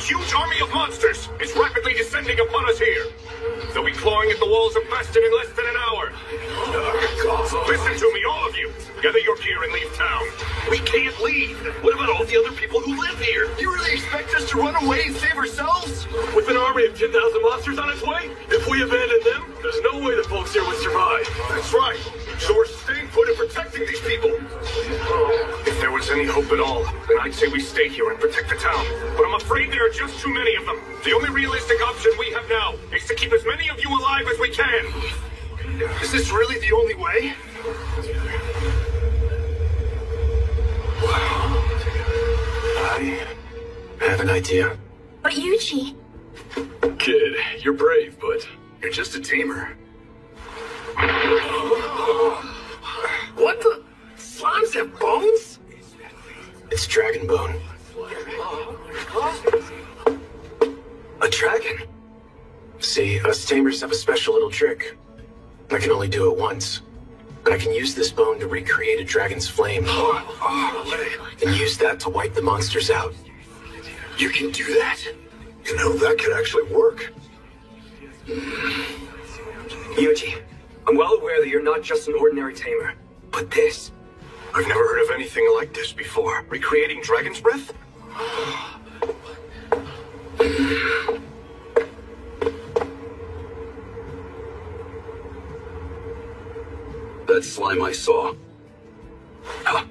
huge army of monsters is rapidly descending upon us here. They'll be clawing at the walls of Bastion in less than an hour. Listen to me, all of you. Gather your gear and leave town. We can't leave. What about all the other people who live here? You really expect us to run away and save ourselves? With an army of 10,000 monsters on its way, if we abandon them, there's no way the folks here would survive. That's right. So we're staying put and protecting these people. If there was any hope at all, then I'd say we stay here and protect the town. But I'm afraid there are just too many of them. The only realistic option we have now is to keep as many of you alive as we can. Is this really the only way? I have an idea. But Yuji... Kid, you're brave, but You're just a tamer. What the? Slimes have bones? It's dragon bone. A dragon? See, us tamers have a special little trick. I can only do it once. But I can use this bone to recreate a dragon's flame. And use that to wipe the monsters out. You can do that? You know, that could actually work. Yuji, I'm well aware that you're not just an ordinary tamer, but this... I've never heard of anything like this before. Recreating dragon's breath? That slime I saw. Huh.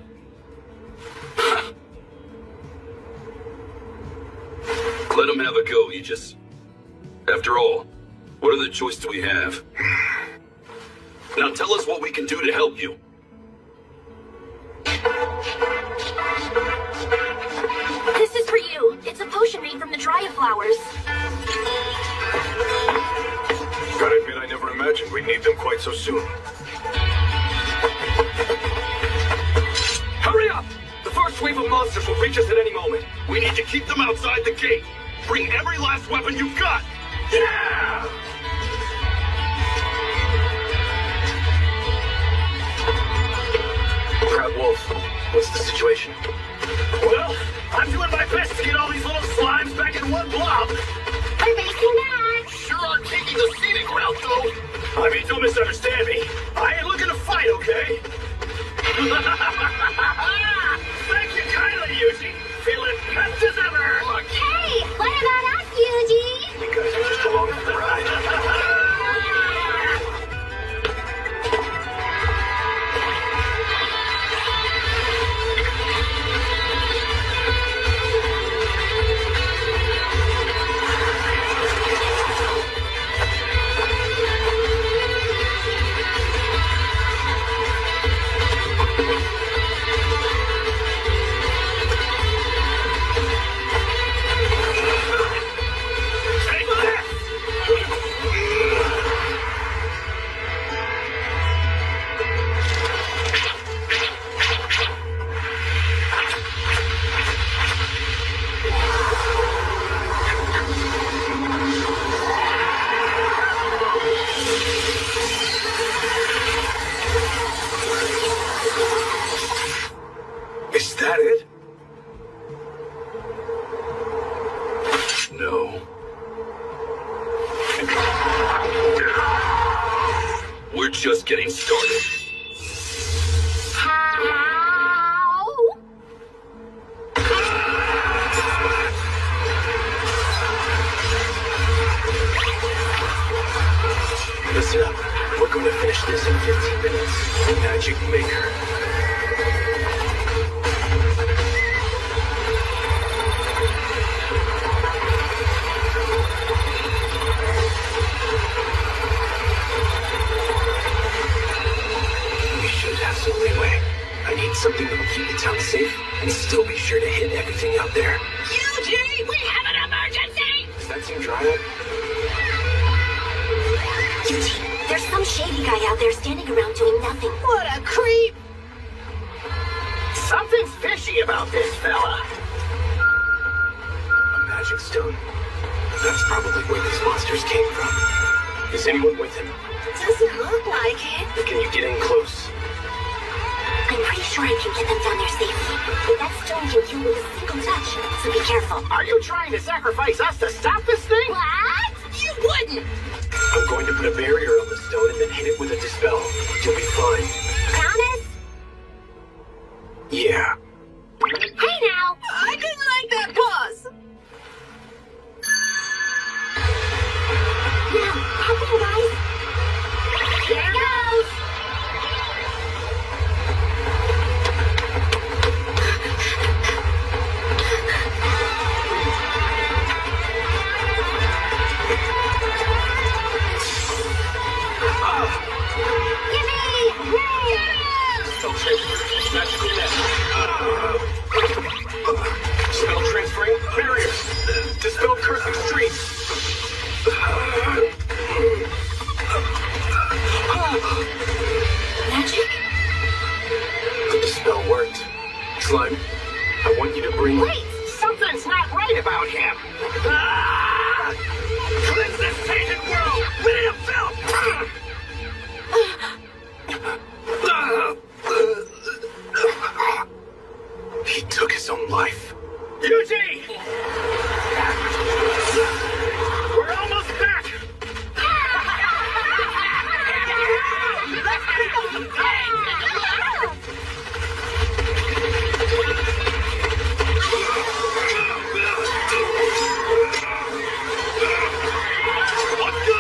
Let him have a go, Aegis. After all, what other choice do we have? Now tell us what we can do to help you. This is for you. It's a potion made from the Dryad flowers. gotta admit I never imagined we'd need them quite so soon. Hurry up! The first wave of monsters will reach us at any moment. We need to keep them outside the gate. Bring every last weapon you've got. Yeah! Proud Wolf, what's the situation? Well, I'm doing my best to get all these little slimes back in one blob. We're racing back. Sure are taking the scenic route, though. I mean, don't misunderstand me. I ain't looking to fight, okay? Thank you kindly, Yuji. Feeling best as ever. Hey, what about us, Yuji? You guys are just along for the ride. Is that it? No. We're just getting started. How? Listen up. We're going to finish this in 15 minutes. Magic Maker. We should have some leeway. I need something that will keep the town safe and still be sure to hit everything out there. Yuji, we have an emergency! Does that seem dry? Yuji, there's some shady guy out there standing around doing nothing. What a creep! Something's fishy about this fella. A magic stone. That's probably where these monsters came from. Is anyone with him? Doesn't look like it. Can you get in close? I'm pretty sure I can get them down there safely. But that stone can kill with a single touch, so be careful. Are you trying to sacrifice us to stop this thing? What? You wouldn't! I'm going to put a barrier on the stone and then hit it with a dispel. You'll be fine. Promise? Yeah. Hey now! I didn't like that pause. Now, help me, guys. Here goes! Magical net. Spell transferring barrier. Dispel cursing stream. Magic? The spell worked. Slime, I want you to bring... Wait! Something's not right about him. Ah! Cleanse this tainted world! Rid himself! He took his own life. Yuji! We're almost back! Let's go!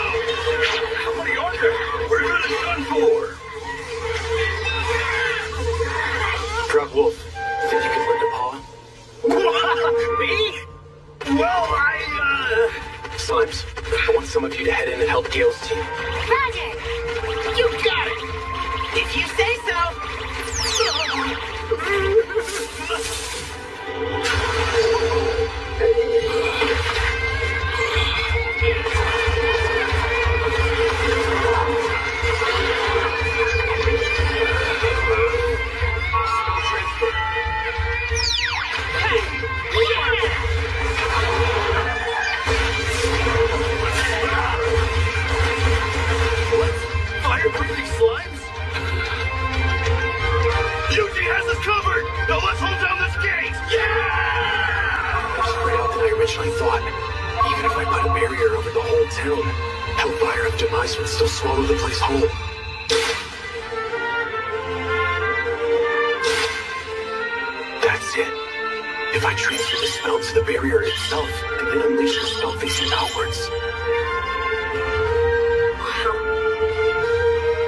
Somebody order! We're not done for! Proud Wolf, think you can lend a paw? Me? Well, Slimes, I want some of you to head in and help Gale's team. Roger! You got it! If you say so. Fire-breathing slimes? Yuji has us covered! Now let's hold down this gate! Yeah! Spread out than I originally thought. Even if I put a barrier over the whole town, Hellfire of Demise would still swallow the place whole. That's it. If I transfer the spell to the barrier itself, and then unleash the spell facing outwards.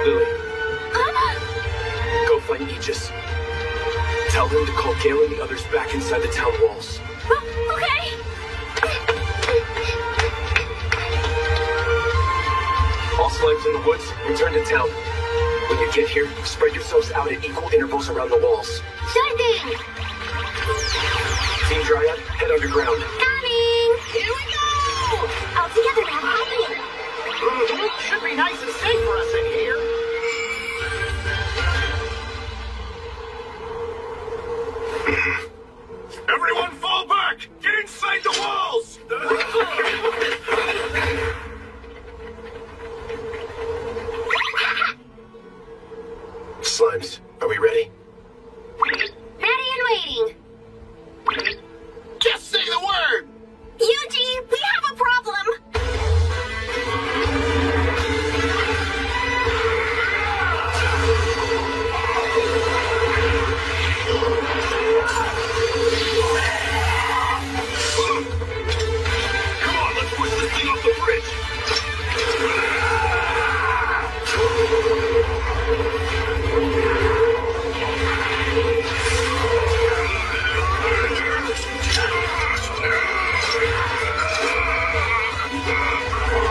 Lily, go find Aegis. Tell them to call Gale and the others back inside the town walls. Okay! All slimes in the woods, return to town. When you get here, spread yourselves out at equal intervals around the walls. Sure thing! Team Dryad, head underground. Coming! Here we go. All together now, happening! Should be nice and safe for us in here. Everyone fall back! Get inside the walls! Slimes, are we ready? Ready and waiting! Just say the word! Yuji, we have a problem! Come on, let's push this thing off the bridge!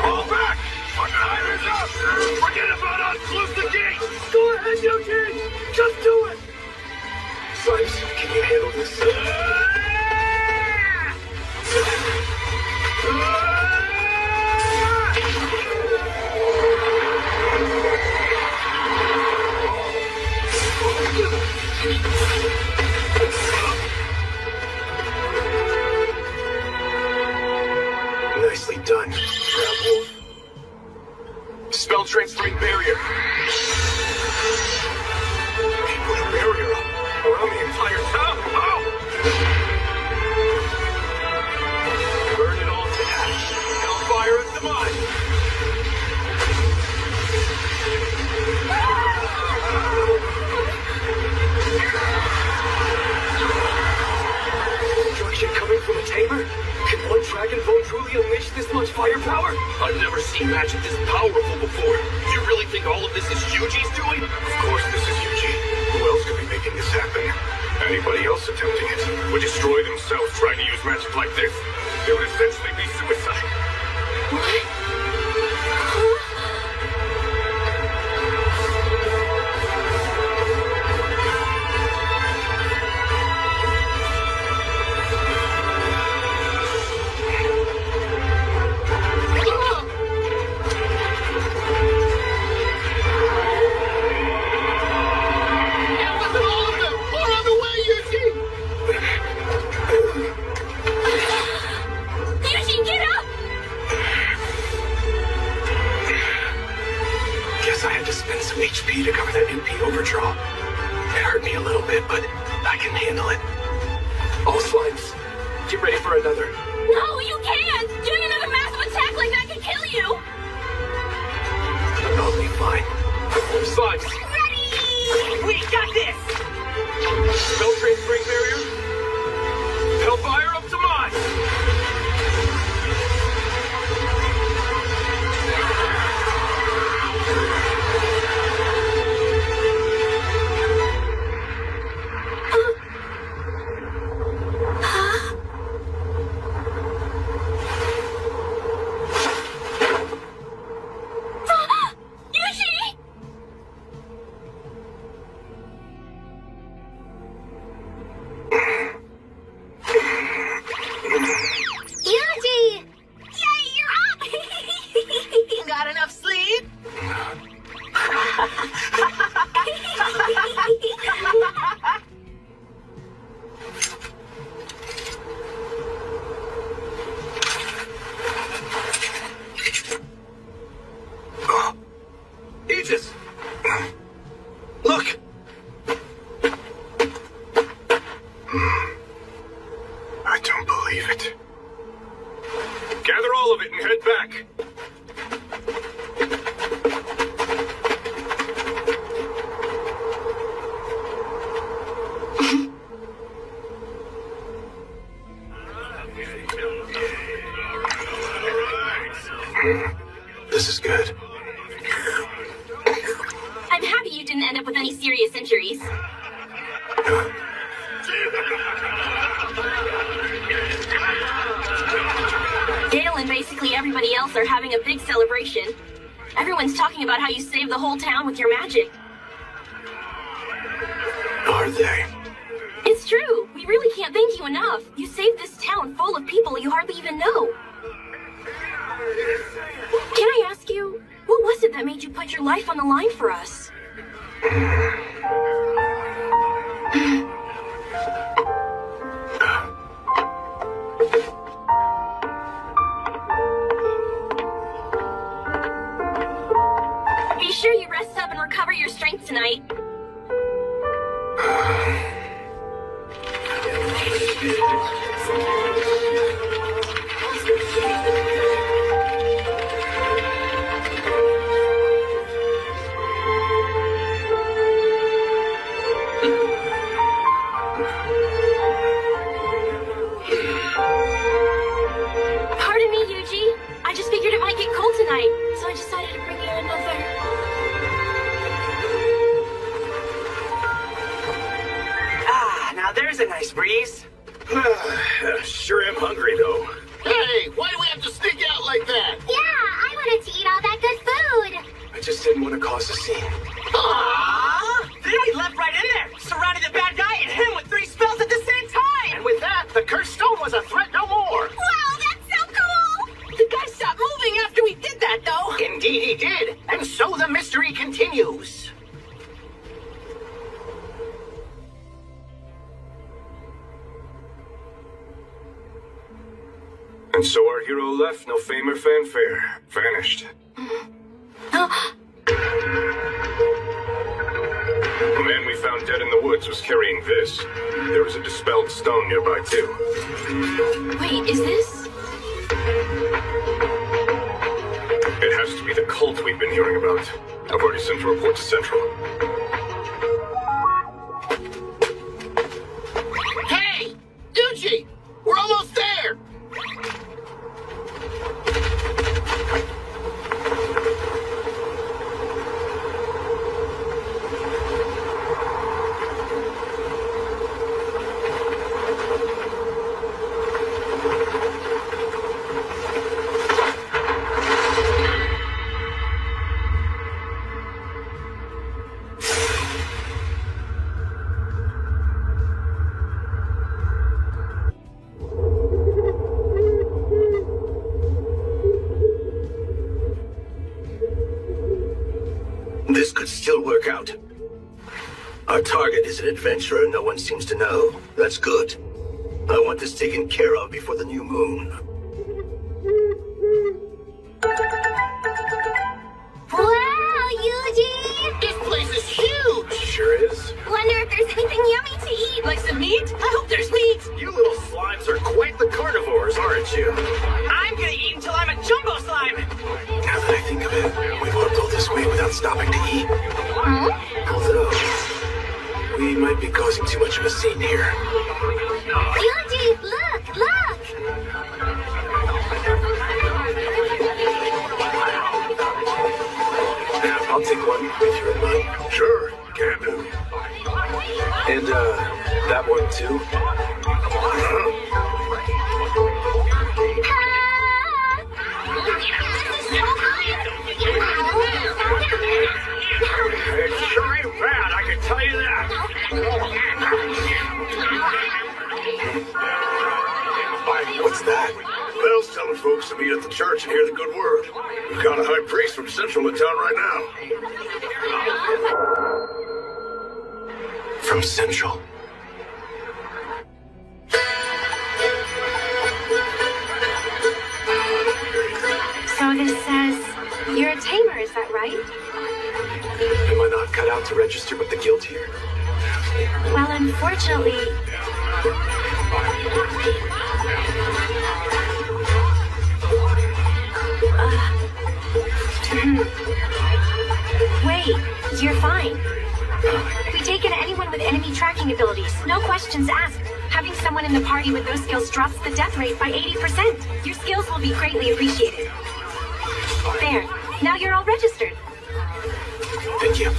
Fall back! Our time is up! Forget about us! Close the gate! Go ahead, Yuji! Just do it! Slimes, can you handle this? Nicely done, Proud Wolf. Spell transferring barrier. People barrier around the entire town. Oh! Burn it all to ash. Hellfire and demise. Destruction coming from a tamer? Can one dragon bone truly unleash this much firepower? I've never seen magic this powerful before. You really think all of this is Yuji's doing? Of course this is Yuji. Who else could be making this happen? Anybody else attempting it would destroy themselves trying to use magic like this. It would essentially be suicide. Yuji, get up! Guess I had to spend some HP to cover that MP overdraw. It hurt me a little bit, but I can handle it. All slimes, get ready for another. No, you can't! Doing another massive attack like that can kill you! I'll be fine. Slimes, Ready! We got this! Spell transferring barrier. Hellfire up to mine. Yuji! Yuji! Yay, you're up! Got enough sleep? Aegis! Look! I don't believe it. Gather all of it and head back. this is good. I'm happy you didn't end up with any serious injuries. Gale and basically everybody else are having a big celebration. Everyone's talking about how you saved the whole town with your magic. Are they? It's true. We really can't thank you enough. You saved this town full of people you hardly even know. Can I ask you, what was it that made you put your life on the line for us? Be sure you rest up and recover your strength tonight. Pardon me, Yuji. I just figured it might get cold tonight, so I decided to bring you another. Ah, now there's a nice breeze. Sure am hungry, though. Hey, why do we have to sneak out like that? Yeah, I wanted to eat all that good food. I just didn't want to cause a scene. Aww! Then we leapt right in there, surrounded the bad guy and him with 3 spells at the same time! And with that, the cursed stone was a threat no more. Wow, that's so cool! The guy stopped moving after we did that, though. Indeed he did, and so the mystery continues. And so our hero left, no fame or fanfare. Vanished. The man we found dead in the woods was carrying this. There was a dispelled stone nearby, too. Wait, is this? It has to be the cult we've been hearing about. I've already sent a report to Central. Hey! Yuji! We're almost there! This could still work out. Our target is an adventurer no one seems to know. That's good. I want this taken care of before the new moon. Wow, Yuji! This place is huge! Sure is. Wonder if there's anything yummy to eat. Like some meat? I hope there's meat! You little slimes are quite the carnivores, aren't you? I'm gonna eat until I'm a jumbo slime! Now that I think of it, we won't go this way without stopping to eat. Although, we might be causing too much of a scene here. Yuji, look, look! I'll take one if you're in mind. Sure, can do. And, that one too? It sure ain't bad, I can tell you that. What's that? Bell's telling folks to meet at the church and hear the good word. We've got a high priest from Central in town right now. From Central. So this says you're a tamer, is that right? Am I not cut out to register with the guild here? Well, unfortunately... Wait, you're fine. We take in anyone with enemy tracking abilities. No questions asked. Having someone in the party with those skills drops the death rate by 80%. Your skills will be greatly appreciated. There. Now you're all registered. Thank you.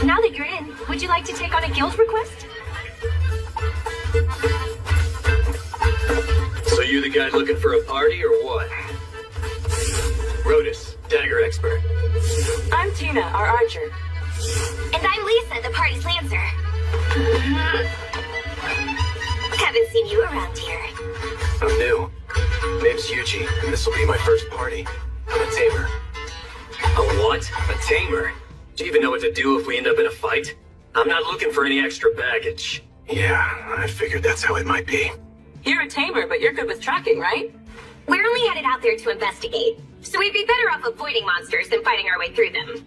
Now that you're in, would you like to take on a guild request? So you the guy looking for a party or what? Rotus, dagger expert. I'm Tina, our archer. And I'm Lisa, the party's lancer. Haven't seen you around here. I'm new. Name's Yuji, and this will be my first party. I'm a tamer. A what? A tamer? Do you even know what to do if we end up in a fight? I'm not looking for any extra baggage. Yeah, I figured that's how it might be. You're a tamer, but you're good with tracking, right? We're only headed out there to investigate, so we'd be better off avoiding monsters than fighting our way through them.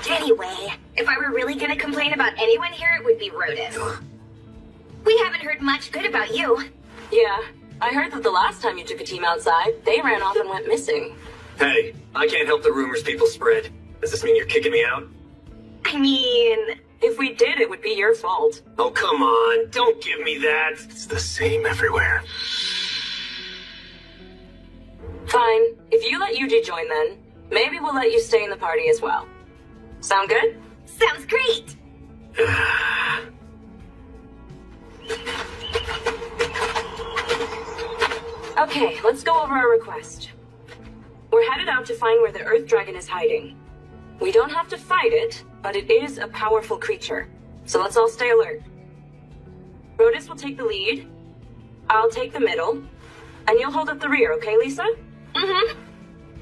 Anyway, if I were really gonna complain about anyone here, it would be Rotus. We haven't heard much good about you. Yeah. I heard that the last time you took a team outside, they ran off and went missing. Hey, I can't help the rumors people spread. Does this mean you're kicking me out? I mean... If we did, it would be your fault. Oh, come on. Don't give me that. It's the same everywhere. Fine. If you let Yuji join then, maybe we'll let you stay in the party as well. Sound good? Sounds great! Okay, let's go over our request. We're headed out to find where the Earth Dragon is hiding. We don't have to fight it, but it is a powerful creature. So let's all stay alert. Rotus will take the lead, I'll take the middle, and you'll hold up the rear, okay, Lisa? Mm-hmm.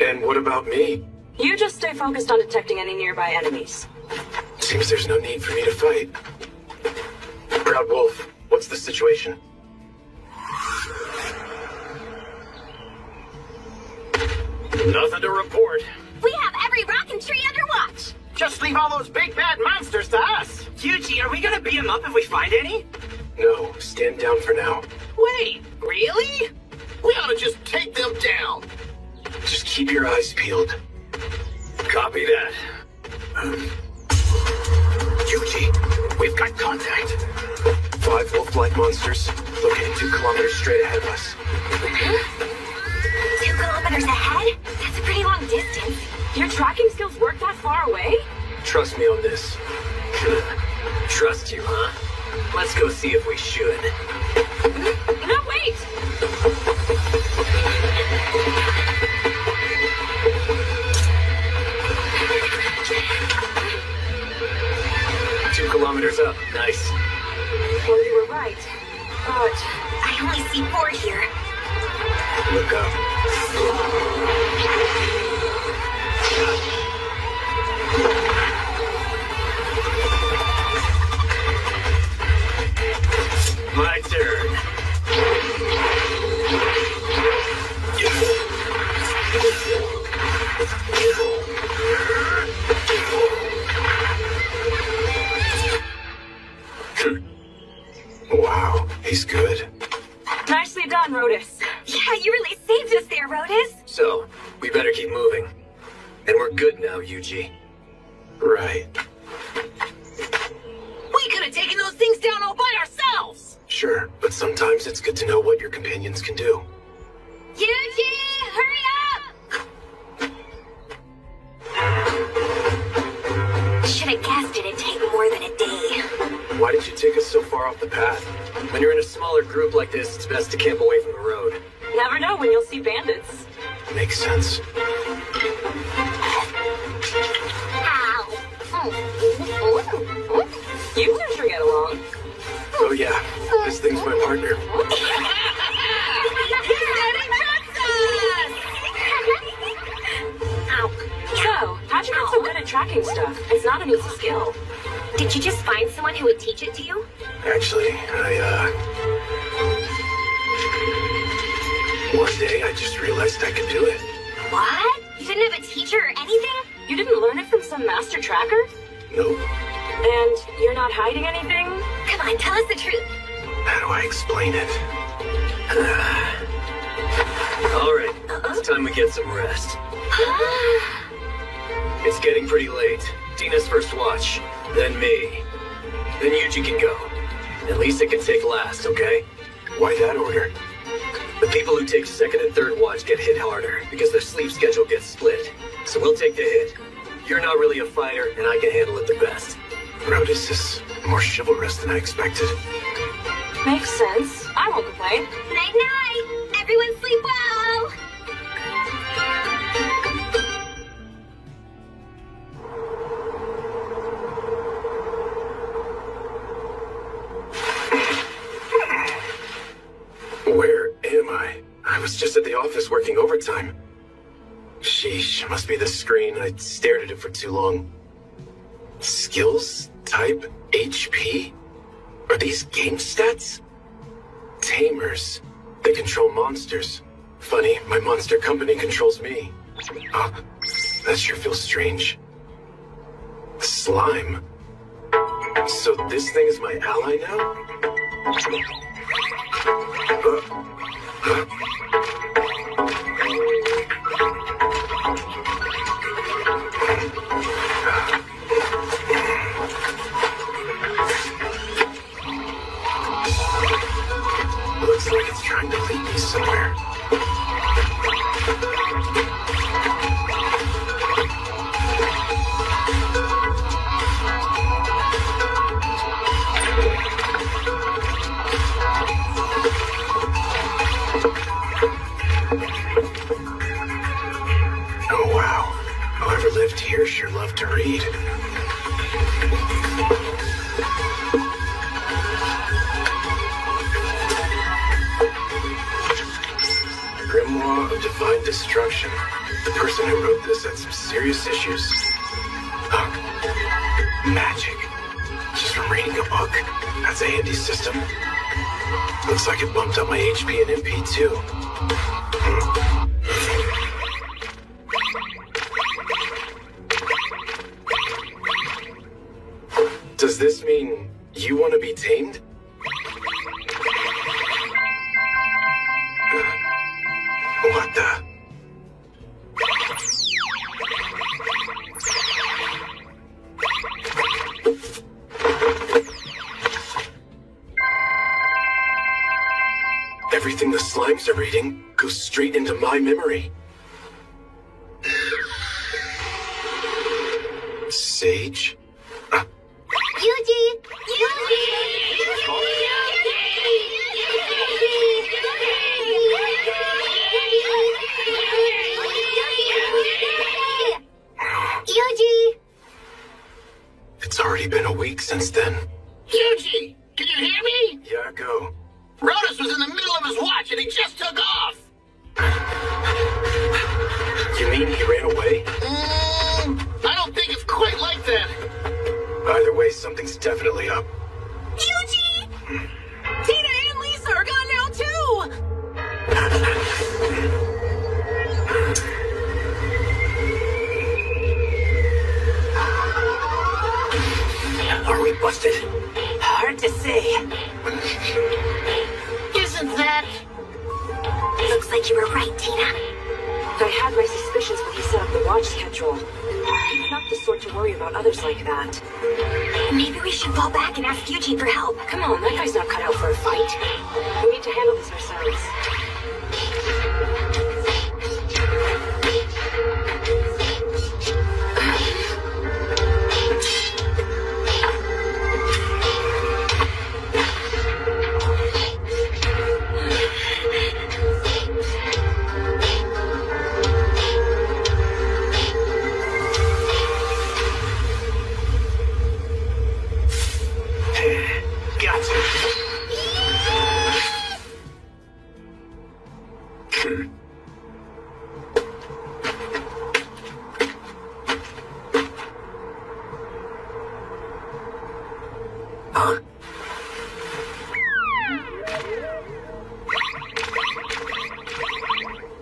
And what about me? You just stay focused on detecting any nearby enemies. Seems there's no need for me to fight. Proud Wolf, what's the situation? Nothing to report. We have every rock and tree under watch. Just leave all those big bad monsters to us. Yuji, are we gonna beat him up if we find any? No, stand down for now. Wait, really? We ought to just take them down. Just keep your eyes peeled. Copy that. Yuji, we've got contact. 5 wolf-like monsters, located 2 kilometers straight ahead of us. 2 kilometers ahead? That's a pretty long distance. Your tracking skills work that far away? Trust me on this. Trust you, huh? Let's go see if we should. No, wait! Two kilometers up. Nice. Well, you were right. But I only see 4 here. Look up. My turn. Wow, he's good. nicely done, Rotus. Yeah, you really saved us there, Rotus. So, we better keep moving. And we're good now, Yuji. Right. We could have taken those things down all by ourselves! Sure, but sometimes it's good to know what your companions can do. Yuji, hurry up! Should have guessed it'd take more than a day. Why did you take us so far off the path? When you're in a smaller group like this, it's best to camp away from the road. Never know when you'll see bandits. Makes sense. You two sure get along. Oh yeah, this thing's my partner. So, how'd you get so good at tracking stuff? It's not an easy skill. Did you just find someone who would teach it to you? Actually, one day I just realized I could do it. What? You didn't have a teacher or anything? You didn't learn it from some master tracker? Nope. And you're not hiding anything? Come on, tell us the truth. How do I explain it? Alright, it's time we get some rest. It's getting pretty late. Dina's first watch, then me. Then Yuji can go. At least it can take last, okay? Why that order? The people who take second and third watch get hit harder because their sleep schedule gets split. So we'll take the hit. You're not really a fighter, and I can handle it the best. Rotus is more chivalrous than I expected. Makes sense. I won't complain. Night-night! Everyone sleep well! Where am I? I was just at the office working overtime. Sheesh, must be the screen. I stared at it for too long. Skills? Type? HP? Are these game stats? Tamers. They control monsters. Funny, my monster company controls me. Huh? That sure feels strange. Slime? So this thing is my ally now? Looks like it's trying to lead me somewhere. Oh wow, whoever lived here sure loved to read. Grimoire of Divine Destruction. The person who wrote this had some serious issues. Magic. Just from reading a book. That's a handy system. Looks like it bumped up my HP and MP too. You want to be tamed? What the? Everything the slimes are reading goes straight into my memory. Sage? Yuji! Yuji! It's already been a week since then. Yuji! Can you hear me? Yeah, go. Rotus was in the middle of his watch and he just took off! You mean he ran away? I don't think it's quite like that. Either way, something's definitely up. Yuji! Tina and Lisa are gone now, too! Are we busted? Hard to say. Isn't that... Looks like you were right, Tina. I had my suspicions when he set up the watch schedule. He's not the sort to worry about others like that. Maybe we should fall back and ask Eugene for help. Come on, that guy's not cut out for a fight. We need to handle this ourselves. Huh?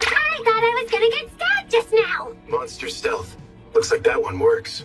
I thought I was gonna get stabbed just now. Monster stealth. Looks like that one works.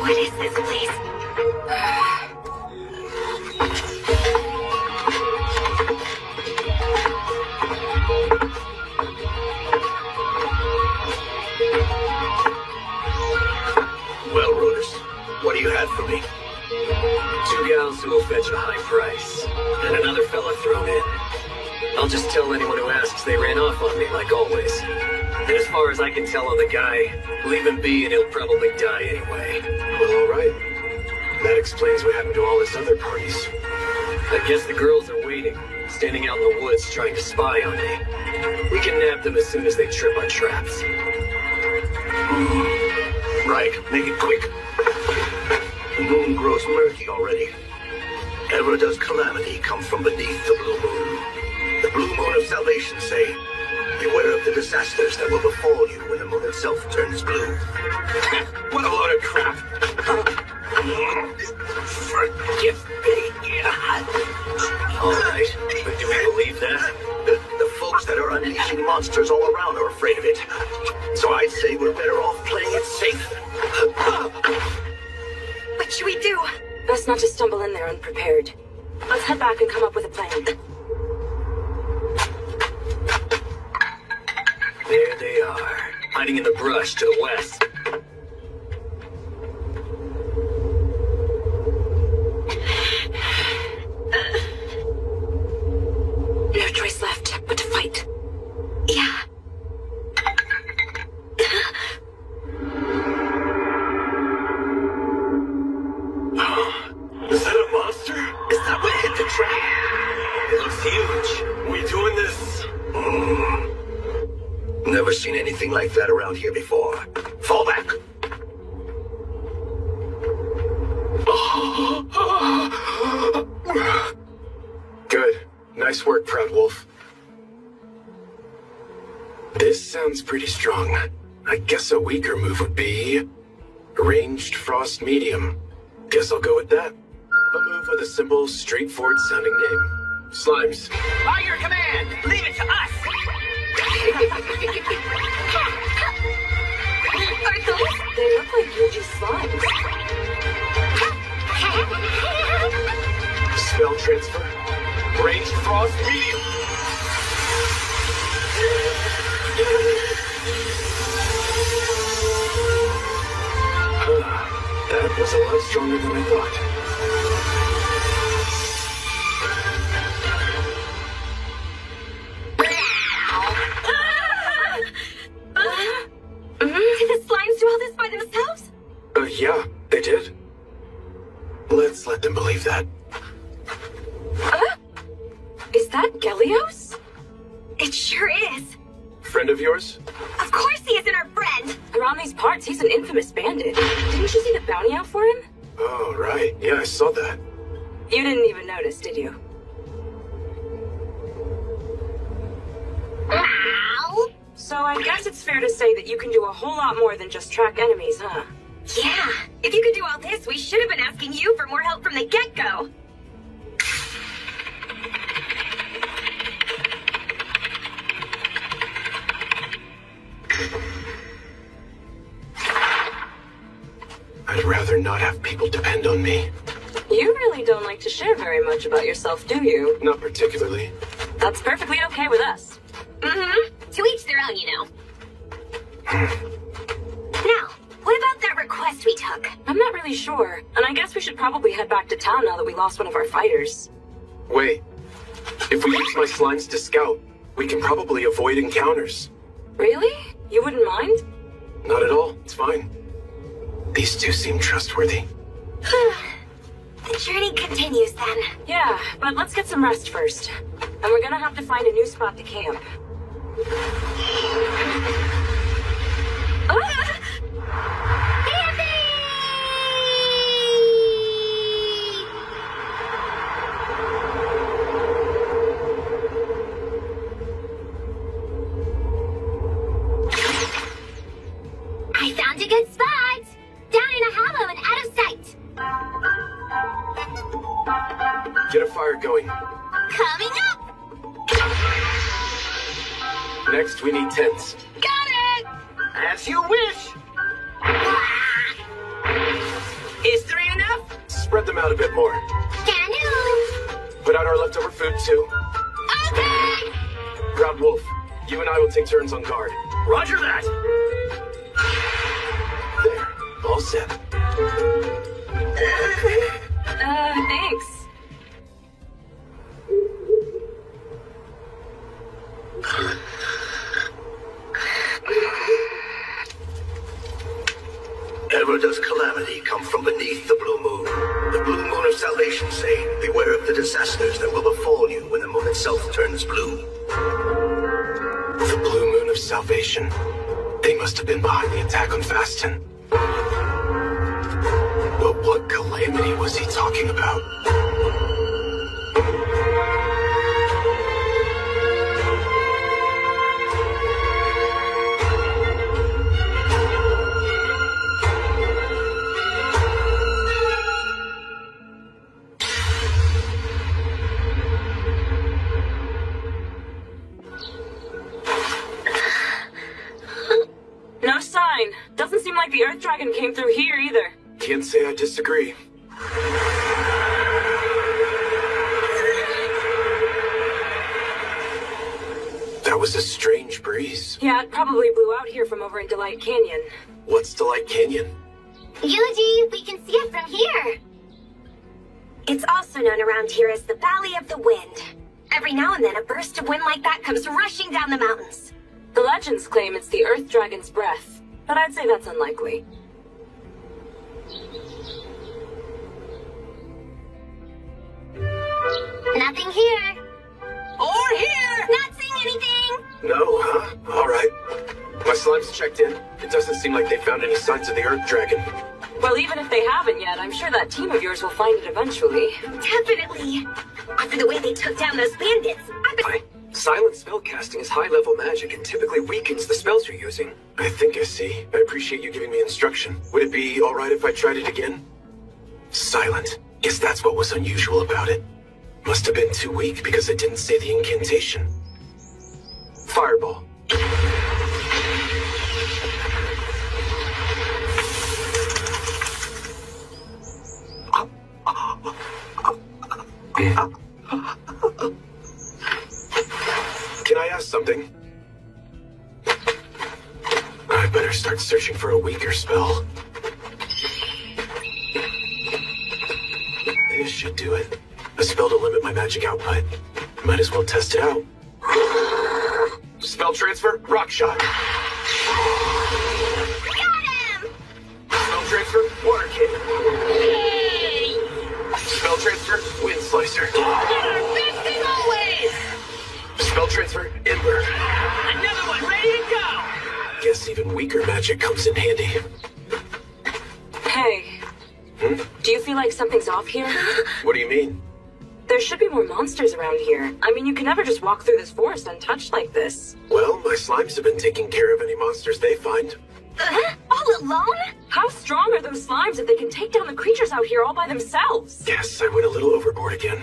What is this place? Well, Rotus, what do you have for me? 2 gals who will fetch a high price, and another fella thrown in. I'll just tell anyone who asks they ran off on me, like always. And as far as I can tell on the guy, leave him be and he'll probably die anyway. Well, alright. That explains what happened to all his other parties. I guess the girls are waiting, standing out in the woods trying to spy on me. We can nab them as soon as they trip our traps. Right, make it quick. The moon grows murky already. Ever does calamity come from beneath the blue moon. The blue moon of salvation, say. Beware of the disasters that will befall you when the moon itself turns blue. What a load of crap! Forgive me. Alright, but do we believe that? The folks that are unleashing monsters all around are afraid of it. So I'd say we're better off playing it safe. What should we do? Best not to stumble in there unprepared. Let's head back and come up with a plan. There they are, hiding in the brush to the west. No choice left but to fight. Yeah. Is that a monster? Is that what hit the trap? It looks huge. We doing this? Never seen anything like that around here before. Fall back. Nice work, Proud Wolf. This sounds pretty strong. I guess a weaker move would be... Ranged Frost Medium. Guess I'll go with that. A move with a simple, straightforward sounding name. Slimes. By your command, leave it to us. Are those? They look like Yuji's slimes. Spell transfer. Ranged Frost Medium. That was a lot stronger than I thought. Did the slimes do all this by themselves? Yeah, they did. Let's let them believe that. Is that Gelios? It sure is. Friend of yours? Of course he isn't our friend. Around these parts, he's an infamous bandit. Didn't you see the bounty out for him? Oh, right. Yeah, I saw that. You didn't even notice, did you? Ow. So I guess it's fair to say that you can do a whole lot more than just track enemies, huh? Yeah, if you could do all this, we should have been asking you for more help from the get-go. I'd rather not have people depend on me. You really don't like to share very much about yourself, do you? Not particularly. That's perfectly okay with us. Mm-hmm. To each their own, you know. Now, what about that request we took? I'm not really sure, and I guess we should probably head back to town now that we lost one of our fighters. Wait. If we use my slimes to scout, we can probably avoid encounters. Really? You wouldn't mind? Not at all. It's fine. These two seem trustworthy. The journey continues then. Yeah, but let's get some rest first. And we're gonna have to find a new spot to camp. I found a good spot! Down in a hollow and out of sight! Get a fire going. Coming up! Next, we need tents. Got it! As you wish. Is 3 enough? Spread them out a bit more. Can do! Put out our leftover food, too. Okay! Proud Wolf, you and I will take turns on guard. Roger that. There. All set. Thanks. Ever does calamity come from beneath the blue moon. The blue moon of salvation say, beware of the disasters that will befall you when the moon itself turns blue. The blue moon of salvation. They must have been behind the attack on Faston. But what calamity was he talking about? No sign. Doesn't seem like the Earth Dragon came through here either. Can't say I disagree. That was a strange breeze. Yeah, it probably blew out here from over in Delight Canyon. What's Delight Canyon? Yuji, we can see it from here. It's also known around here as the Valley of the Wind. Every now and then, a burst of wind like that comes rushing down the mountains. The legends claim it's the Earth Dragon's breath, but I'd say that's unlikely. Nothing here. Or here. Not seeing anything. No, huh? All right. My slimes checked in. It doesn't seem like they found any signs of the Earth Dragon. Well, even if they haven't yet, I'm sure that team of yours will find it eventually. Definitely. After the way they took down those bandits, happening? Silent spellcasting is high-level magic and typically weakens the spells you're using. I think I see. I appreciate you giving me instruction. Would it be alright if I tried it again? Silent. Guess that's what was unusual about it. Must have been too weak because I didn't say the incantation. Fireball. Can I ask something? I better start searching for a weaker spell. This should do it. A spell to limit my magic output. Might as well test it out. Spell transfer, rock shot. Got him! Spell transfer, water kid. Spell transfer, wind slicer. Best thing always! Spell transfer, ember. Another one ready to go! Guess even weaker magic comes in handy. Hey. Do you feel like something's off here? What do you mean? There should be more monsters around here. I mean, you can never just walk through this forest untouched like this. Well, my slimes have been taking care of any monsters they find. All alone? How strong are those slimes if they can take down the creatures out here all by themselves? Guess I went a little overboard again.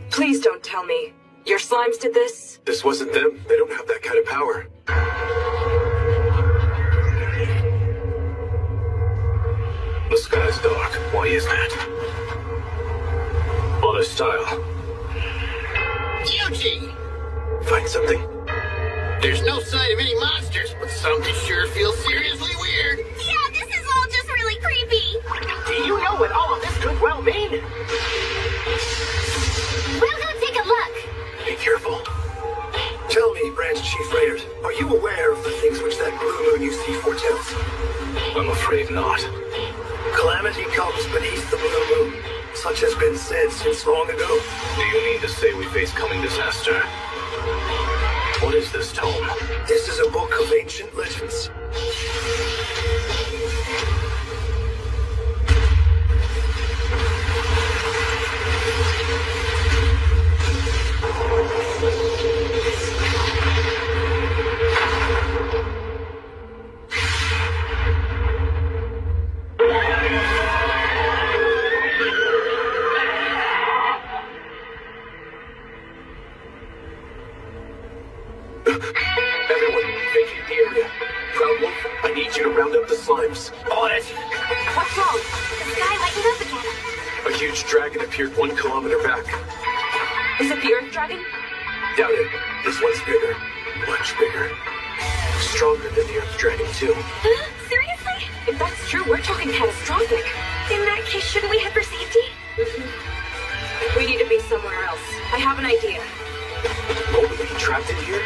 Please don't tell me. Your slimes did this? This wasn't them. They don't have that kind of power. The sky's dark. Why is that? Other style. Yuji! Find something? There's no sign of any monsters, but something sure feels seriously weird. Yeah, this is all just really creepy. Do you know what all of this could well mean? We'll go take a look. Be careful. Tell me, Branch Chief Raiders, are you aware of the things which that blue moon you see foretells? I'm afraid not. Calamity comes beneath the blue moon. Such has been said since long ago. Do you mean to say we face coming disaster? What is this tome? This is a book of ancient legends. Everyone, vacate the area. Proud Wolf, I need you to round up the slimes. On it! What's wrong? The sky lightened up again. A huge dragon appeared 1 kilometer back. Is it the Earth Dragon? Doubt it. This one's bigger. Much bigger. Stronger than the Earth Dragon, too. Seriously? If that's true, we're talking catastrophic. In that case, shouldn't we head for safety? We need to be somewhere else. I have an idea. Won't we be trapped in here?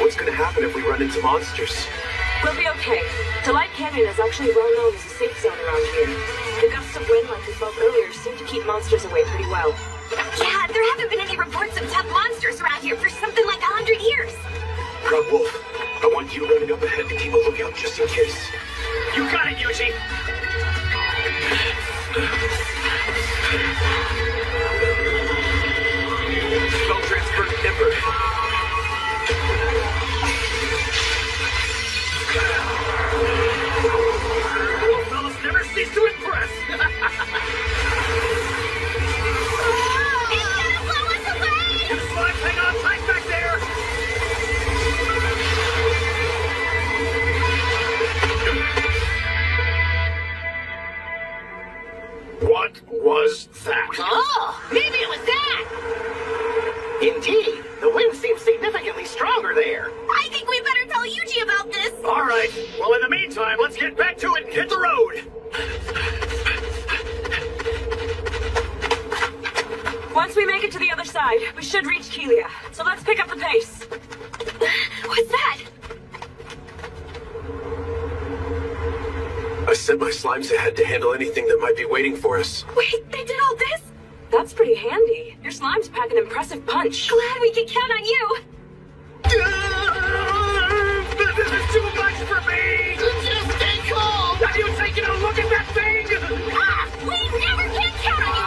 What's gonna happen if we run into monsters? We'll be okay. Delight Canyon is actually well known as a safe zone around here. The gusts of wind, like we felt earlier, seem to keep monsters away pretty well. Yeah, there haven't been any reports of tough monsters around here for something like 100 years. Proud Wolf, I want you running up ahead to keep a lookout just in case. You got it, Yuji! Spell transfer, Ember. Little fellas never cease to impress! It's gonna blow us away! You slimes hang on tight back there! What was that? Oh, maybe it was that! Indeed, the wind seems significantly stronger there. I think we better tell Yuji about this. All right, well, in the meantime, let's get back to it and hit the road! Once we make it to the other side, we should reach Kelia. So let's pick up the pace. What's that? I sent my slimes ahead to handle anything that might be waiting for us. Wait, they did all this? That's pretty handy. Your slimes pack an impressive punch. Glad we can count on you. This is too much for me! Just stay calm! Have you taken a look at that thing? Ah, we never can count on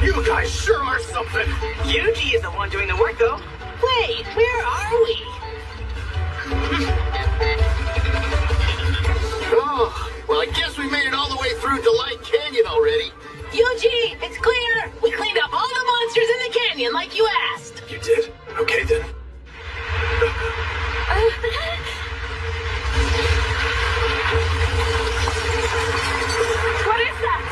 You guys sure are something. Yuji is the one doing the work, though. Wait, where are we? Oh, well, I guess we made it all the way through Delight Canyon already. Yuji, it's clear. We cleaned up all the monsters in the canyon like you asked. You did? Okay then. What is that?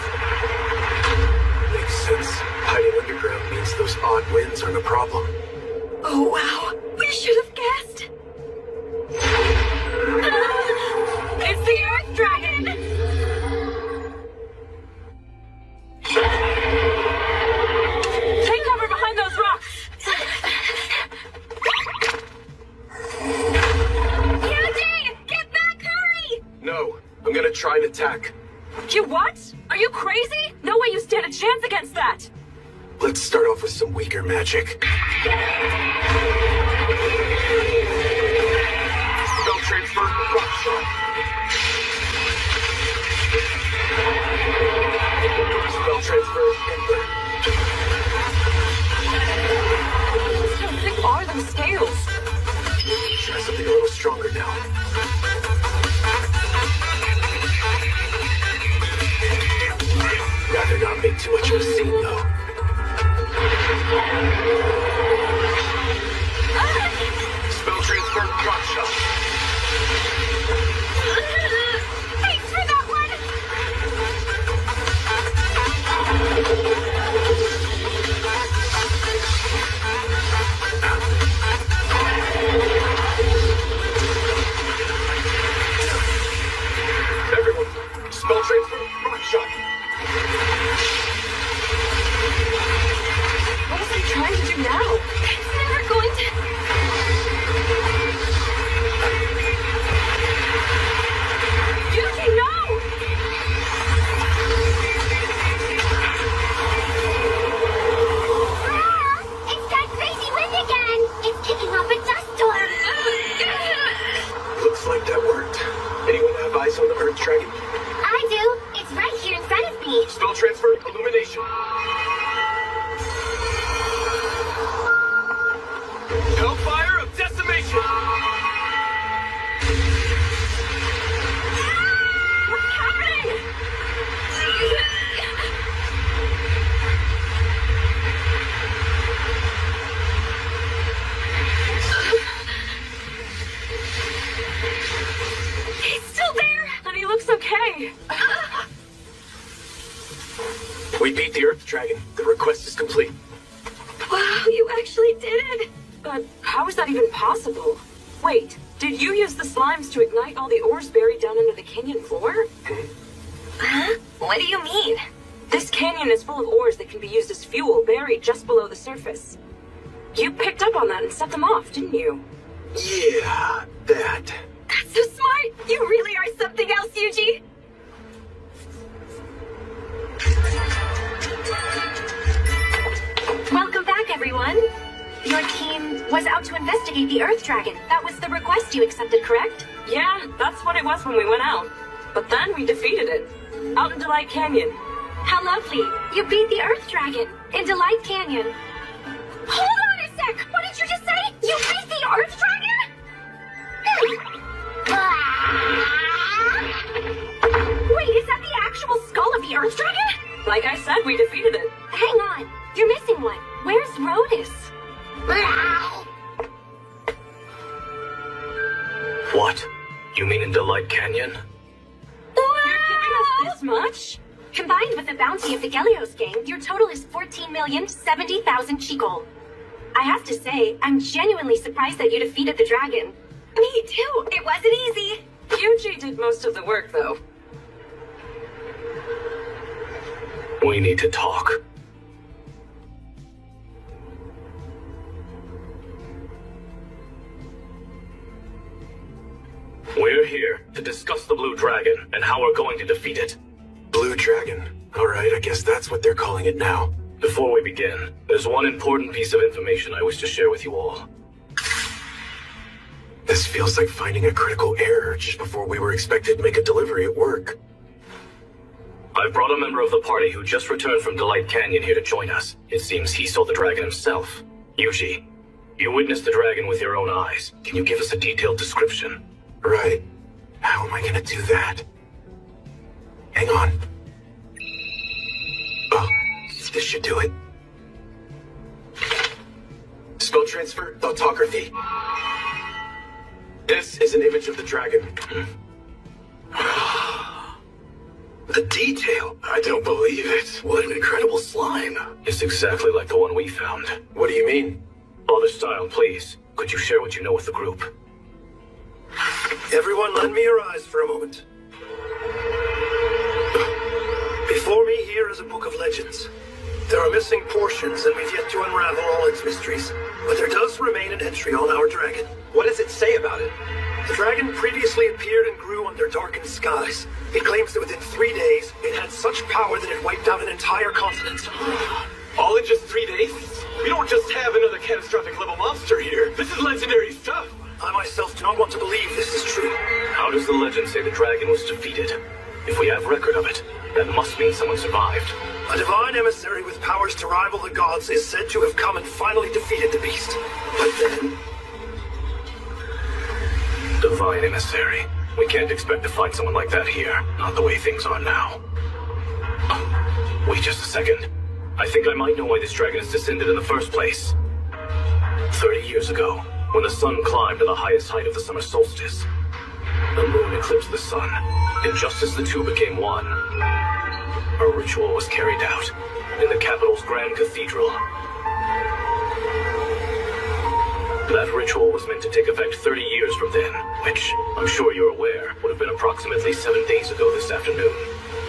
Makes sense. Hiding underground means those odd winds aren't a problem. Oh, wow. We should have guessed. It's the Earth Dragon! Take cover behind those rocks! Yuji! Get back, hurry! No, I'm gonna try and attack. You what? Are you crazy? No way you stand a chance against that! Let's start off with some weaker magic. Spell transfer, rock shot. Spell transfer, Ember. How thick are those scales? Try something a little stronger now. Rather not make too much of a scene, though. Spell transfer, rock shot. Thanks for that one! Everyone, spell transfer, rock shot. What is he trying to do now? It's never going to... Yuji, no! It's that crazy wind again! It's kicking up a dust storm! Looks like that worked. Anyone have eyes on the Earth Dragon? I do! It's right here in front of me! Spell transfer, illumination. Hellfire of decimation. What's happening? He's still there! And he looks okay. We beat the Earth Dragon. The request is complete. Wow, you actually did it! But how is that even possible? Wait, did you use the slimes to ignite all the ores buried down under the canyon floor? Huh? What do you mean? This canyon is full of ores that can be used as fuel buried just below the surface. You picked up on that and set them off, didn't you? Yeah, that. That's so smart! You really are something else, Yuji! Welcome back, everyone. Your team was out to investigate the Earth Dragon. That was the request you accepted, correct? Yeah, that's what it was when we went out. But then we defeated it. Out in Delight Canyon. How lovely. You beat the Earth Dragon in Delight Canyon. Hold on a sec! What did you just say? You beat the Earth Dragon? Wait, is that the actual skull of the Earth Dragon? Like I said, we defeated it. Hang on. You're missing one. Where's Rhodus? What? You mean in Delight Canyon? You're giving us this much? Combined with the bounty of the Gelios gang, your total is 14,070,000 Chigol. I have to say, I'm genuinely surprised that you defeated the dragon. Me too. It wasn't easy. Yuji did most of the work, though. We need to talk. We're here to discuss the Blue Dragon and how we're going to defeat it. Blue Dragon. Alright, I guess that's what they're calling it now. Before we begin, there's one important piece of information I wish to share with you all. This feels like finding a critical error just before we were expected to make a delivery at work. I've brought a member of the party who just returned from Delight Canyon here to join us. It seems he saw the dragon himself. Yuji, you witnessed the dragon with your own eyes. Can you give us a detailed description? Right. How am I gonna do that? Hang on. Oh, this should do it. Spell transfer, photography. This is an image of the dragon. The detail! I don't believe it. What an incredible slime. It's exactly like the one we found. What do you mean? Other style, please. Could you share what you know with the group? Everyone, lend me your eyes for a moment. Before me here is a book of legends. There are missing portions, and we've yet to unravel all its mysteries. But there does remain an entry on our dragon. What does it say about it? The dragon previously appeared and grew under darkened skies. It claims that within 3 days, it had such power that it wiped out an entire continent. All in just 3 days? We don't just have another catastrophic level monster here. This is legendary stuff. I myself do not want to believe this is true. How does the legend say the dragon was defeated? If we have record of it, that must mean someone survived. A divine emissary with powers to rival the gods is said to have come and finally defeated the beast. But then... Divine emissary. We can't expect to find someone like that here. Not the way things are now. Wait just a second. I think I might know why this dragon is descended in the first place. 30 years ago, when the sun climbed to the highest height of the summer solstice, the moon eclipsed the sun, and just as the two became one, a ritual was carried out in the capital's Grand Cathedral. That ritual was meant to take effect 30 years from then, which, I'm sure you're aware, would have been approximately 7 days ago this afternoon.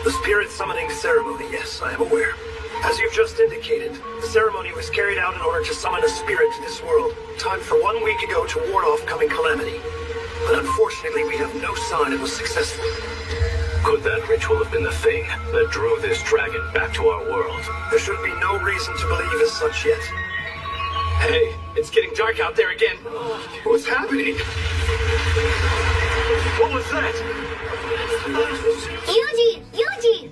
The spirit summoning ceremony, yes, I am aware. As you've just indicated, the ceremony was carried out in order to summon a spirit to this world, timed for 1 week ago to ward off coming calamity. But unfortunately, we have no sign it was successful. Could that ritual have been the thing that drew this dragon back to our world? There should be no reason to believe as such yet. Hey, it's getting dark out there again. What's happening? What was that? Yuji! Yuji!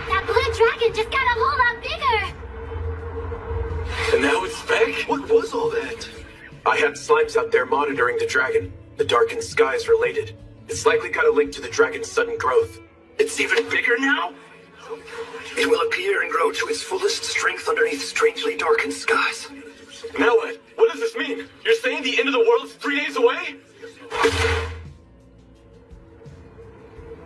That blue dragon just got a whole lot bigger! And now it's back? What was all that? I had slimes out there monitoring the dragon. The darkened sky is related. It's likely got a link to the dragon's sudden growth. It's even bigger now? It will appear and grow to its fullest strength underneath strangely darkened skies. Now what? What does this mean? You're saying the end of the world is 3 days away?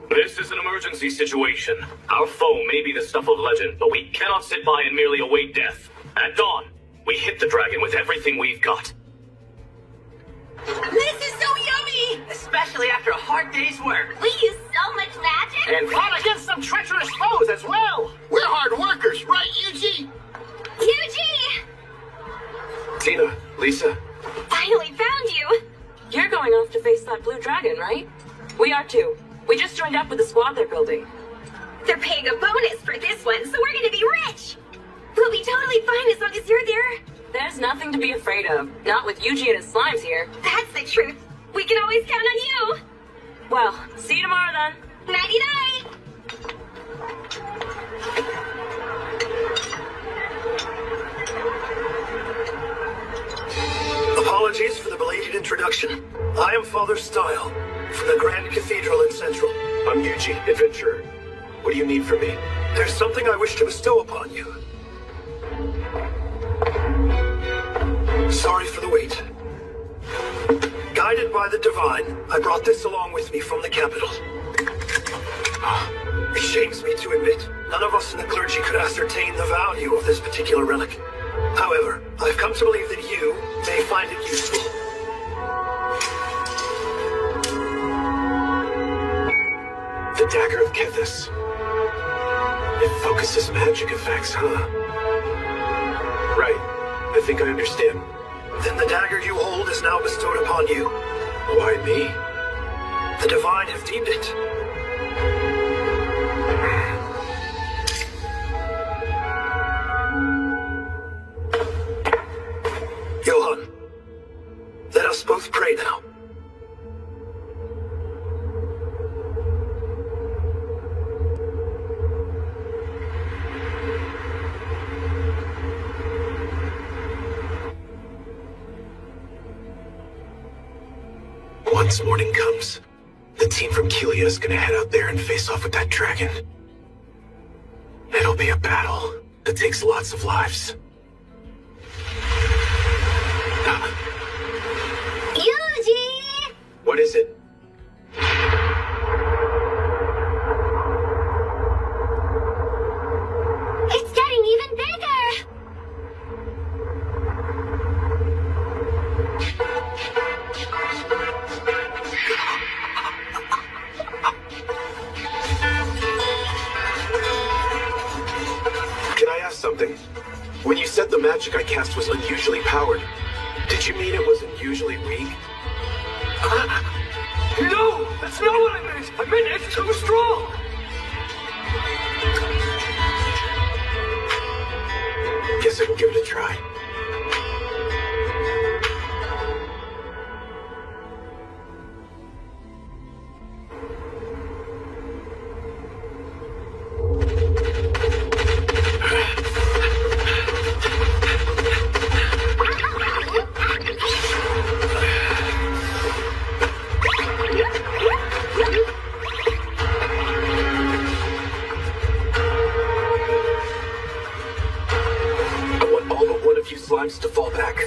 This is an emergency situation. Our foe may be the stuff of legend, but we cannot sit by and merely await death. At dawn, we hit the dragon with everything we've got. This is so yummy! Especially after a hard day's work. We use so much magic! And fought against some treacherous foes as well! We're hard workers, right, Yuji? Yuji! Tina, Lisa. Finally found you! You're going off to face that blue dragon, right? We are too. We just joined up with the squad they're building. They're paying a bonus for this one, so we're gonna be rich! We'll be totally fine as long as you're there. There's nothing to be afraid of. Not with Yuji and his slimes here. That's the truth. We can always count on you. Well, see you tomorrow then. Nighty-night! Apologies for the belated introduction. I am Father Style, from the Grand Cathedral in Central. I'm Yuji, adventurer. What do you need from me? There's something I wish to bestow upon you. Sorry for the wait. Guided by the divine, I brought this along with me from the capital. It shames me to admit, none of us in the clergy could ascertain the value of this particular relic. However, I've come to believe that you may find it useful. The Dagger of Kithis. It focuses magic effects, huh? Right. I think I understand. Then the dagger you hold is now bestowed upon you. Why me? The divine have deemed it. Johann, let us both pray now. Once morning comes, the team from Kelia is gonna head out there and face off with that dragon. It'll be a battle that takes lots of lives. Yuji! What is it? It's getting even bigger! Can I ask something? When you said the magic I cast was unusually powered, did you mean it was unusually weak? No! That's not what I meant! I meant it's too strong! Guess I can give it a try. Slimes to fall back.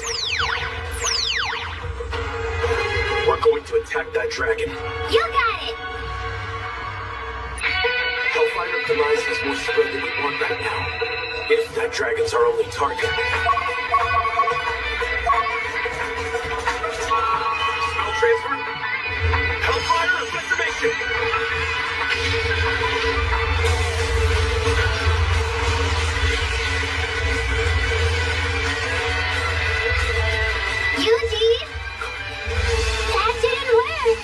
We're going to attack that dragon. You got it! Hellfire of Demise has more spread than we want right now. If that dragon's our only target. Spell transfer. Hellfire of Decimation. Yuji! That didn't work!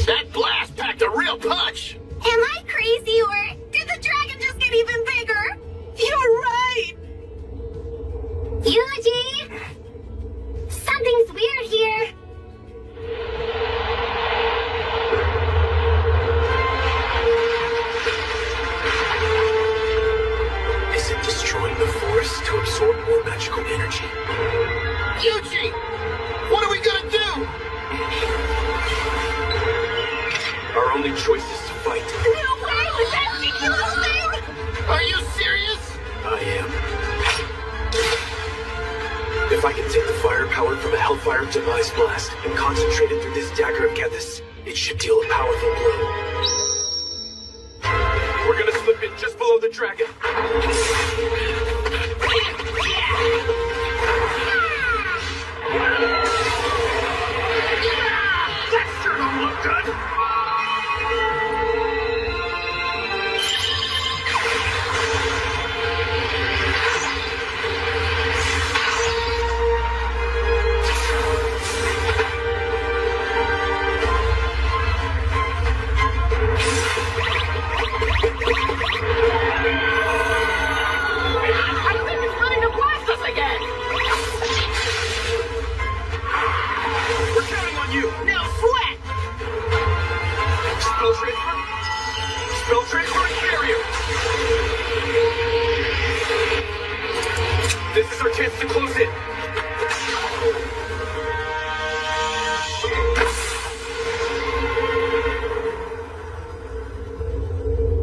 That blast packed a real punch! Am I crazy or did the dragon just get even bigger? You're right! Yuji! Something's weird here. Is it destroying the forest to absorb more magical energy? Yuji! What are we gonna do? Our only choice is to fight. No way with that ridiculous thing! Are you serious? I am. If I can take the firepower from a Hellfire of Demise blast and concentrate it through this dagger of Gethys, it should deal a powerful blow. We're gonna slip in just below the dragon. That sure don't look good! I think it's running to blast us again! We're counting on you! No sweat! Spell transfer! Spell transfer and barrier! This is our chance to close in!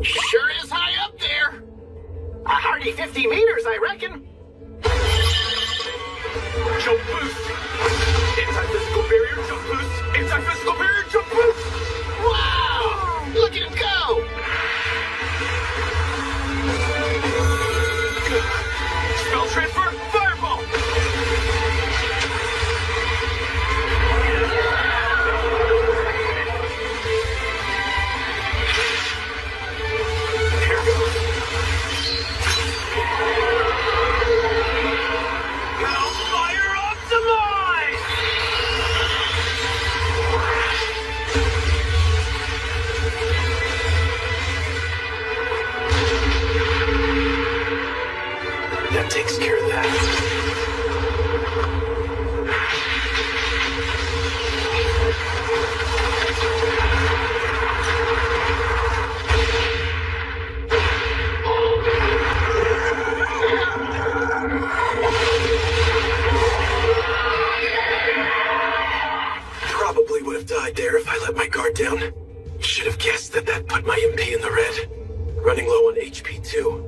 Sure is high up there! A hearty 50 meters, I reckon. Jump boost! Anti-physical barrier jump boost! Anti-physical barrier jump boost! Wow! Look at him go! Spell transfer, fireball! have died there if I let my guard down. Should have guessed that put my MP in the red. Running low on HP too.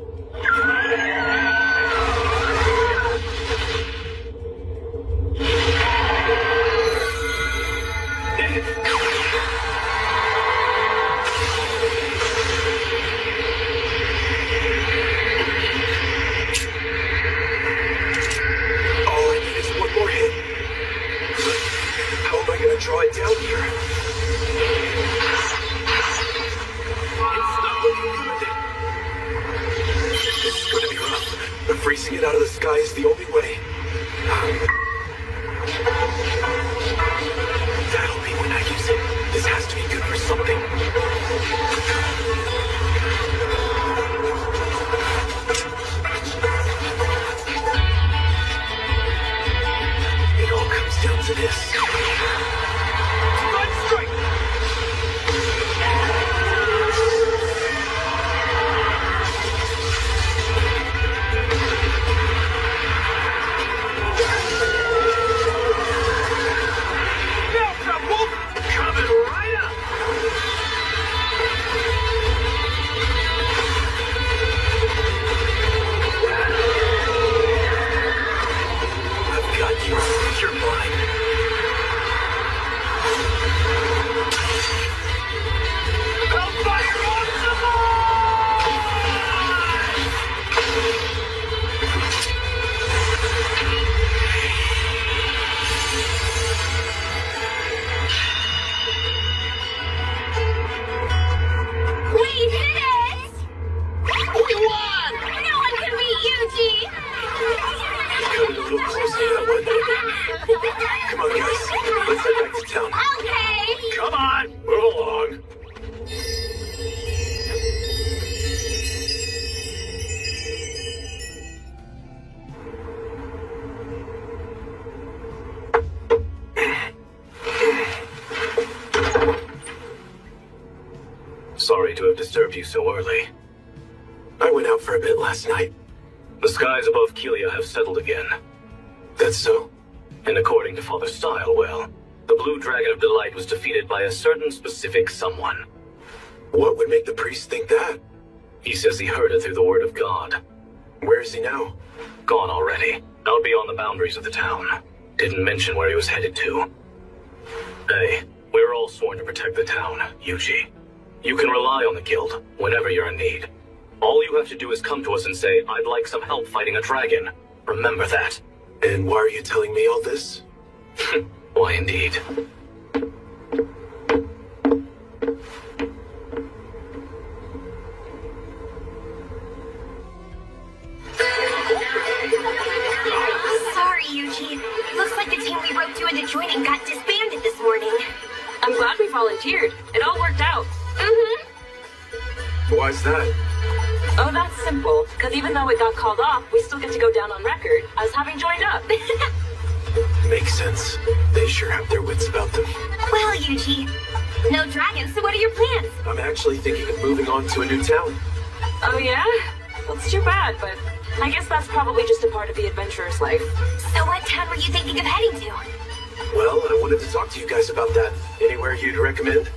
All I need is one more hit. How am I gonna draw it down here? It's not looking good. This is gonna be rough, but freezing it out of the sky is the only way. That'll be when I use it. This has to be good for something. It all comes down to this. Blood strike! Coming right up! I've got you. You're mine. Hellfire on the We did it! We won! No one can beat Yuji! Coming a little close to that one. Come on, guys. Let's head back to town. Okay! Come on, move along. Sorry to have disturbed you so early. I went out for a bit last night. The skies above Kelia have settled again. That's so? And according to Father Style, well, the Blue Dragon of Delight was defeated by a certain specific someone. What would make the priest think that? He says he heard it through the word of God. Where is he now? Gone already. Out beyond the boundaries of the town. Didn't mention where he was headed to. Hey, we were all sworn to protect the town, Yuji. You can rely on the guild whenever you're in need. All you have to do is come to us and say, I'd like some help fighting a dragon. Remember that. And why are you telling me all this? Why, indeed. Sorry, Yuji. Looks like the team we wrote to in the joining got disbanded this morning. I'm glad we volunteered. It all worked out. Mm-hmm. Why's that? Oh, that's simple. Because even though it got called off, we still get to go down on record as having joined up. Makes sense. They sure have their wits about them. Well, Yuji, no dragons, so what are your plans? I'm actually thinking of moving on to a new town. Oh, yeah? Well, it's too bad, but I guess that's probably just a part of the adventurer's life. So what town were you thinking of heading to? Well, I wanted to talk to you guys about that. Anywhere you'd recommend?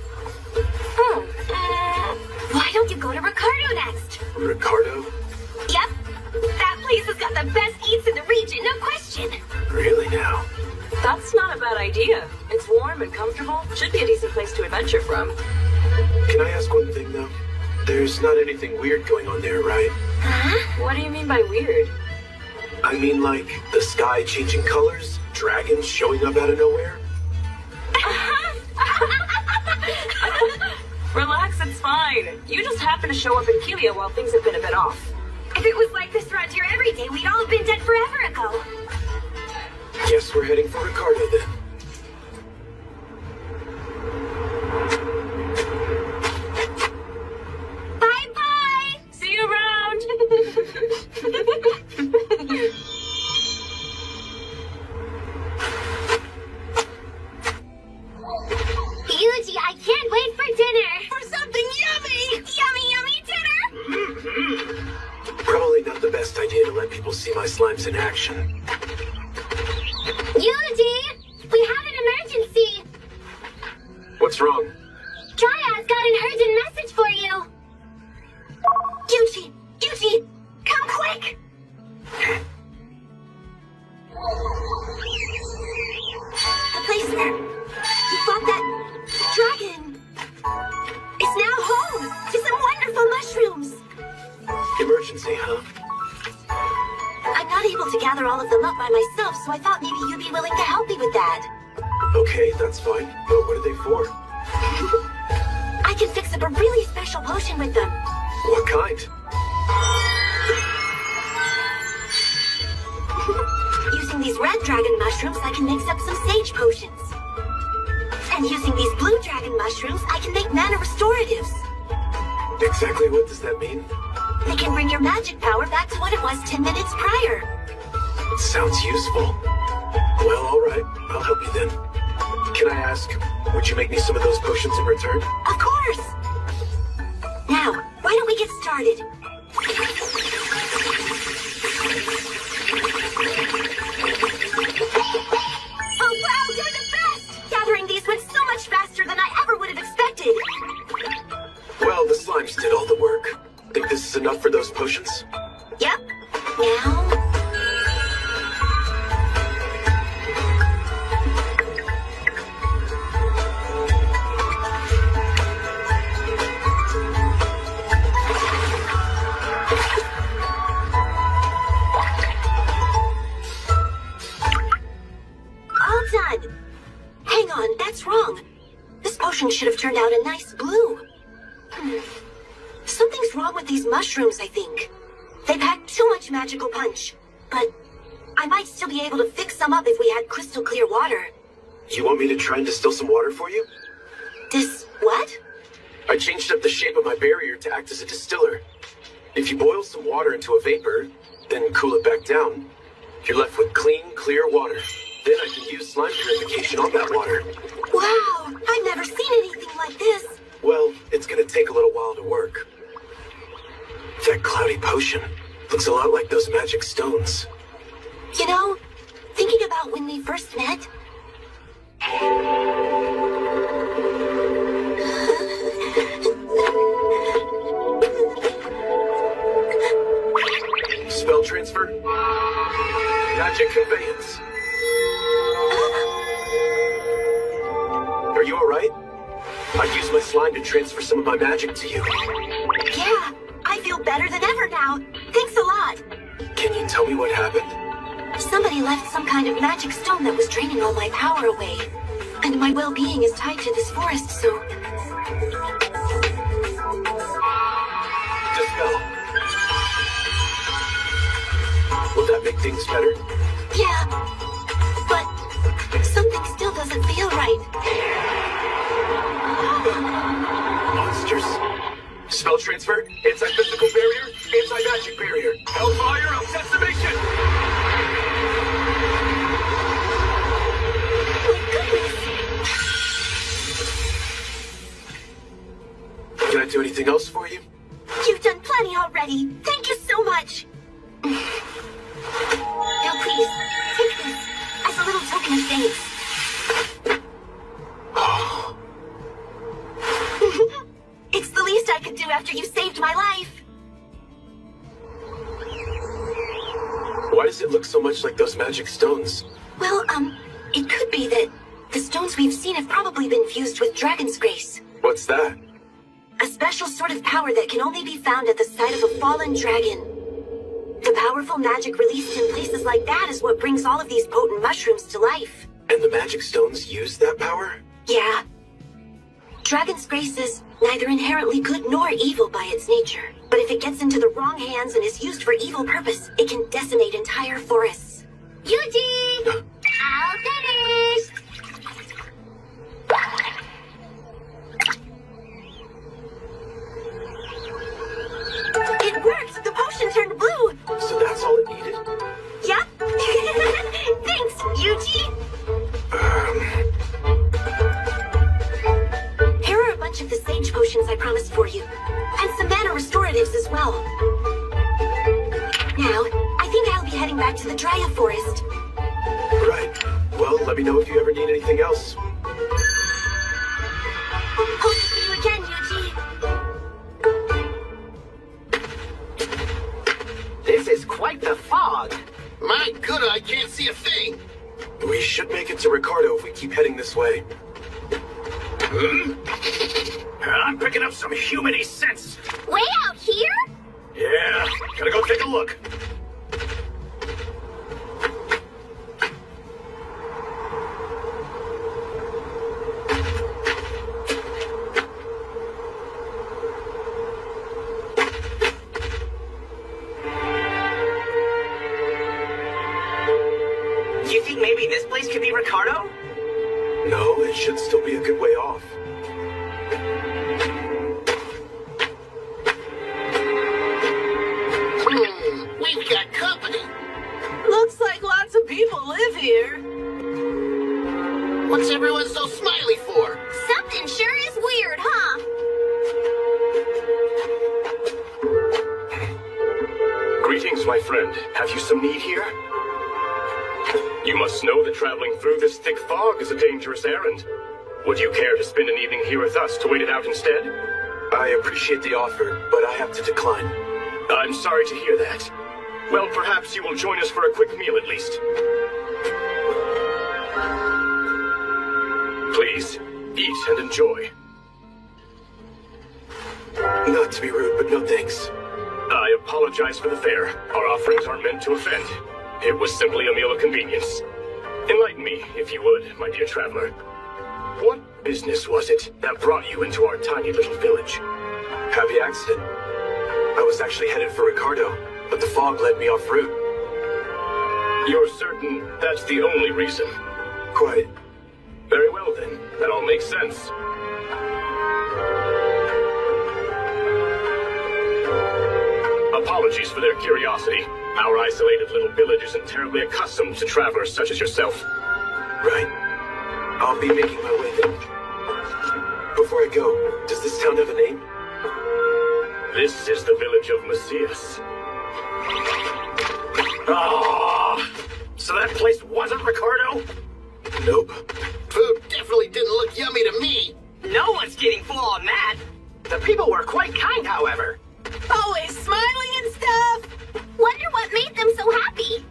Why don't you go to Ricardo next? Ricardo? Yep. That place has got the best eats in the region, no question. Really now? That's not a bad idea. It's warm and comfortable. Should be a decent place to adventure from. Can I ask one thing, though? There's not anything weird going on there, right? Huh? What do you mean by weird? I mean, like, the sky changing colors? Dragons showing up out of nowhere? Relax, it's fine. You just happen to show up in Kelia while things have been a bit off. If it was like this around here every day, we'd all have been dead forever ago. Guess we're heading for Ricardo, then. Bye-bye! See you around! Yuji, I can't wait for dinner! For something yummy! Yummy, yummy dinner! Probably not the best idea to let people see my slimes in action. Yuji! We have an emergency! What's wrong? Dryad's got an urgent message for you. Yuji, come quick. The place where you fought that dragon is now home to some wonderful mushrooms. Emergency, huh? I'm not able to gather all of them up by myself, so I thought maybe you'd be willing to help me with that. Okay, that's fine. But what are they for? I can fix up a really special potion with them. What kind? Using these red dragon mushrooms, I can mix up some sage potions. And using these blue dragon mushrooms, I can make mana restoratives. Exactly what does that mean? They can bring your magic power back to what it was 10 minutes prior. Sounds useful. Well, alright. I'll help you then. Can I ask, would you make me some of those potions in return? Of course! Now, why don't we get started? Oh wow, you're the best! Gathering these went so much faster than I ever would have expected. Well, the slimes did all the work. Think this is enough for those potions? Yep. Now... all done. Hang on, that's wrong. This potion should have turned out a nice blue. Something's wrong with these mushrooms, I think. They pack too much magical punch. But I might still be able to fix some up if we had crystal clear water. You want me to try and distill some water for you? What? I changed up the shape of my barrier to act as a distiller. If you boil some water into a vapor, then cool it back down, you're left with clean, clear water. Then I can use slime purification on that water. Wow, I've never seen anything like this. Well, it's gonna take a little while to work. That cloudy potion looks a lot like those magic stones. You know, thinking about when we first met... Spell transfer? Magic conveyance. Are you alright? I used my slime to transfer some of my magic to you. Yeah, I feel better than ever now. Thanks a lot. Can you tell me what happened? Somebody left some kind of magic stone that was draining all my power away. And my well-being is tied to this forest, so... Dispel. Will that make things better? Yeah, but something still doesn't feel right. Monsters. Spell transfer, anti-physical barrier, anti-magic barrier. Hellfire, obsessimation! Can I do anything else for you? You've done plenty already. Thank you so much. Now please, take this as a little token of thanks. It's the least I could do after you saved my life. Why does it look so much like those magic stones? Well, it could be that the stones we've seen have probably been fused with Dragon's Grace. What's that? A special sort of power that can only be found at the site of a fallen dragon. The powerful magic released in places like that is what brings all of these potent mushrooms to life. And the magic stones use that power? Yeah. Dragon's Grace is neither inherently good nor evil by its nature. But if it gets into the wrong hands and is used for evil purpose, it can decimate entire forests. Yuji! All finished! It worked! The potion turned blue! So that's all it needed? Yep. Thanks, Yuji! Here are a bunch of the sage potions I promised for you. And some mana restoratives as well. Now, I think I'll be heading back to the Dryad Forest. Right. Well, let me know if you ever need anything else. can't see a thing. We should make it to Ricardo if we keep heading this way. I'm picking up some humany sense. Way out here? Yeah, gotta go take a look. You think maybe this place could be Ricardo? No, it should still be a good way off. We've got company. Looks like lots of people live here. What's everyone so smiley for? Something sure is weird, huh? Greetings, my friend. Have you some need here? You must know that traveling through this thick fog is a dangerous errand. Would you care to spend an evening here with us to wait it out instead? I appreciate the offer, but I have to decline. I'm sorry to hear that. Well, perhaps you will join us for a quick meal at least. Please, eat and enjoy. Not to be rude, but no thanks. I apologize for the fare. Our offerings aren't meant to offend. It was simply a meal of convenience. Enlighten me, if you would, my dear traveler. What business was it that brought you into our tiny little village? Happy accident. I was actually headed for Ricardo, but the fog led me off route. You're certain that's the only reason? Quite. Very well then, that all makes sense. Apologies for their curiosity. Our isolated little village isn't terribly accustomed to travelers such as yourself. Right. I'll be making my way there. Before I go, does this town have a name? This is the village of Macias. Ah, so that place wasn't Ricardo? Nope. Food definitely didn't look yummy to me. No one's getting full on that. The people were quite kind, however. Always smiling and stuff. Wonder what made them so happy.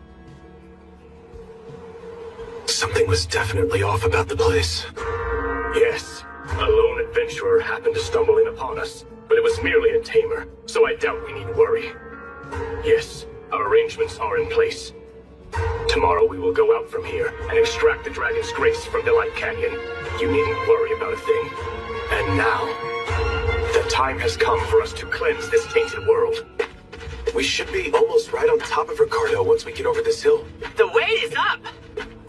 Something was definitely off about the place. Yes, a lone adventurer happened to stumble in upon us, but it was merely a tamer, so I doubt we need worry. Yes, our arrangements are in place. Tomorrow we will go out from here and extract the Dragon's Grace from Delight Canyon. You needn't worry about a thing. And now, the time has come for us to cleanse this tainted world. We should be almost right on top of Ricardo once we get over this hill. The wait is up.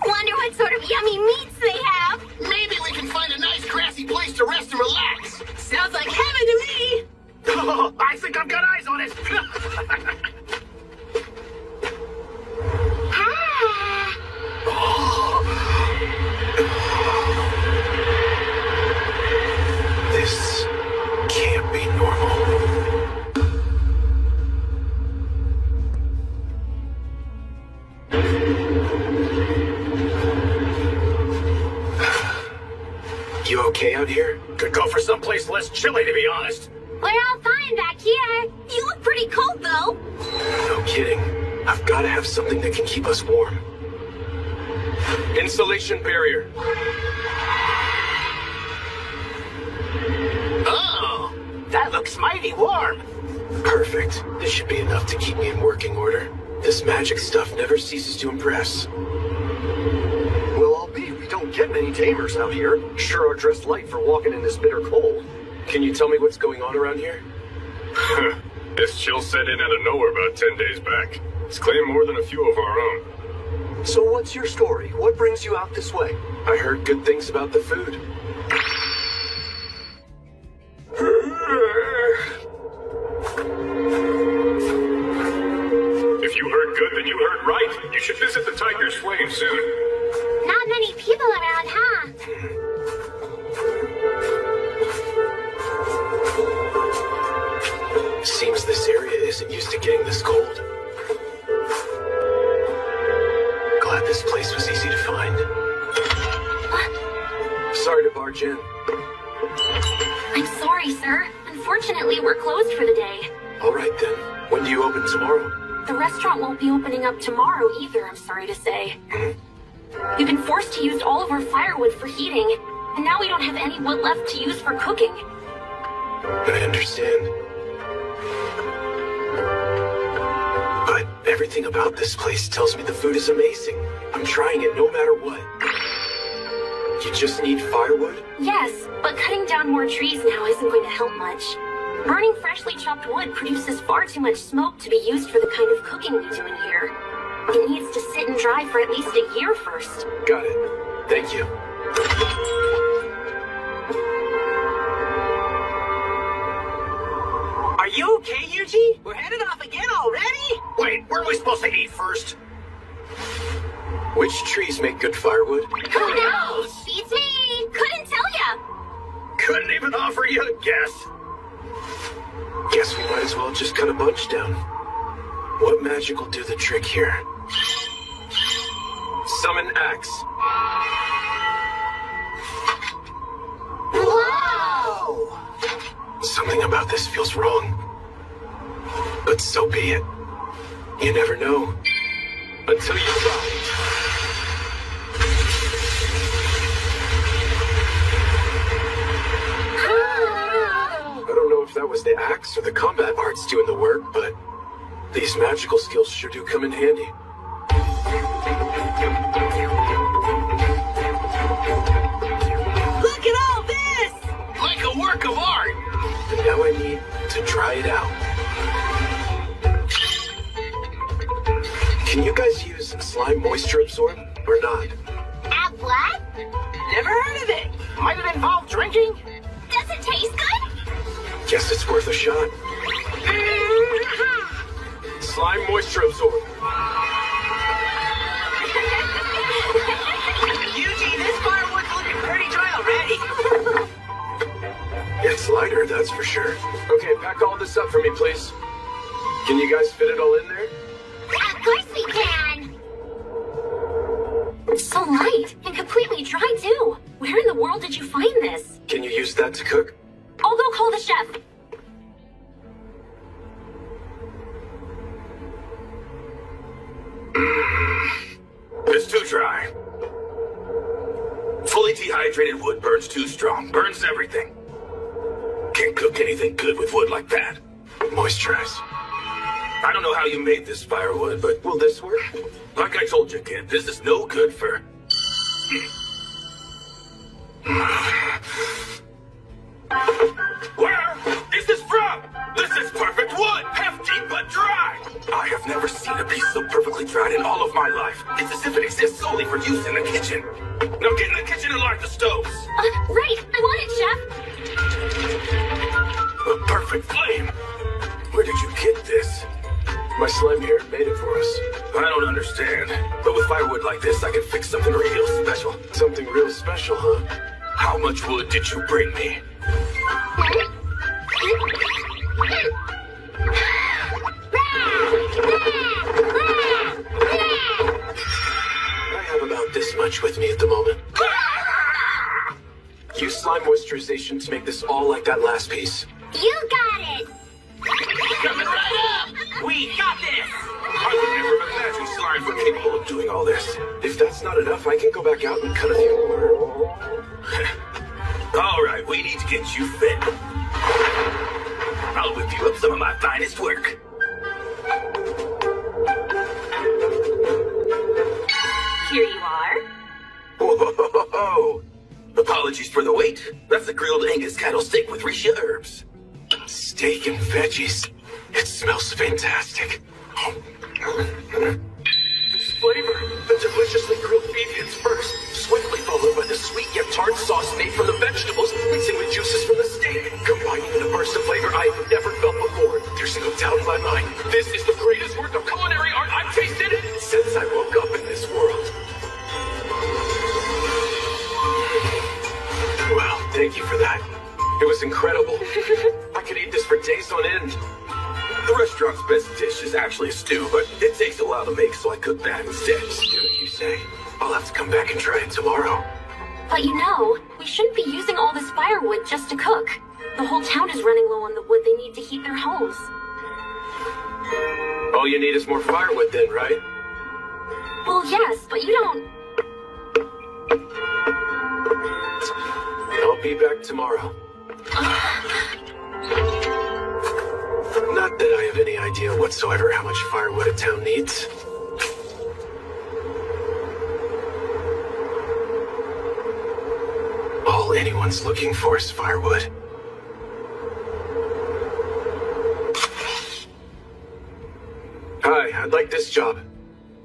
Wonder what sort of yummy meats they have. Maybe we can find a nice grassy place to rest and relax. Sounds like heaven to me. I think I've got eyes on it. This can't be normal. You okay out here? Could go for someplace less chilly, to be honest. We're all fine back here. You look pretty cold, though. No kidding. I've got to have something that can keep us warm. Insulation barrier. Oh, That looks mighty warm. Perfect. This should be enough to keep me in working order. This magic stuff never ceases to impress. Well, albeit we don't get many tamers out here. Sure are dressed light for walking in this bitter cold. Can you tell me what's going on around here? This chill set in out of nowhere about 10 days back. It's claimed more than a few of our own. So what's your story? What brings you out this way? I heard good things about the food. If you heard good, then you heard right. You should visit the Tiger's Flame soon. Not many people around, huh? Seems this area isn't used to getting this cold. Glad this place was easy to find. Sorry to barge in. I'm sorry, sir. Unfortunately, we're closed for the day. All right then. When do you open tomorrow? The restaurant won't be opening up tomorrow either, I'm sorry to say. We've been forced to use all of our firewood for heating, and now we don't have any wood left to use for cooking. I understand. But everything about this place tells me the food is amazing. I'm trying it no matter what. You just need firewood? Yes, but cutting down more trees now isn't going to help much. Burning freshly chopped wood produces far too much smoke to be used for the kind of cooking we do in here. It needs to sit and dry for at least a year first. Got it. Thank you. Are you okay, Yuji? We're headed off again already? Wait, where are we supposed to eat first? Which trees make good firewood? Who knows? Beats me! Couldn't tell ya! Couldn't even offer you a guess. Guess we might as well just cut a bunch down. What magic will do the trick here? Summon axe. Whoa! Something about this feels wrong. But so be it. You never know. Until you try. I don't know if that was the axe or the combat arts doing the work, but these magical skills sure do come in handy. Look at all this! Like a work of art. And now I need to try it out. Can you guys use slime moisture absorb or not? What? Never heard of it. Might it involve drinking? Does it taste good? Guess it's worth a shot. Slime moisture absorb. Yuji, this firewood's looking pretty dry already. It's lighter, that's for sure. Okay, pack all this up for me, please. Can you guys fit it all in there? Of course we can! It's so light and completely dry, too. Where in the world did you find this? Can you use that to cook? I'll go call the chef. It's too dry. Fully dehydrated wood burns too strong. Burns everything. Can't cook anything good with wood like that. Moisturize. I don't know how you made this firewood, but Will this work? like I told you, kid, this is no good for... Where is this from? This is perfect wood, hefty but dry. I have never seen a piece so perfectly dried in all of my life. It's as if it exists solely for use in the kitchen. Now get in the kitchen and light the stoves. Right, I want it, chef. A perfect flame. Where did you get this? My slime here made it for us. I don't understand. But with firewood like this, I can fix something real special. Something real special, huh? How much wood did you bring me? I have about this much with me at the moment. Use slime moisturization to make this all like that last piece. You got it. Coming right up! We got this! I would never have imagined slimes were capable of doing all this. If that's not enough, I can go back out and cut a few more. All right, we need to get you fit. I'll whip you up some of my finest work. Here you are. Whoa! Apologies for the wait. That's a grilled Angus cattle steak with Risha herbs. Steak and veggies. It smells fantastic. This flavor, the deliciously grilled beef hits first, swiftly followed by the sweet yet tart sauce made from the vegetables, mixing with juices from the steak, combining in a burst of flavor I've never felt before. There's no doubt in my mind. This is the greatest work of culinary art I've tasted since I woke up in this world. Well, thank you for that. It was incredible. I could eat this for days on end. The restaurant's best dish is actually a stew, but it takes a while to make, so I cook that instead. Stew, you say? I'll have to come back and try it tomorrow. But you know, we shouldn't be using all this firewood just to cook. The whole town is running low on the wood they need to heat their homes. All you need is more firewood then, right? Well, yes, but you don't... I'll be back tomorrow. Not that I have any idea whatsoever how much firewood a town needs. All anyone's looking for is firewood. Hi, I'd like this job.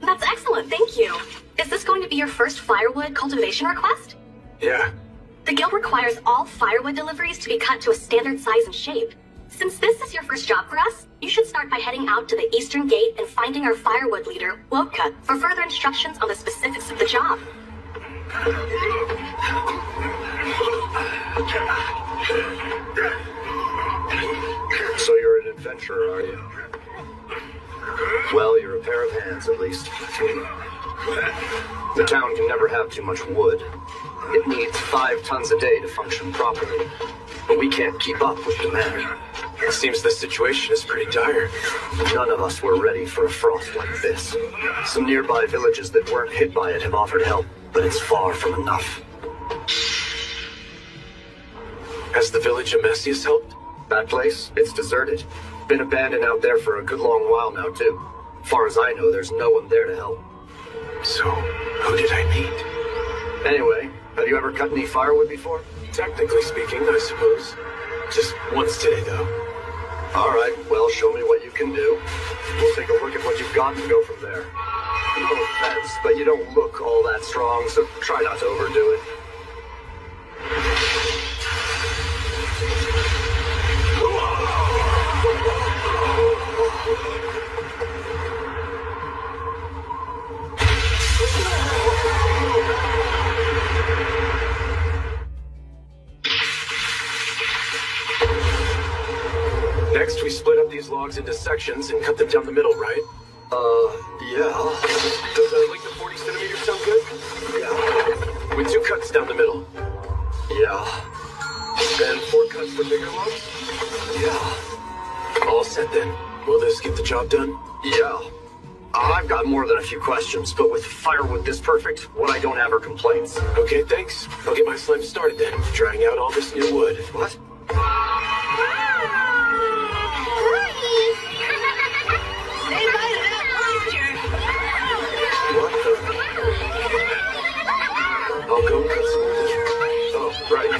That's excellent, thank you. Is this going to be your first firewood cultivation request? Yeah. The guild requires all firewood deliveries to be cut to a standard size and shape. Since this is your first job for us, you should start by heading out to the eastern gate and finding our firewood leader, Wodka, for further instructions on the specifics of the job. So you're an adventurer, are you? Well, you're a pair of hands, at least. The town can never have too much wood. It needs 5 tons a day to function properly. But we can't keep up with demand. It seems the situation is pretty dire. None of us were ready for a frost like this. Some nearby villages that weren't hit by it have offered help, but it's far from enough. Has the village of Messias helped? That place? It's deserted. Been abandoned out there for a good long while now, too. Far as I know, there's no one there to help. So, who did I meet? Anyway, have you ever cut any firewood before? Technically speaking, I suppose. Just once today, though. All right, well, show me what you can do. We'll take a look at what you've got and go from there. No offense, but you don't look all that strong, so try not to overdo it. Next, we split up these logs into sections and cut them down the middle, right? Yeah. Does like the 40 centimeters sound good? Yeah. With 2 cuts down the middle. Yeah. And 4 cuts for bigger logs? Yeah. All set then. Will this get the job done? Yeah. I've got more than a few questions, but with firewood this perfect, what I don't have are complaints. Okay, thanks. I'll get my slime started then, drying out all this new wood. What? They might have moisture. What the? I'll go cut some wood. Oh, right.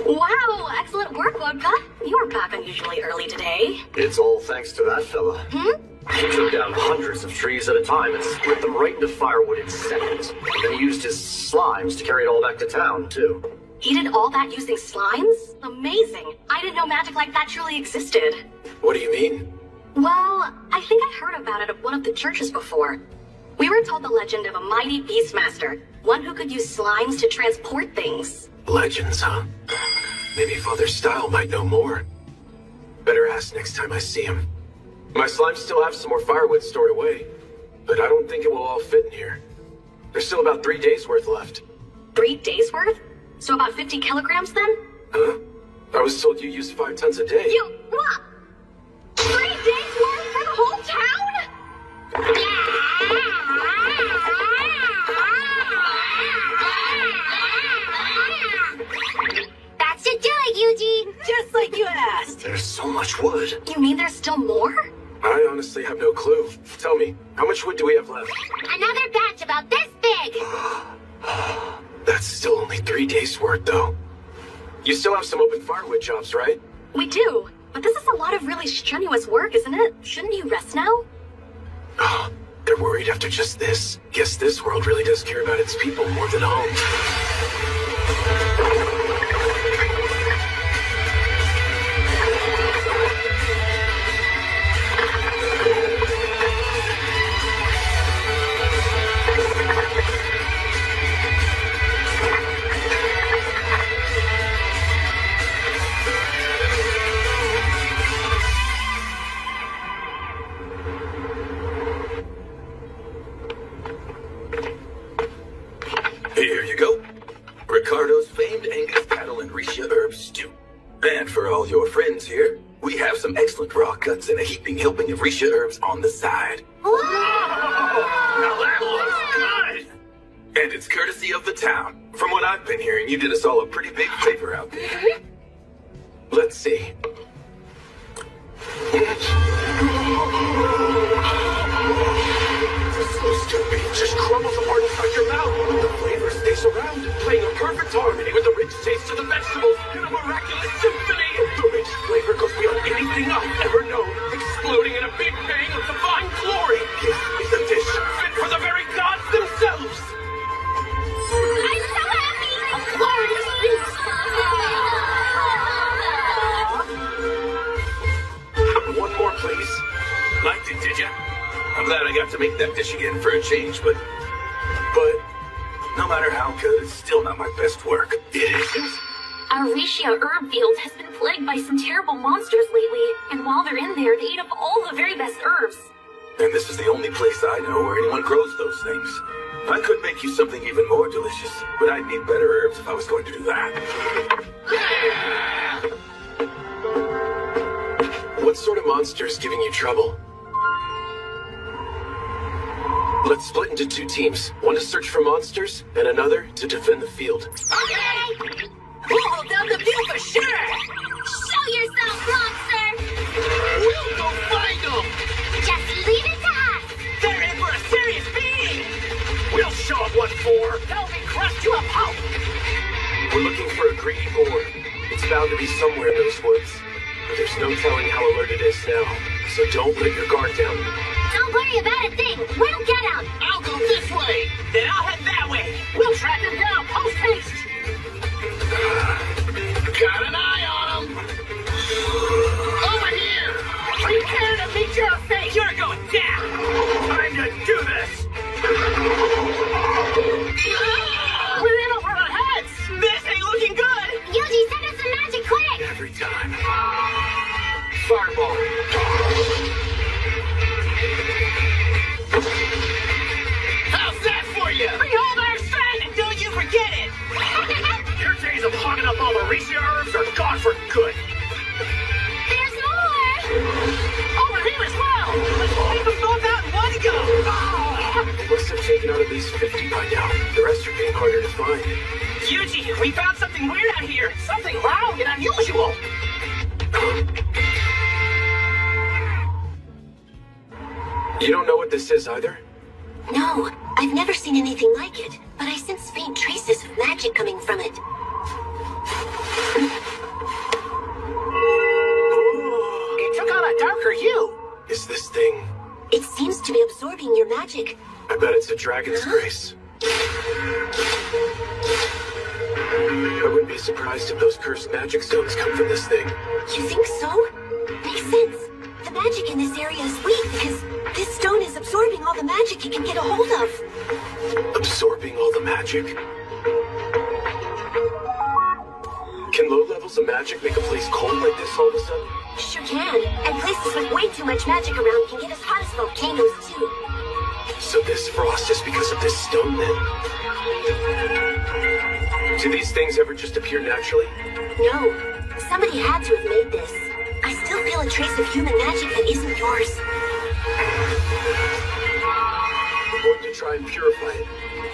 Wow, excellent work, Wodka. You were back unusually early today. It's all thanks to that fella. He took down hundreds of trees at a time and split them right into firewood in seconds. And then he used his slimes to carry it all back to town, too. He did all that using slimes? Amazing. I didn't know magic like that truly existed. What do you mean? Well, I think I heard about it at one of the churches before. We were told the legend of a mighty beastmaster, one who could use slimes to transport things. Legends, huh? Maybe Father Style might know more. Better ask next time I see him. My slimes still have some more firewood stored away, but I don't think it will all fit in here. There's still about 3 days worth left. 3 days worth? So about 50 kilograms then? Huh? I was told you use 5 tons a day. You, what? 3 days worth for the whole town? That should do it, Yuji. Just like you asked. There's so much wood. You mean there's still more? I honestly have no clue. Tell me, how much wood do we have left? Another batch about this big. That's still only 3 days worth, though. You still have some open firewood jobs, right? We do, but this is a lot of really strenuous work, isn't it? Shouldn't you rest now? Oh, they're worried after just this. Guess this world really does care about its people more than home. Here you go. Ricardo's famed And for all your friends here, we have some excellent raw cuts and a heaping helping of Risha herbs on the side. Whoa! Now that was good! And it's courtesy of the town. From what I've been hearing, you did us all a pretty big favor out there. Let's see. It's so stupid. It just crumbles apart inside your mouth. But the flavor stays around, playing a perfect harmony with the rich taste of the vegetables in a miraculous symphony. The rich flavor goes beyond anything I've ever known, exploding in a big bang of divine glory. This is a dish fit for the very gods themselves. I'm so happy! A glorious feast! One more, please. Liked it, did ya? I'm glad I got to make that dish again for a change, but no matter how good, it's still not my best work. It isn't? Our Risha herb field has been plagued by some terrible monsters lately, and while they're in there, they eat up all the very best herbs. And this is the only place I know where anyone grows those things. I could make you something even more delicious, but I'd need better herbs if I was going to do that. What sort of monster is giving you trouble? Let's split into 2 teams. One to search for monsters, and another to defend the field. Okay! We'll hold down the view for sure! Show yourself, monster! We'll go find them! Just leave it to us! They're in for a serious beating! We'll show them what for! They'll be crushed to a pulp! We're looking for a greedy boar. It's bound to be somewhere in those woods. But there's no telling how alert it is now. So don't let your guard down. Don't worry about a thing! We'll get him! I'll go this way! Then I'll head that way! We'll track them down post-haste! Got an eye on him! Over here! Prepare to meet your fate! You're going down! Time to do this! We're in over our heads! This ain't looking good! Yuji, send us some magic quick! Every time. Fireball. How's that for you? Behold our strength, and don't you forget it! Your days of hogging up all the Risha herbs are gone for good. There's more! Over here as well! Let's take them both out in one go! They must have taken out at least 50 by now. The rest are getting harder to find. Yuji, we found something weird out here! Something loud and unusual! You don't know what this is either? No, I've never seen anything like it, but I sense faint traces of magic coming from it. It took on a darker hue! Is this thing... It seems to be absorbing your magic. I bet it's a dragon's grace. I wouldn't be surprised if those cursed magic stones come from this thing. You think so? Makes sense. The magic in this area is weak because this stone is absorbing all the magic it can get a hold of. Absorbing all the magic? Can low levels of magic make a place cold like this all of a sudden? Sure can. And places with way too much magic around can get as hot as volcanoes too. So this frost is because of this stone then? Do these things ever just appear naturally? No. Somebody had to have made this. I still feel a trace of human magic that isn't yours. We're going to try and purify it.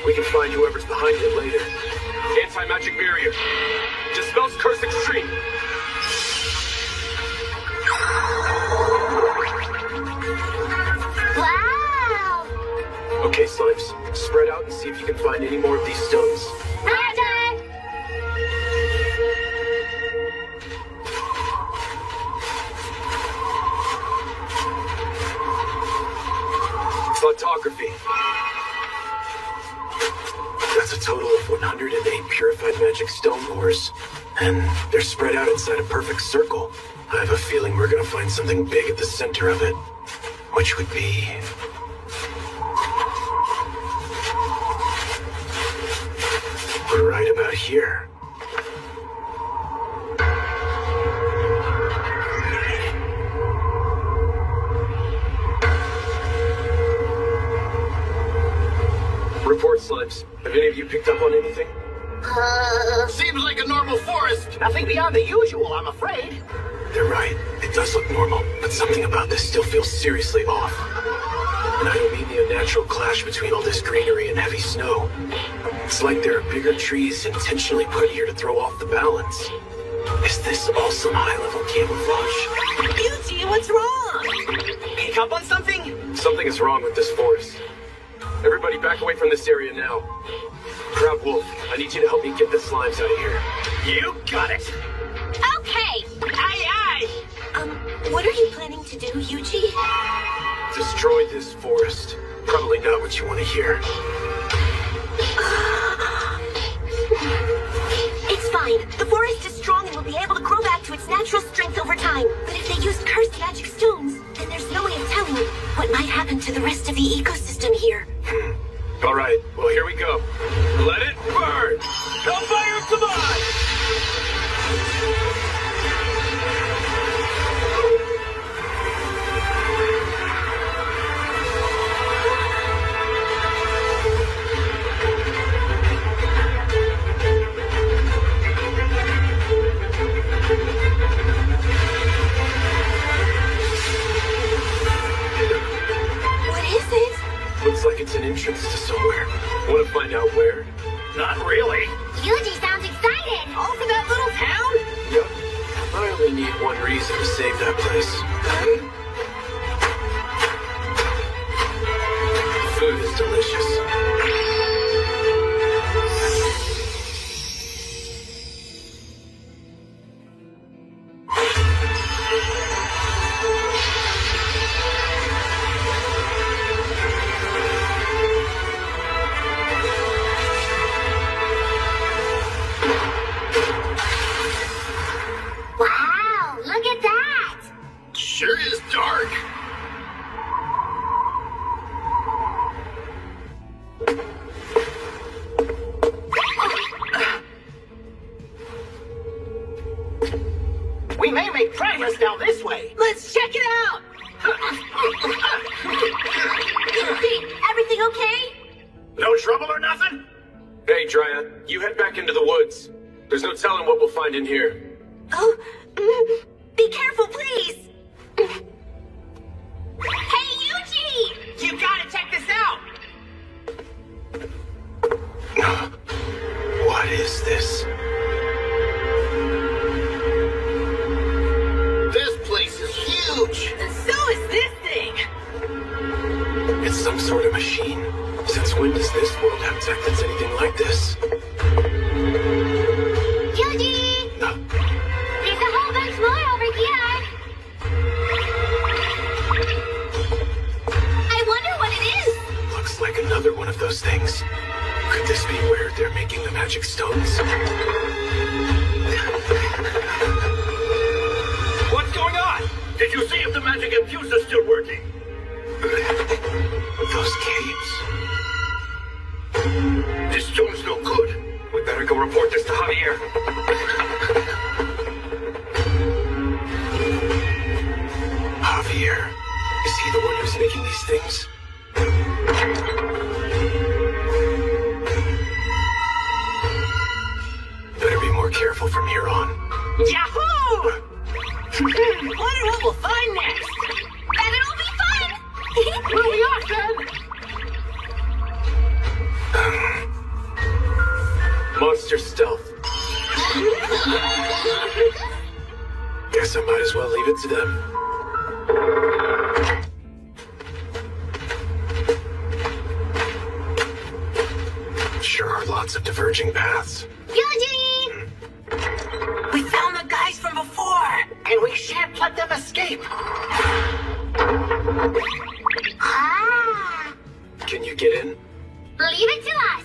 We can find whoever's behind it later. Anti-magic barrier. Dispels curse extreme. Wow! Okay, Slimes. Spread out and see if you can find any more of these stones. Roger! Photography. That's a total of 108 purified magic stone ores. And they're spread out inside a perfect circle. I have a feeling we're gonna find something big at the center of it. Which would be... right about here. Report, Slimes. Have any of you picked up on anything? Seems like a normal forest. Nothing beyond the usual, I'm afraid. They're right. It does look normal, but something about this still feels seriously off. And I don't mean the unnatural clash between all this greenery and heavy snow. It's like there are bigger trees intentionally put here to throw off the balance. Is this all some high-level camouflage? Yuji, what's wrong? Pick up on something? Something is wrong with this forest. Everybody back away from this area now. Crab Wolf, I need you to help me get the slimes out of here. You got it. Okay. Aye, What are you planning to do, Yuji? Destroy this forest. Probably not what you want to hear. It's fine. The forest is strong and will be able to grow back to its natural strength over time. But if they use cursed magic stones, then there's no way of telling what might happen to the rest of the ecosystem here. All right, well, here we go. Let it burn! Hellfire of Tamai! What is it? Looks like it's an entrance to somewhere. Want to find out where? Not really. Yuji sounds excited. All for that little town? Yep. I only need one reason to save that place. The food is delicious. Wow, look at that. Sure is dark. We may make progress down this way. Let's check it out. Yuji, everything okay? No trouble or nothing? Hey, Dryad, you head back into the woods. There's no telling what we'll find in here. Oh, be careful, please. Hey, Yuji! You gotta check this out. What is this? This place is huge. And so is this thing. It's some sort of machine. Since when does this world have tech that's anything like this? Yuji! No. There's a whole bunch more over here. I wonder what it is. Looks like another one of those things. Could this be where they're making the magic stones? What's going on? Did you see if the magic infuser's still working? Those caves. This stone's no good. We better go report this to Javier. Javier. Is he the one who's making these things? Better be more careful from here on. Yahoo! Wonder what we'll find next. Bet it'll be fun. We'll be off then. Monster stealth. Guess I might as well leave it to them. Sure are lots of diverging paths. Yuji! We found the guys from before, and we shan't let them escape. Ah! Can you get in? Leave it to us.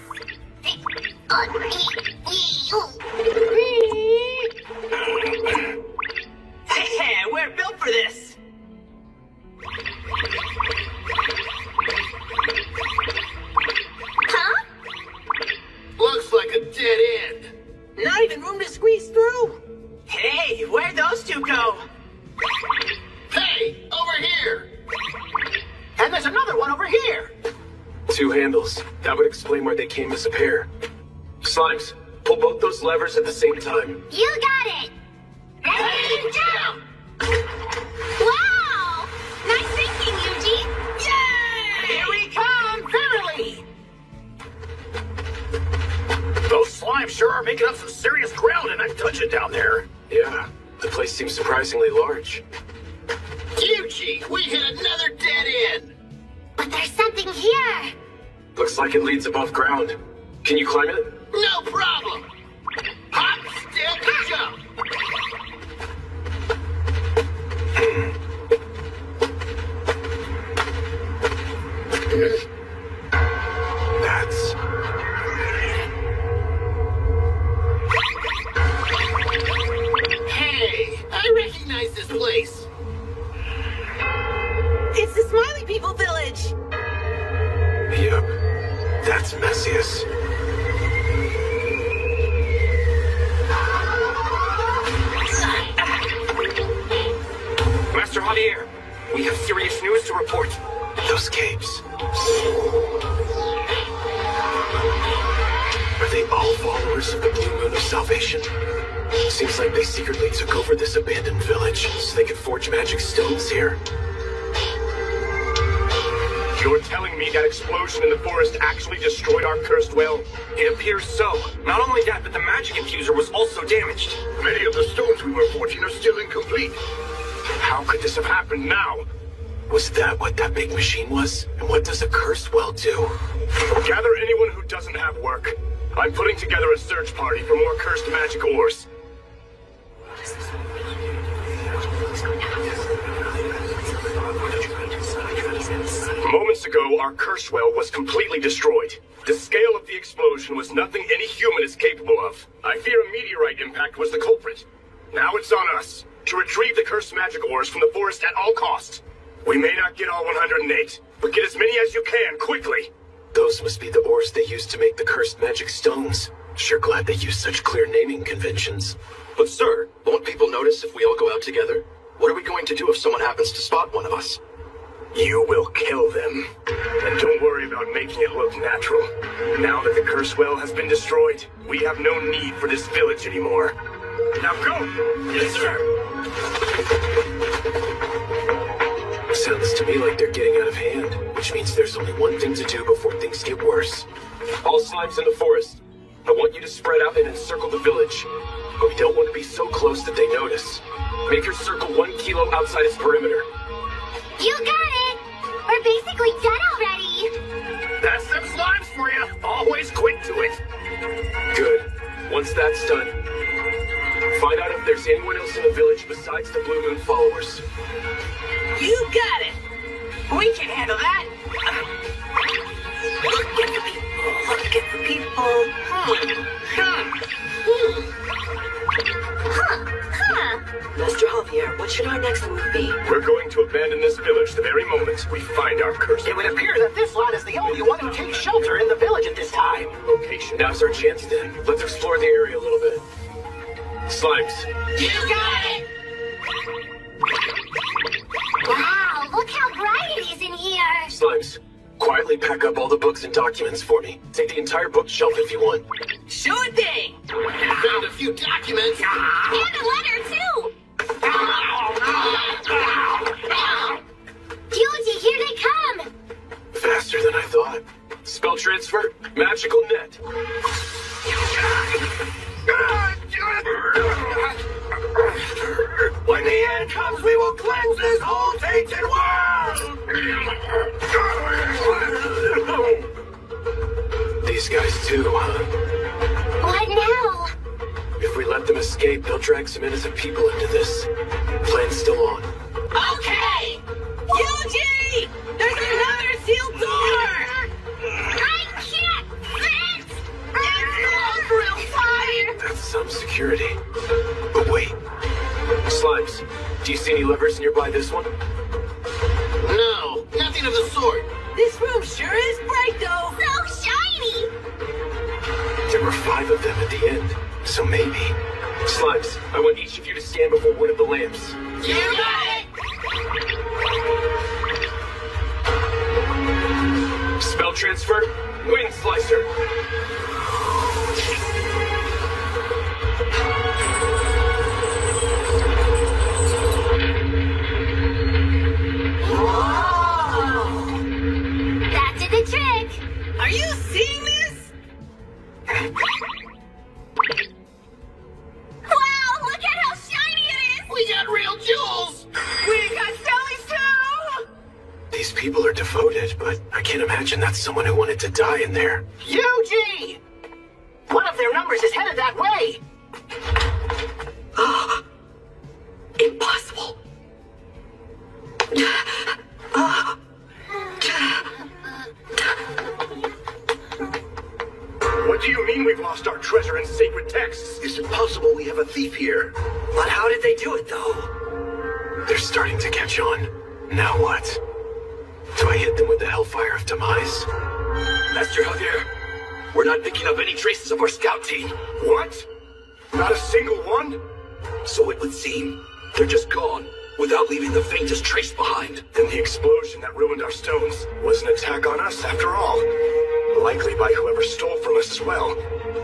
Hey, we're built for this. Huh? Looks like a dead end. Not even room to squeeze through. Hey, where'd those two go? Hey, over here. And there's another one over here. Two handles. That would explain why they came as a pair. Slimes, pull both those levers at the same time. You got it! Ready, jump! Wow! Nice thinking, Yuji! Yay! Here we come, thoroughly! Those slimes sure are making up some serious ground in that dungeon down there. Yeah, the place seems surprisingly large. Yuji, we hit another dead end! But there's something here! Looks like it leads above ground. Can you climb it? No problem! Hop, step, jump! That's... Hey, I recognize this place. It's the Smiley People Village! Yep. That's Messius. Master Javier, we have serious news to report. Those caves. Are they all followers of the Blue Moon of Salvation? Seems like they secretly took over this abandoned village so they could forge magic stones here. You're telling me that explosion in the forest actually destroyed our cursed well? It appears so. Not only that, but the magic infuser was also damaged. Many of the stones we were forging are still incomplete. How could this have happened now? Was that what that big machine was? And what does a cursed well do? Gather anyone who doesn't have work. I'm putting together a search party for more cursed magic ores. Moments ago, our curse well was completely destroyed. The scale of the explosion was nothing any human is capable of. I fear a meteorite impact was the culprit. Now it's on us to retrieve the cursed magic ores from the forest at all costs. We may not get all 108, but get as many as you can, quickly. Those must be the ores they used to make the cursed magic stones. Sure glad they use such clear naming conventions. But sir, won't people notice if we all go out together? What are we going to do if someone happens to spot one of us? You will kill them. And don't worry about making it look natural. Now that the curse well has been destroyed, we have no need for this village anymore. Now go! Yes, sir. Sounds to me like they're getting out of hand, which means there's only one thing to do before things get worse. All slimes in the forest. I want you to spread out and encircle the village. But we don't want to be so close that they notice. Make your circle 1 kilo outside its perimeter. You got it! We're basically done already! That's them slimes for you. Always quick to it. Good. Once that's done, find out if there's anyone else in the village besides the Blue Moon followers. You got it! We can handle that! Look at the people! Look at the people! Master Javier, what should our next move be? We're going to abandon this village the very moment we find our curse. It would appear that this lot is the only one who takes shelter in the village at this time. Location. Now's our chance then. Let's explore the area a little bit. Slimes. You got it! Wow, look how bright it is in here! Slimes, quietly pack up all the books and documents for me. Take the entire bookshelf if you want. Sure thing! Found a few documents. And a letter, too! Yuji, here they come! Faster than I thought. Spell transfer, magical net. When the end comes, we will cleanse this whole tainted world! These guys too, huh? What now? If we let them escape, they'll drag some innocent people into this. Plan's still on. Okay! Yuji! There's another sealed door! I can't fit! It's real tight! That's some security. But wait. Slimes, do you see any levers nearby this one? No, nothing of the sort. This room sure is bright, though! So shiny! There were 5 of them at the end, so maybe. Slimes, I want each of you to stand before one of the lamps. You got it! Spell transfer, Wind Slicer. you seeing this? Wow, look at how shiny it is! We got real jewels! We got Sally too! These people are devoted, but I can't imagine that's someone who wanted to die in there. Yuji! One of their numbers is headed that way! Impossible. What do you mean we've lost our treasure and sacred texts? Is it possible we have a thief here? But how did they do it, though? They're starting to catch on. Now what? Do I hit them with the Hellfire of Demise? Master Javier, we're not picking up any traces of our scout team. What? Not a single one? So it would seem. They're just gone, without leaving the faintest trace behind. Then the explosion that ruined our stones was an attack on us after all. Likely by whoever stole from us as well.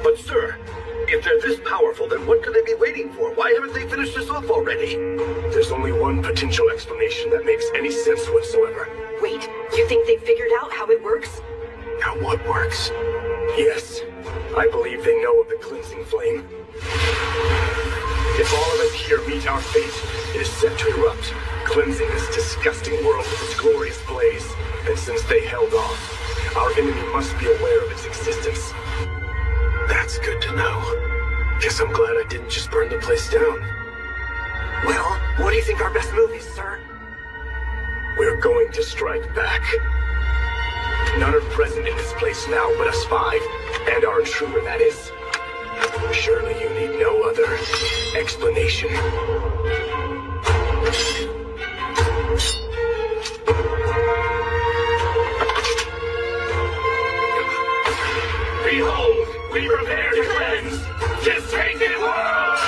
But sir, if they're this powerful, then what could they be waiting for? Why haven't they finished this off already? There's only one potential explanation that makes any sense whatsoever. Wait, you think they figured out how it works? How what works? Yes, I believe they know of the cleansing flame. If all of us here meet our fate, it is set to erupt, cleansing this disgusting world with its glorious blaze. And since they held off, our enemy must be aware of its existence. That's good to know. Guess I'm glad I didn't just burn the place down. Well, what do you think our best move is, sir? We're going to strike back. None are present in this place now but us five, and our intruder, that is. Surely you need no other explanation. Behold, we prepare to cleanse this tainted world!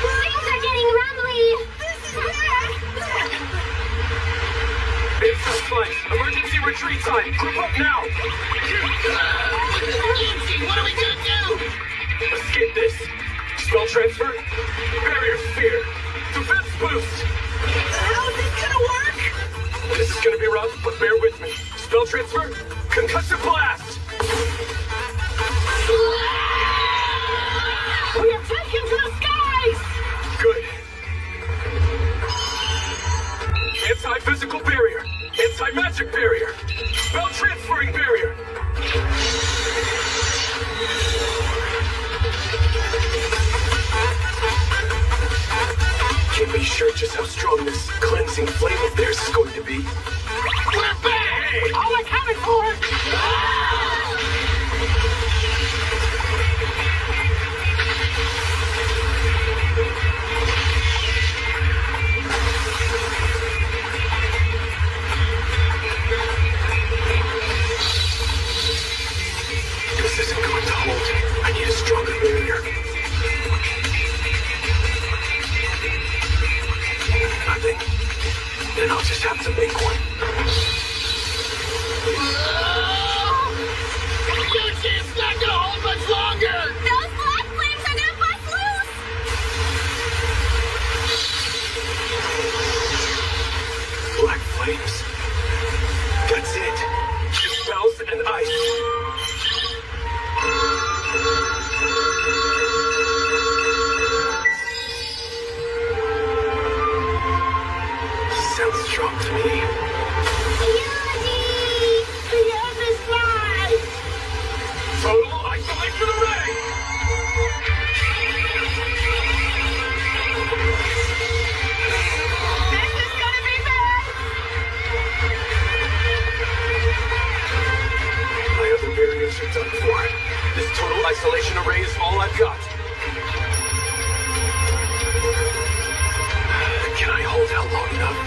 Things are getting rumbly! It's a fight! Emergency retreat time! Group up now! Yuji, what are we gonna do? Escape this! Spell transfer? Barrier sphere! Defense boost! How is this gonna work? This is gonna be rough, but bear with me. Spell transfer? Concussive blast! We are taken to the skies! Good. Anti-physical barrier! Anti-magic barrier! Spell transferring barrier! Can't be sure just how strong this cleansing flame of theirs is going to be. We're back! Hey! All we're coming for! This isn't going to hold. I need a stronger barrier. Nothing. Then I'll just have to make one. Yuji, it's not gonna hold much longer! Those black flames are gonna bust loose! Black flames. That's it. Just spells and ice. Sounds strong to me. Yuji! The end is nigh! Total isolation array! This is gonna be bad! My other barriers are done for. This total isolation array is all I've got. Can I hold out long enough?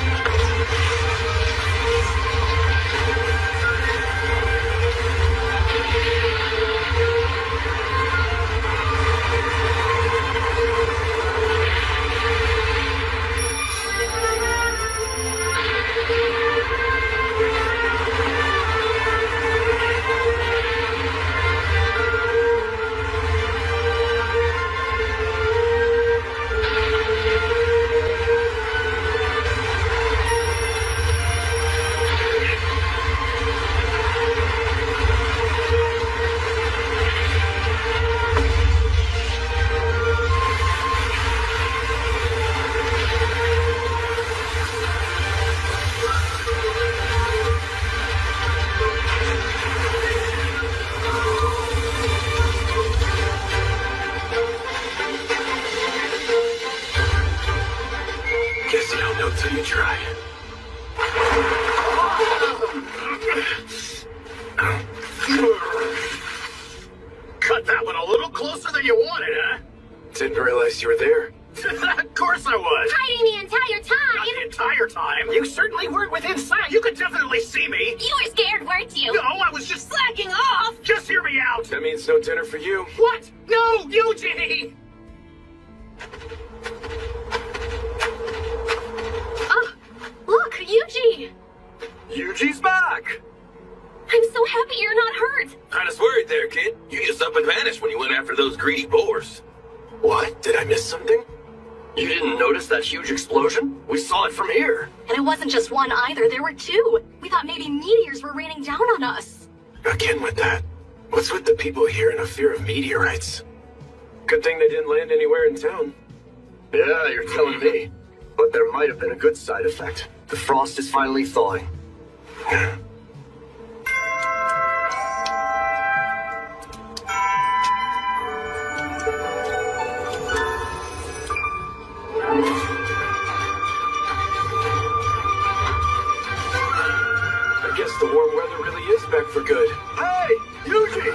Didn't realize you were there. Of course I was. Hiding the entire Not time. the entire time. You certainly weren't within sight. You could definitely see me. You were scared, weren't you? No, I was just slacking off. Just hear me out. That means no dinner for you. What? No, Yuji! Oh, look, Yuji! Yuji's back! I'm so happy you're not hurt. Kinda worried there, kid. You just up and vanished when you went after those greedy boars. What? Did I miss something? You didn't notice that huge explosion? We saw it from here. And it wasn't just one either, there were two. We thought maybe meteors were raining down on us. Again with that. What's with the people here and a fear of meteorites? Good thing they didn't land anywhere in town. Yeah, you're telling me. But there might have been a good side effect. The frost is finally thawing. I guess the warm weather really is back for good. Hey, Yuji!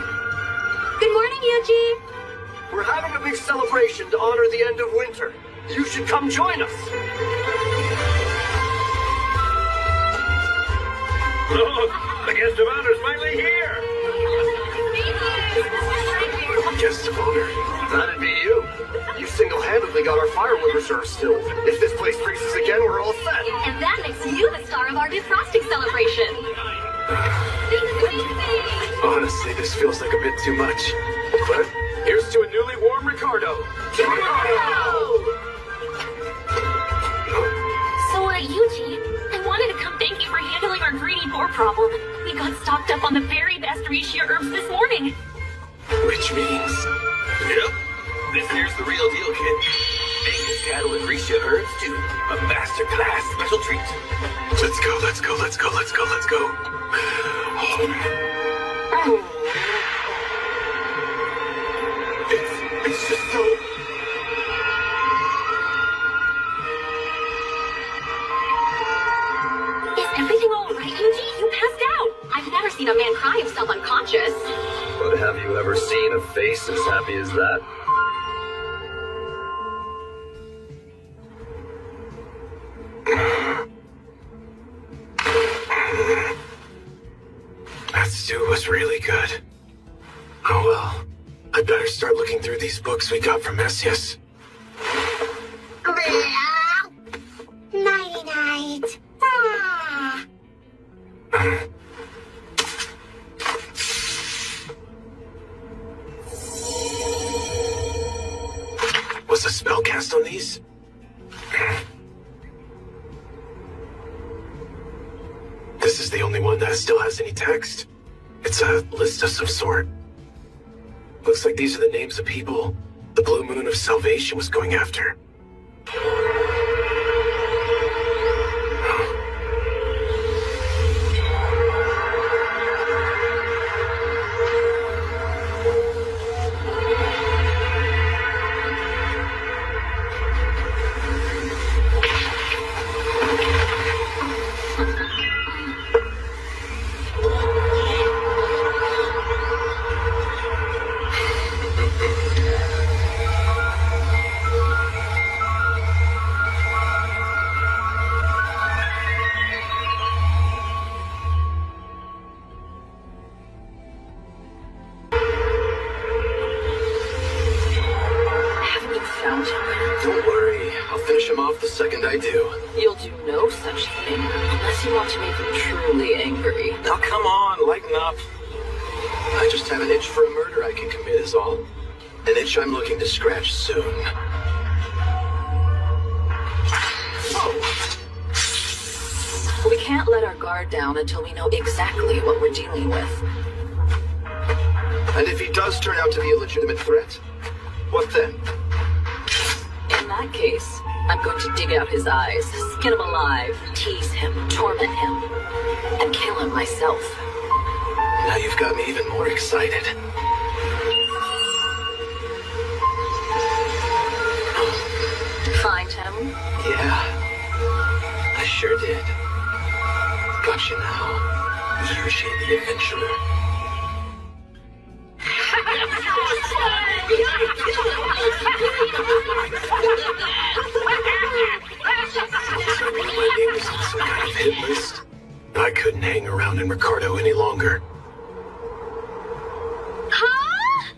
Good morning, Yuji. We're having a big celebration to honor the end of winter. You should come join us. Look, the guest of honor's finally here! Guest of honor. That'd be you. You single-handedly got our firewood reserve still. If this place freezes again, we're all set. And that makes you the star of our defrosting celebration. Honestly, this feels like a bit too much. But here's to a newly warm Ricardo. So, Yuji, I wanted to come thank you for handling our greedy boar problem. We got stocked up on the very best reishi herbs this morning. Which means... Yep. This here's the real deal, kid. Angus cattle and Risha herbs, too. A masterclass special treat. Let's go, let's go, let's go, let's go, let's go. It's just so... Is everything all right, Yuji? You passed out. I've never seen a man cry himself unconscious. But have you ever seen a face as happy as that? That stew was really good. Oh well, I better start looking through these books we got from Messias. Nighty-night. Ah. Was a spell cast on these? This is the only one that still has any text. It's a list of some sort. Looks like these are the names of people the Blue Moon of Salvation was going after. Don't worry, I'll finish him off the second I do. You'll do no such thing unless you want to make him truly angry. Now come on, lighten up. I just have an itch for a murder I can commit is all. An itch I'm looking to scratch soon. Whoa! We can't let our guard down until we know exactly what we're dealing with. And if he does turn out to be a legitimate threat, what then? In that case, I'm going to dig out his eyes, skin him alive, tease him, torment him, and kill him myself. Now you've got me even more excited. Find him? Yeah, I sure did. Got you now. Yuji the Adventurer. My name was on some kind of hit list. I couldn't hang around in Ricardo any longer. Huh?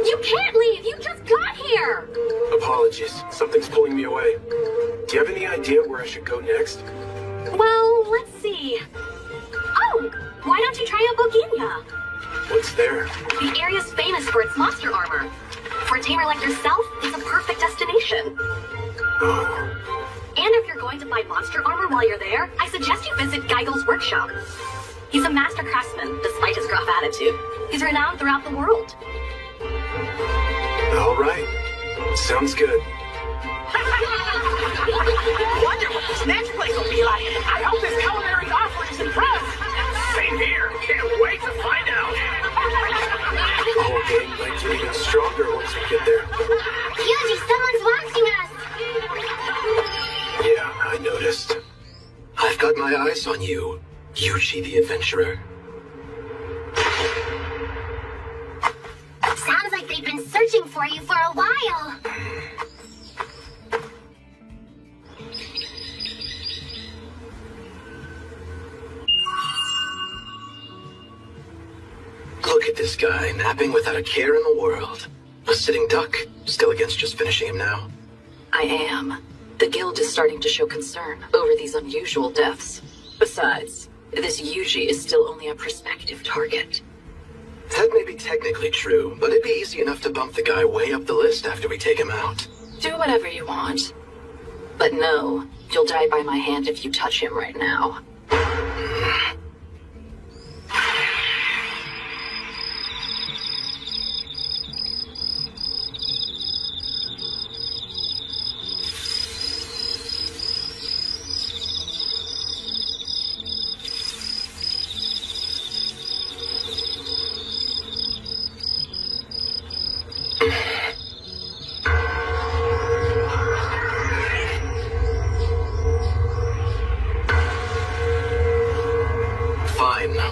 You can't leave. You just got here. Apologies. Something's pulling me away. Do you have any idea where I should go next? Well, let's see. Oh, why don't you try out Bohemia? What's there? The area's famous for its monster armor. For a tamer like yourself, it's a perfect destination. Oh. And if you're going to buy monster armor while you're there, I suggest you visit Geigel's workshop. He's a master craftsman, despite his gruff attitude. He's renowned throughout the world. All right. Sounds good. Wonder what this next place will be like. I hope this culinary offerings impress. Same here. Can't wait to find out. The whole game might get even stronger once we get there. Yuji, someone's watching us. Yeah, I noticed. I've got my eyes on you, Yuji the Adventurer. Sounds like they've been searching for you for a while. Look at this guy, napping without a care in the world. A sitting duck, still against just finishing him now. I am. The guild is starting to show concern over these unusual deaths. Besides, this Yuji is still only a prospective target. That may be technically true, but it'd be easy enough to bump the guy way up the list after we take him out. Do whatever you want. But no, you'll die by my hand if you touch him right now.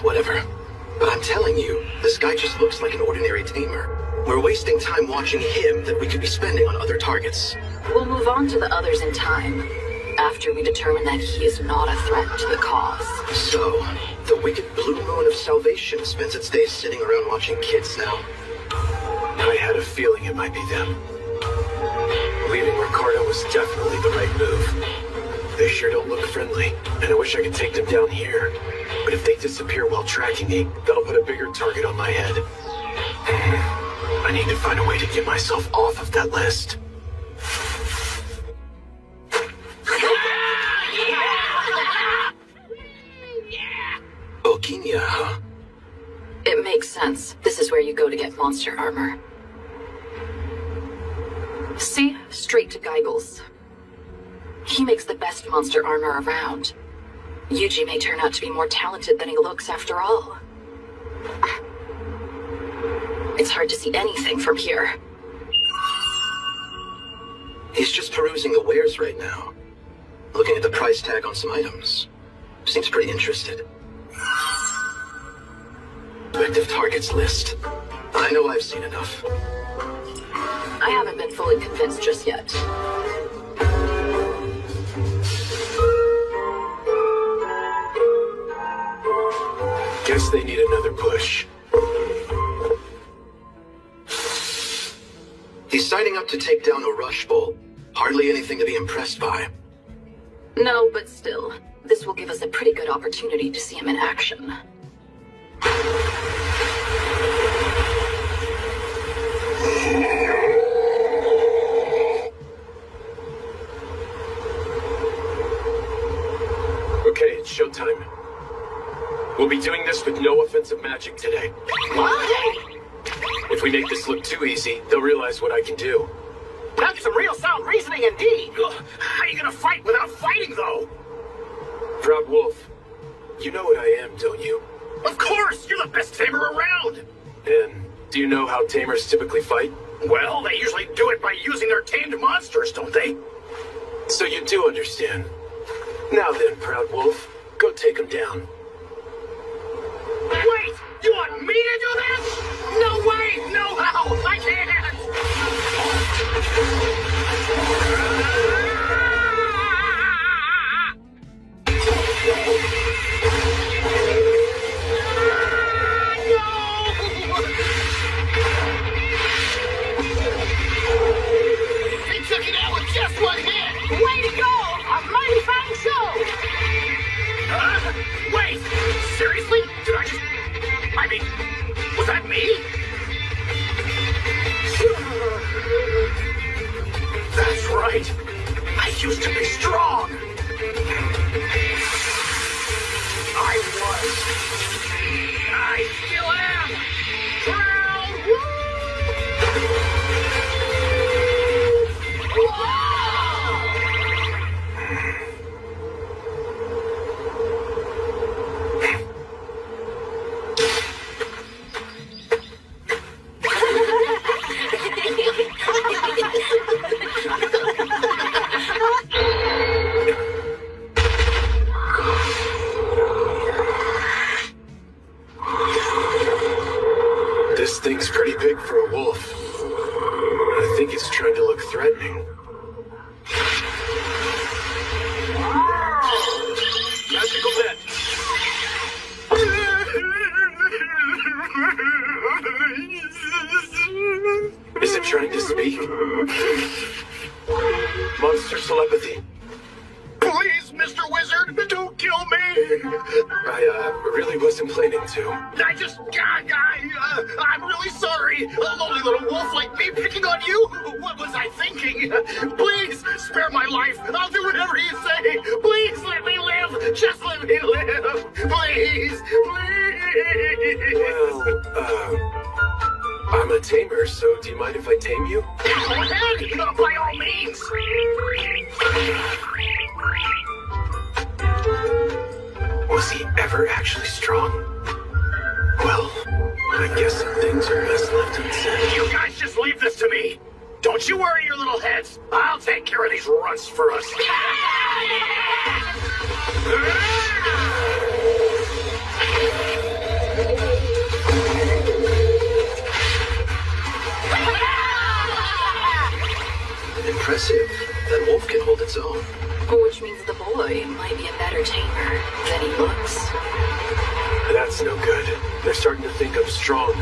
Whatever. But I'm telling you, this guy just looks like an ordinary tamer. We're wasting time watching him that we could be spending on other targets. We'll move on to the others in time, after we determine that he is not a threat to the cause. So, the wicked blue moon of salvation spends its days sitting around watching kids now. I had a feeling it might be them. Leaving Ricardo was definitely the right move. They sure don't look friendly, and I wish I could take them down here. But if they disappear while tracking me, that'll put a bigger target on my head. I need to find a way to get myself off of that list. Bohemia, huh? It makes sense. This is where you go to get monster armor. See? Straight to Geigel's. He makes the best monster armor around. Yuji may turn out to be more talented than he looks after all. It's hard to see anything from here. He's just perusing the wares right now. Looking at the price tag on some items. Seems pretty interested. Active targets list. I know I've seen enough. I haven't been fully convinced just yet. Guess they need another push. He's signing up to take down a rush bolt. Hardly anything to be impressed by. No, but still, this will give us a pretty good opportunity to see him in action. Okay, it's showtime. We'll be doing this with no offensive magic today. What? If we make this look too easy, they'll realize what I can do. That's some real sound reasoning indeed. How are you gonna fight without fighting, though? Proud Wolf, you know what I am, don't you? Of course, you're the best tamer around. And do you know how tamers typically fight? Well, they usually do it by using their tamed monsters, don't they? So you do understand. Now then, Proud Wolf, go take him down. Wait! You want me to do this? No way! No right. I used to be strong. I still am. Proud. This thing's pretty big for a wolf. I think it's trying to look threatening. Magical net. Is it trying to speak? Monster telepathy. Please, Mr. Wizard, don't kill me. I really wasn't planning to. I'm really sorry. A lonely little wolf like me picking on you? What was I thinking? Please, spare my life. I'll do whatever you say. Please let me live. Just let me live. Please, please. Well, I'm a tamer, so do you mind if I tame you? Go ahead, by all means. Was he ever actually strong? Well, I guess some things are best left unsaid. You guys just leave this to me. Don't you worry your little heads. I'll take care of these runts for us. Impressive. That wolf can hold its own. Which means the boy might be a better tamer than he looks. That's no good. They're starting to think I'm strong.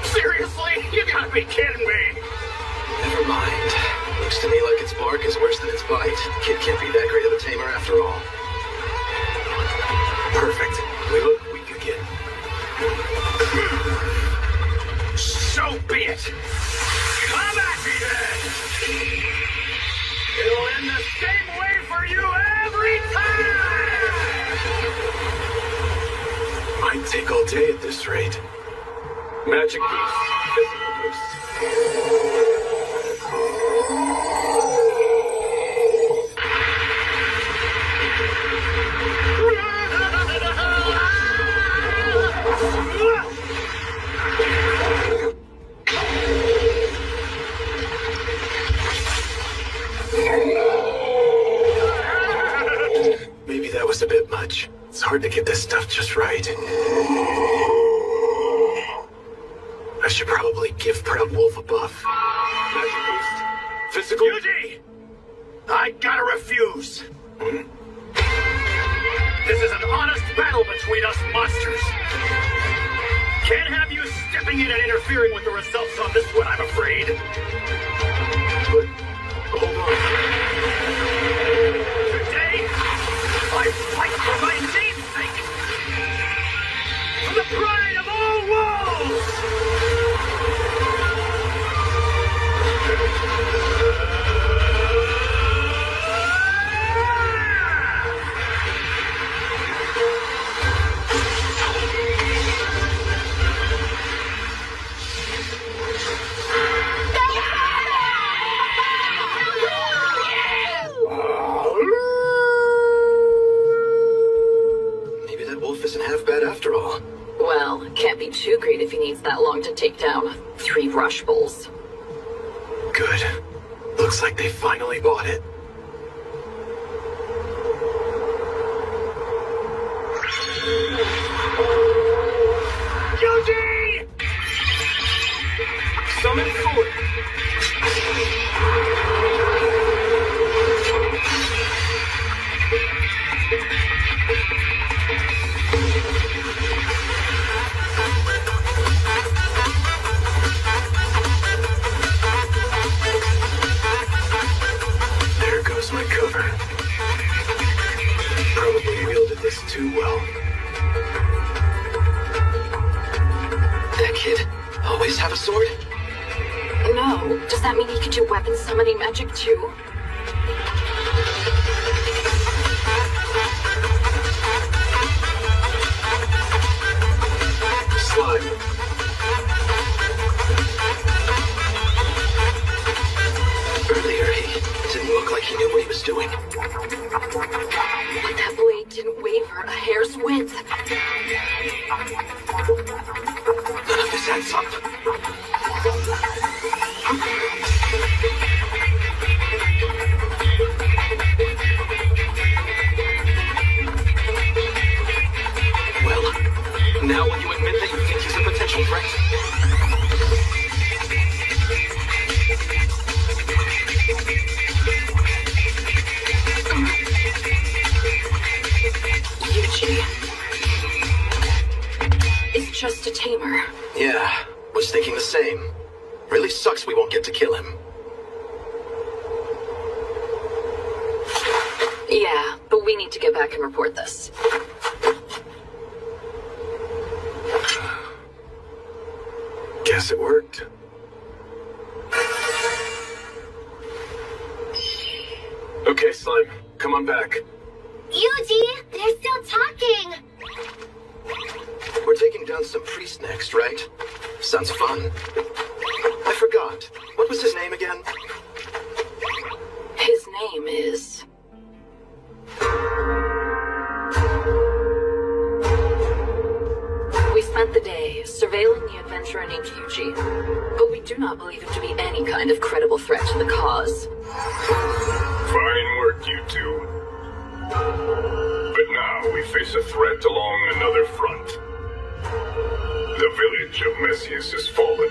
Seriously? You gotta be kidding me. Never mind. Looks to me like its bark is worse than its bite. Kid can't be that great of a tamer after all. Perfect. We look weak again. So be it. Come at me then. It'll end the same way for you every time. Might take all day at this rate. Magic boost. Physical boost. Maybe that was a bit much. It's hard to get this stuff just right. I should probably give Proud Wolf a buff. Magic boost. Physical. Yuji! I gotta refuse. This is an honest battle between us monsters. Can't have you stepping in and interfering with the results on this one, I'm afraid. But, hold on. Today, I fight for my namesake. For the pride of all wolves. Maybe that wolf isn't half bad after all. Well, can't be too great if he needs that long to take down 3 rush bulls. Good. Looks like they finally bought it. Yuji! Summon forward. always have a sword? No. Does that mean he can do weapon summoning magic too? Slime. Earlier, he didn't look like he knew what he was doing. But that blade didn't waver a hair's width. None of this adds up. Well, now will you admit that you think he's a potential threat? Yuji is just a tamer. Yeah, was thinking the same. Really sucks we won't get to kill him. Yeah, but we need to get back and report this. Guess it worked. Okay, Slime, come on back. Yuji, they're still talking. We're taking down some priest next, right? Sounds fun. I forgot. What was his name again? His name is... We spent the day surveilling the adventurer named Yuji, but we do not believe him to be any kind of credible threat to the cause. Fine work, you two. But now we face a threat along another front. The village of Messias has fallen.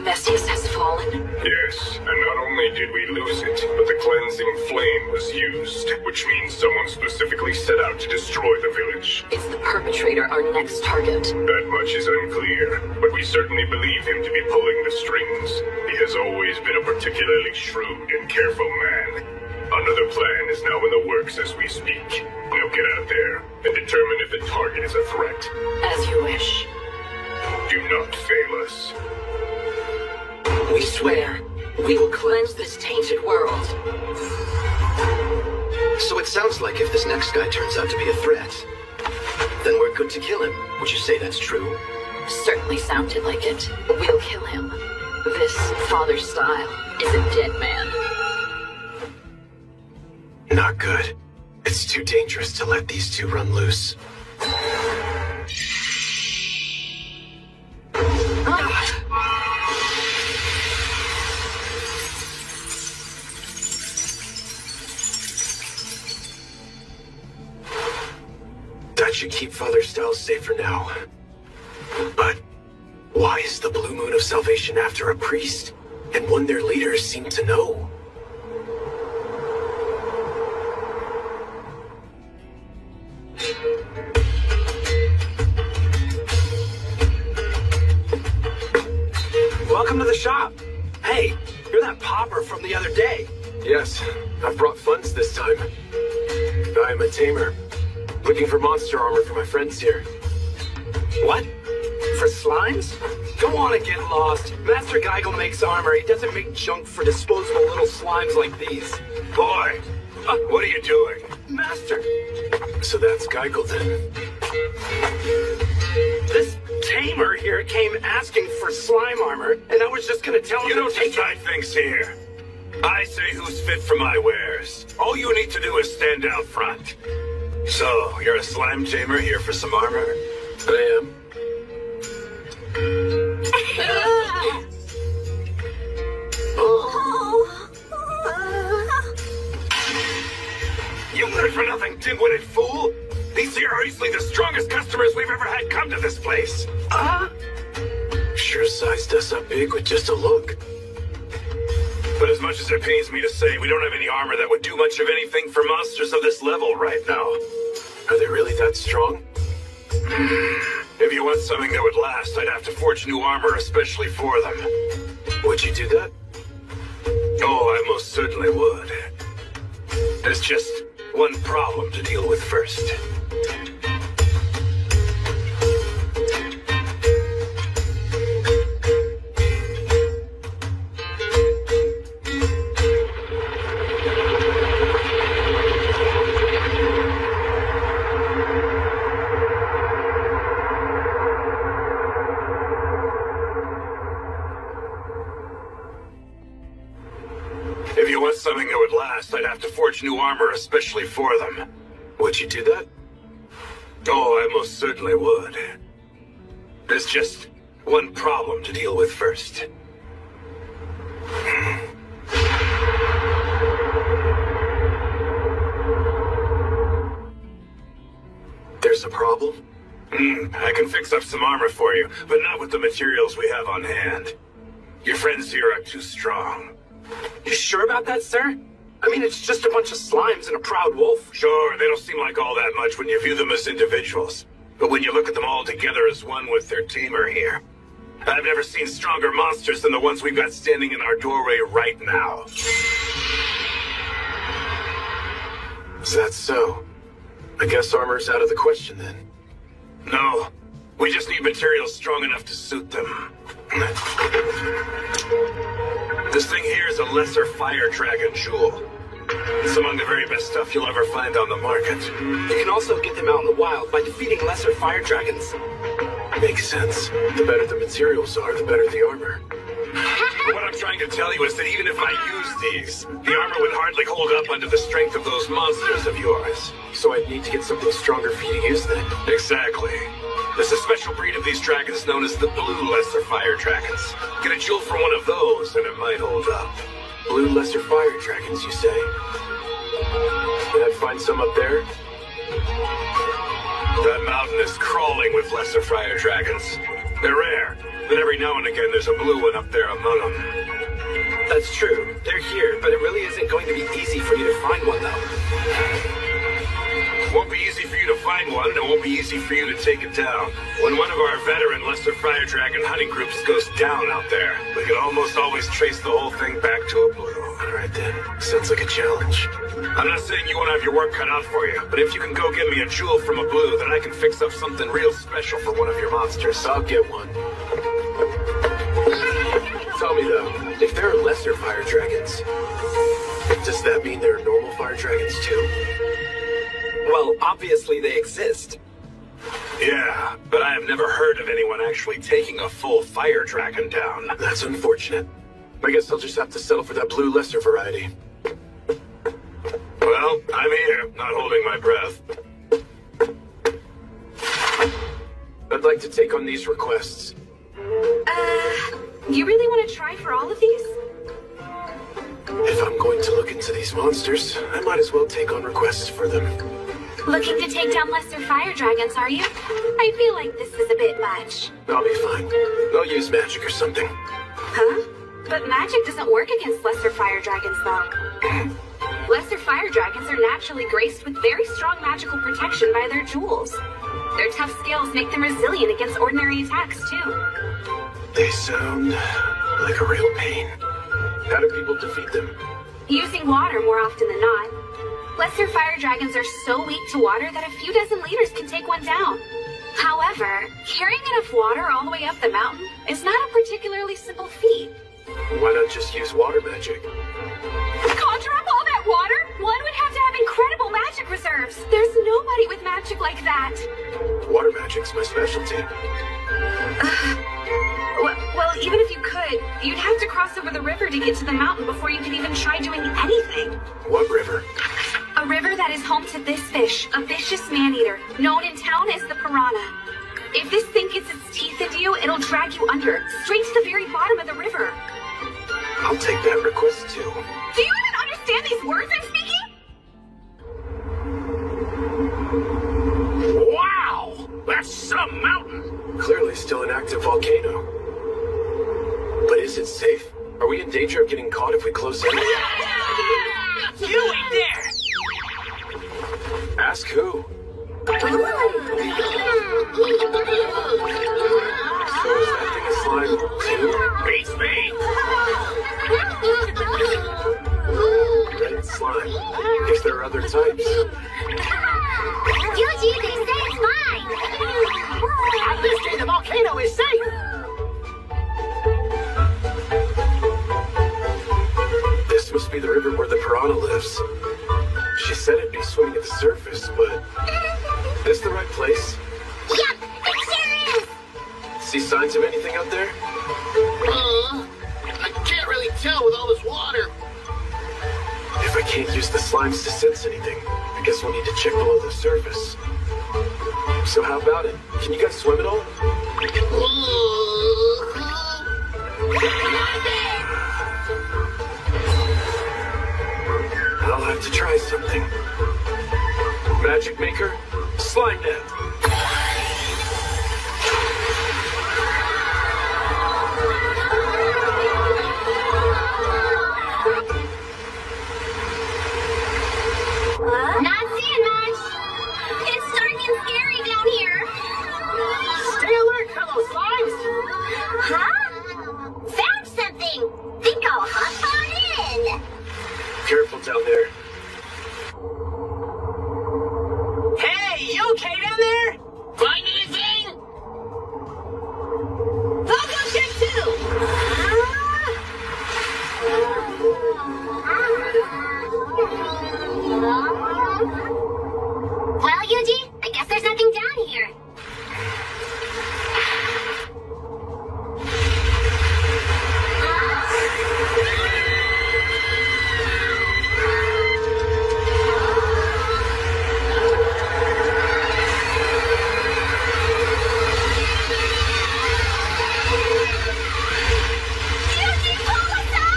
Messias has fallen? Yes, and not only did we lose it, but the cleansing flame was used, which means someone specifically set out to destroy the village. Is the perpetrator our next target? That much is unclear, but we certainly believe him to be pulling the strings. He has always been a particularly shrewd and careful man. Another plan is now in the works as we speak. Now get out there and determine if the target is a threat. As you wish. Do not fail us. We swear, we will cleanse this tainted world. So it sounds like if this next guy turns out to be a threat, then we're good to kill him. Would you say that's true? Certainly sounded like it. We'll kill him. This father style is a dead man. Not good. It's too dangerous to let these two run loose. That should keep Father Styles safe for now. But why is the Blue Moon of Salvation after a priest? And one their leaders seem to know. Welcome to the shop. Hey, you're that pauper from the other day. Yes, I've brought funds this time. I am a tamer, looking for monster armor for my friends here. What? For slimes? Go on and get lost. Master Geigel makes armor. He doesn't make junk for disposable little slimes like these. Boy, what are you doing? Master! So that's Geigel then. This tamer here came asking for slime armor, and I was just gonna tell him You to don't take decide things here. I say who's fit for my wares. All you need to do is stand out front. So, you're a slime tamer here for some armor? I am. You good for nothing, dim-witted fool! These here are easily the strongest customers we've ever had come to this place. Sure sized us up big with just a look. But as much as it pains me to say, we don't have any armor that would do much of anything for monsters of this level right now. Are they really that strong? If you want something that would last, I'd have to forge new armor especially for them. Would you do that? Oh, I most certainly would. There's just one problem to deal with first. something that would last, I'd have to forge new armor especially for them. Would you do that? Oh, I most certainly would. There's just one problem to deal with first. There's a problem? I can fix up some armor for you, but not with the materials we have on hand. Your friends here are too strong. You sure about that, sir? I mean, it's just a bunch of slimes and a proud wolf. Sure, they don't seem like all that much when you view them as individuals. But when you look at them all together as one with their tamer here, I've never seen stronger monsters than the ones we've got standing in our doorway right now. Is that so? I guess armor's out of the question then. No, we just need materials strong enough to suit them. This thing here is a lesser fire dragon jewel. It's among the very best stuff you'll ever find on the market. You can also get them out in the wild by defeating lesser fire dragons. Makes sense. The better the materials are, the better the armor. What I'm trying to tell you is that even if I use these, the armor would hardly hold up under the strength of those monsters of yours. So I'd need to get something stronger for you to use then. Exactly. There's a special breed of these dragons known as the blue lesser fire dragons. Get a jewel from one of those and it might hold up. Blue lesser fire dragons, you say? Did I find some up there? That mountain is crawling with lesser fire dragons. They're rare, but every now and again there's a blue one up there among them. That's true. They're here, but it really isn't going to be easy for you to find one, though. Won't be easy for you to find one, and it won't be easy for you to take it down. When one of our veteran lesser fire dragon hunting groups goes down out there, we can almost always trace the whole thing back to a blue. All right, then. Sounds like a challenge. I'm not saying you won't have your work cut out for you, but if you can go get me a jewel from a blue, then I can fix up something real special for one of your monsters. I'll get one. Tell me, though, if there are lesser fire dragons, does that mean there are normal fire dragons, too? Well, obviously they exist. Yeah, but I have never heard of anyone actually taking a full fire dragon down. That's unfortunate. I guess I'll just have to settle for that blue lesser variety. Well, I'm here, not holding my breath. I'd like to take on these requests. You really want to try for all of these? If I'm going to look into these monsters, I might as well take on requests for them. Looking to take down lesser fire dragons, are you? I feel like this is a bit much. I'll be fine. I'll use magic or something. Huh? But magic doesn't work against lesser fire dragons, though. Lesser fire dragons are naturally graced with very strong magical protection by their jewels. Their tough scales make them resilient against ordinary attacks, too. They sound like a real pain. How do people defeat them? Using water more often than not. Lesser fire dragons are so weak to water that a few dozen liters can take one down. However, carrying enough water all the way up the mountain is not a particularly simple feat. Why not just use water magic? Conjure up all that water? One would have to have incredible magic reserves. There's nobody with magic like that. Water magic's my specialty. Well, even if you could, you'd have to cross over the river to get to the mountain before you could even try doing anything. What river? A river that is home to this fish, a vicious man-eater, known in town as the piranha. If this thing gets its teeth into you, it'll drag you under, straight to the very bottom of the river. I'll take that request, too. Do you even understand these words I'm speaking? Wow! That's some mountain! Clearly still an active volcano. But is it safe? Are we in danger of getting caught if we close in? You in there! Ask who? So is that thing a slime, too? Beats me! Red slime. If there are other types. Yuji, they say it's fine. At this day, the volcano is safe! This must be the river where the piranha lives. She said it'd be swimming at the surface, but... Is this the right place? Yep, it sure is. See signs of anything out there? I can't really tell with all this water. can't use the slimes to sense anything. I guess we'll need to check below the surface. So how about it? Can you guys swim at all? I'll have to try something. Magic Maker, slime net. Not seeing much. It's dark and scary down here. Stay alert, fellow slimes. Huh? Found something. Think I'll hop on in. Careful down there. Hey, you okay down there? Find anything? I'll go check too. Well, Yuji, I guess there's nothing down here. Yuji, pull us up!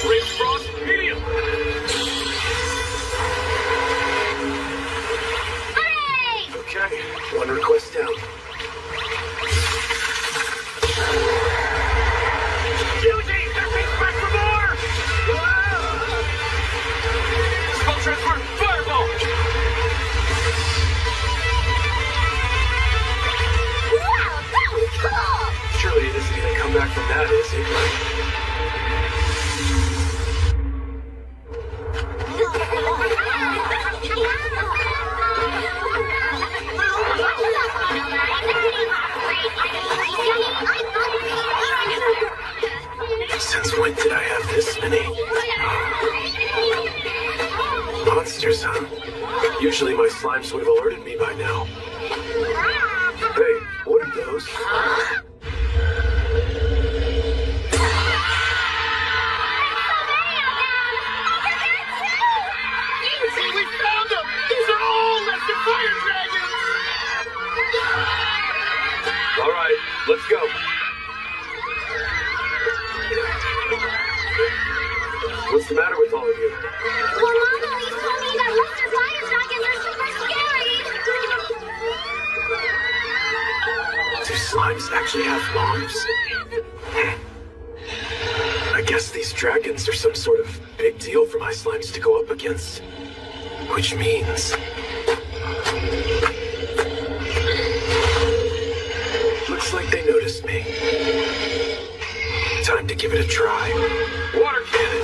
Ring frost, medium. Hooray! Okay, one request down. Yuji, they're picking back for more! Spell transfer, fireball! Wow, that was cool! Surely it isn't gonna come back from that, is it? Since when did I have this many? Monsters, huh? Usually my slimes would have alerted me by now. Hey, what are those? Easy, we found them. These are all lesser fire dragons. All right, let's go. What's the matter with all of you? Well, Mom always told me that lesser fire dragons are super scary. Do slimes actually have moms? I guess these dragons are some sort of big deal for my slimes to go up against. Which means... looks like they noticed me. Time to give it a try. Water cannon!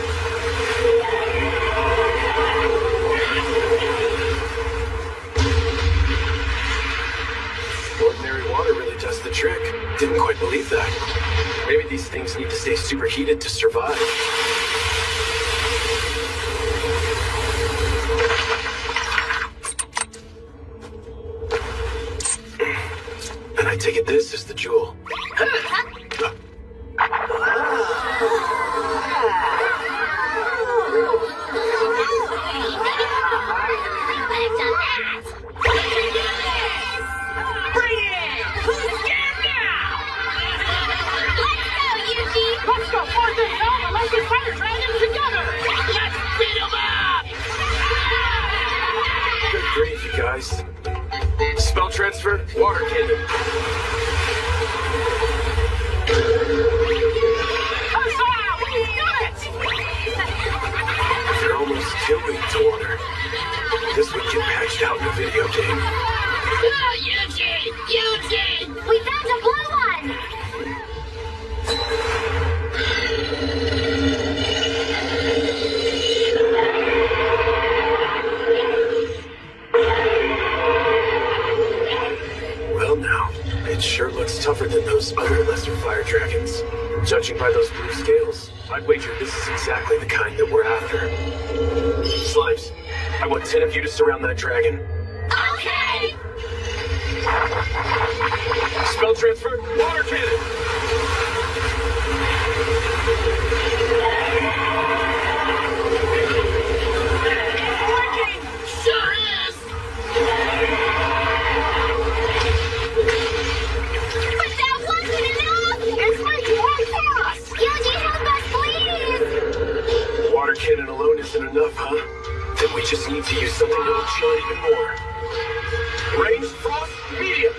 Ordinary water really does the trick. Didn't quite believe that. Maybe these things need to stay superheated to survive. And I take it this is the jewel. Let's go find the hell the lesser fire dragons together. Let's beat 'em up. Good grief, you guys. Spell transfer, water cannon. Huzzah! We did it! They're almost too weak to water. This would get patched out in a video game. Oh, Eugene! Eugene! We found a blue one! Well now, it sure looks tougher than those other lesser fire dragons. Judging by those blue scales, I'd wager this is exactly the kind that we're after. Slimes, I want 10 of you to surround that dragon. Okay! Spell transfer, water cannon! Working! Sure is! But that wasn't enough! It's making work for us! Yuji, help us, please! Water cannon alone isn't enough, huh? Then we just need to use something that'll chill it even more. Range frost medium!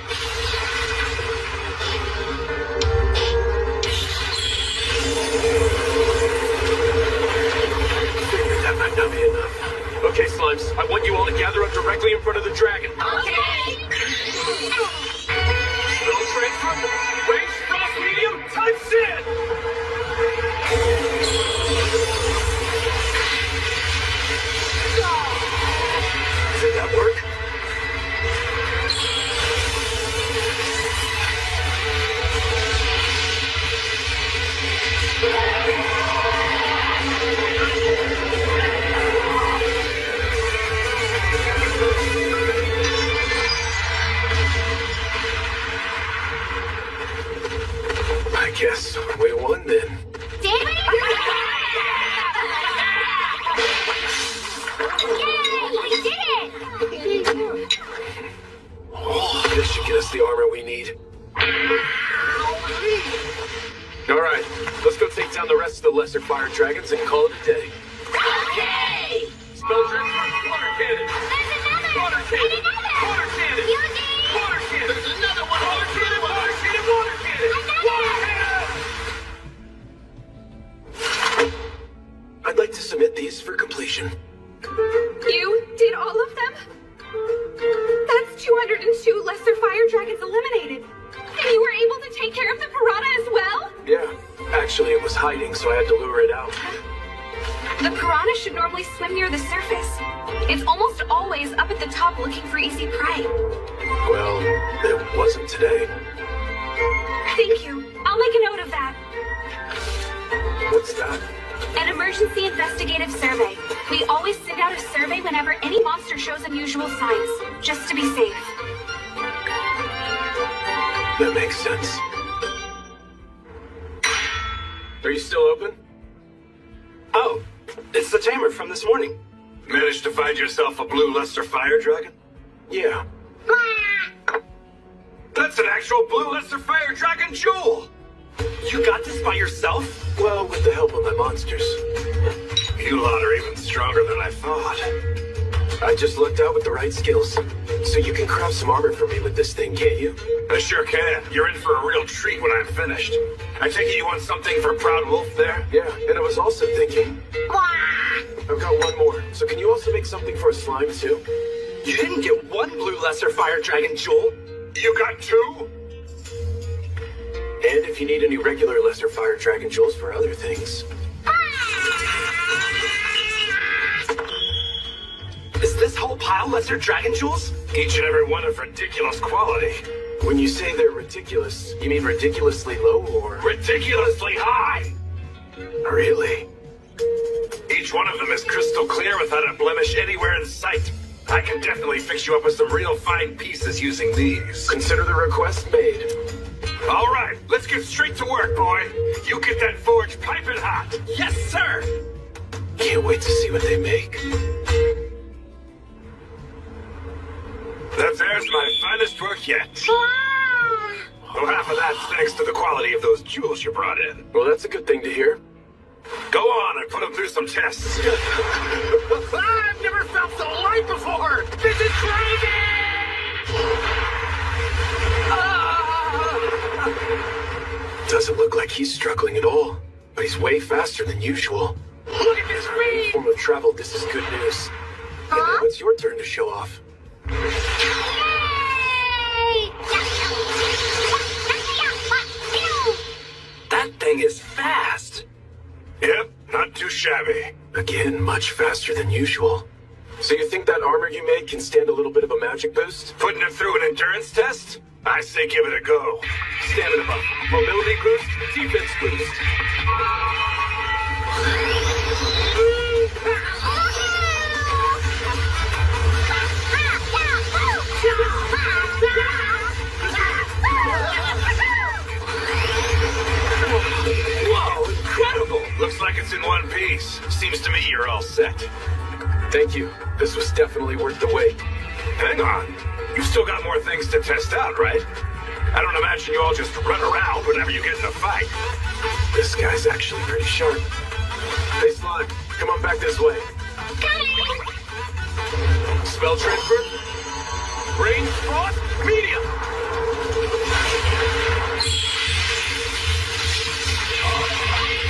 Figured that might not be enough. Okay, Slimes, I want you all to gather up directly in front of the dragon. Okay! Spell transfer, range frost medium, type in! Did that work? I guess we won then. Did we? Yay! We did it! Oh, this should get us the armor we need. Alright, let's go take down the rest of the lesser fire dragons and call it a day. Okay! Spell transfer, water cannon! There's another! Water cannon! And another! Water cannon! Yuji! Water cannon! There's another one! Water cannon! Water cannon! Water cannon! Water cannon! I'd like to submit these for completion. You did all of them? That's 202 lesser fire dragons eliminated. And you were able to take care of the piranha as well? Yeah, actually it was hiding, so I had to lure it out. The piranha should normally swim near the surface. It's almost always up at the top looking for easy prey. Well, it wasn't today. Thank you. I'll make a note of that. What's that? An emergency investigative survey. We always send out a survey whenever any monster shows unusual signs, just to be safe. That makes sense. Are you still open? Oh, it's the tamer from this morning. Managed to find yourself a blue luster fire dragon? Yeah. That's an actual blue luster fire dragon jewel! You got this by yourself? Well, with the help of my monsters. You lot are even stronger than I thought. I just lucked out with the right skills. So you can craft some armor for me with this thing, can't you? I sure can. You're in for a real treat when I'm finished. I take it you want something for Proud Wolf there? Yeah, and I was also thinking... I've got one more. So can you also make something for a slime, too? You didn't get one blue lesser fire dragon jewel. You got two? And if you need any regular lesser fire dragon jewels for other things. Is this whole pile lesser dragon jewels? Each and every one of ridiculous quality. When you say they're ridiculous, you mean ridiculously low or... Ridiculously high! Really? Each one of them is crystal clear without a blemish anywhere in sight. I can definitely fix you up with some real fine pieces using these. Consider the request made. All right, let's get straight to work, boy. You get that forge piping hot. Yes, sir! Can't wait to see what they make. There's my finest work yet. Well, half of that's thanks to the quality of those jewels you brought in. Well, that's a good thing to hear. Go on and put them through some tests. I've never felt so light before! This is crazy! Doesn't look like he's struggling at all, but he's way faster than usual. Look at this In speed! form of travel, this is good news. And now it's your turn to show off. That thing is fast. Yep, not too shabby. Again, much faster than usual. So you think that armor you made can stand a little bit of a magic boost? Putting it through an endurance test? I say give it a go. Stamina buff, mobility boost, defense boost. It's in one piece. Seems to me you're all set. Thank you. This was definitely worth the wait. Hang on. You've still got more things to test out, right? I don't imagine you all just run around whenever you get in a fight. This guy's actually pretty sharp. Hey, Slime, come on back this way. Coming! Spell transfer? Range frost? Medium!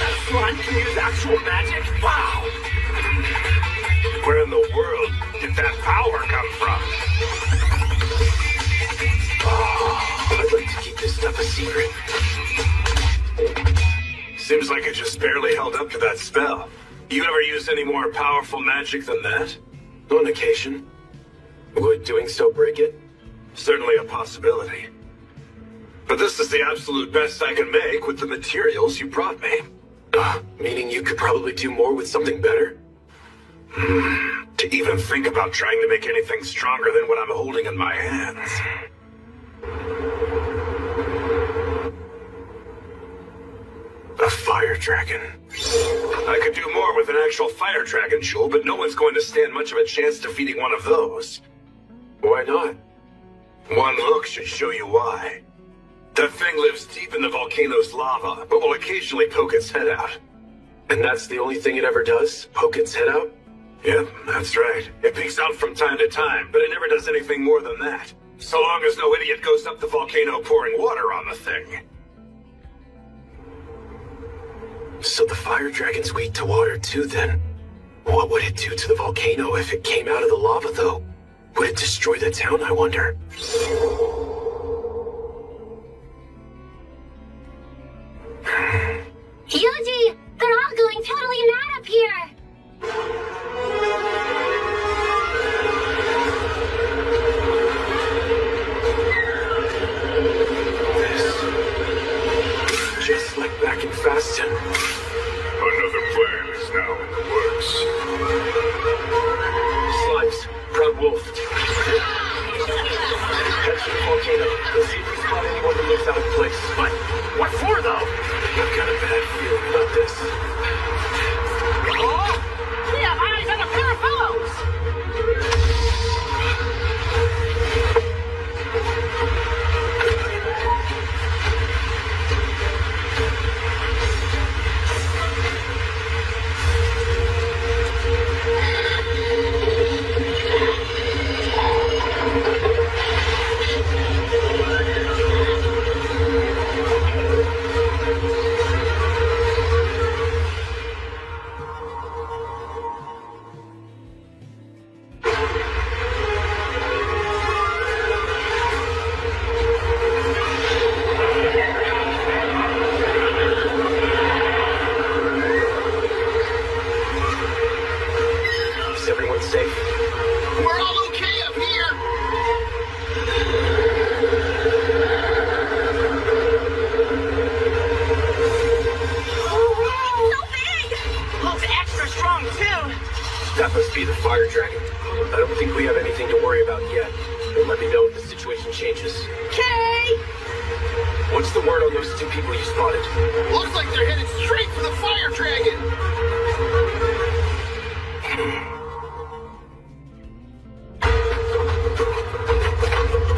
That slime can use actual magic? Wow! Where in the world did that power come from? I'd like to keep this stuff a secret. Seems like it just barely held up to that spell. You ever use any more powerful magic than that? On occasion. Would doing so break it? Certainly a possibility. But this is the absolute best I can make with the materials you brought me. Meaning you could probably do more with something better? To even think about trying to make anything stronger than what I'm holding in my hands. A fire dragon. I could do more with an actual fire dragon jewel, but no one's going to stand much of a chance defeating one of those. Why not? One look should show you why. That thing lives deep in the volcano's lava, but will occasionally poke its head out. And that's the only thing it ever does? Poke its head out? Yep, that's right. It peeks out from time to time, but it never does anything more than that. So long as no idiot goes up the volcano pouring water on the thing. So the fire dragon's weak to water too, then? What would it do to the volcano if it came out of the lava, though? Would it destroy the town, I wonder? Yuji! They're all going totally mad up here! Just like back in Faston. Another plan is now in the works. Slimes, Proud Wolf. Head to the volcano. Let's see if we spot anyone who looks out of place. What for, though? I've got a bad feeling about this. Oh! We have eyes on a pair of fellows! That must be the fire dragon. I don't think we have anything to worry about yet. But let me know if the situation changes. Okay! What's the word on those two people you spotted? Looks like they're headed straight for the fire dragon!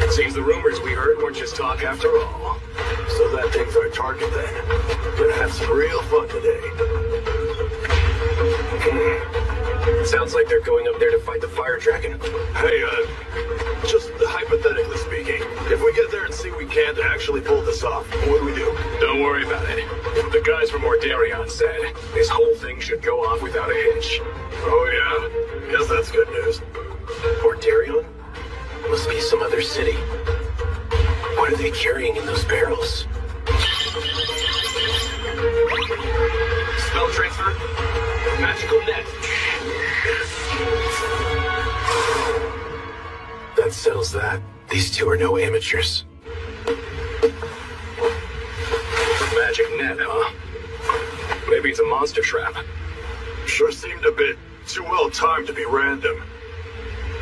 Seems the rumors we heard weren't just talk after all. So that thing's our target then. Gonna have some real fun today. Sounds like they're going up there to fight the fire dragon. Hey, just hypothetically speaking, if we get there and see we can't actually pull this off, what do we do? Don't worry about it. The guys from Ordarion said this whole thing should go off without a hitch. Oh yeah? Guess that's good news. Ordarion? Must be some other city. What are they carrying in those barrels? Spell transfer. Magical net. That settles that. These two are no amateurs. Magic net, huh? Maybe it's a monster trap. Sure seemed a bit too well timed to be random.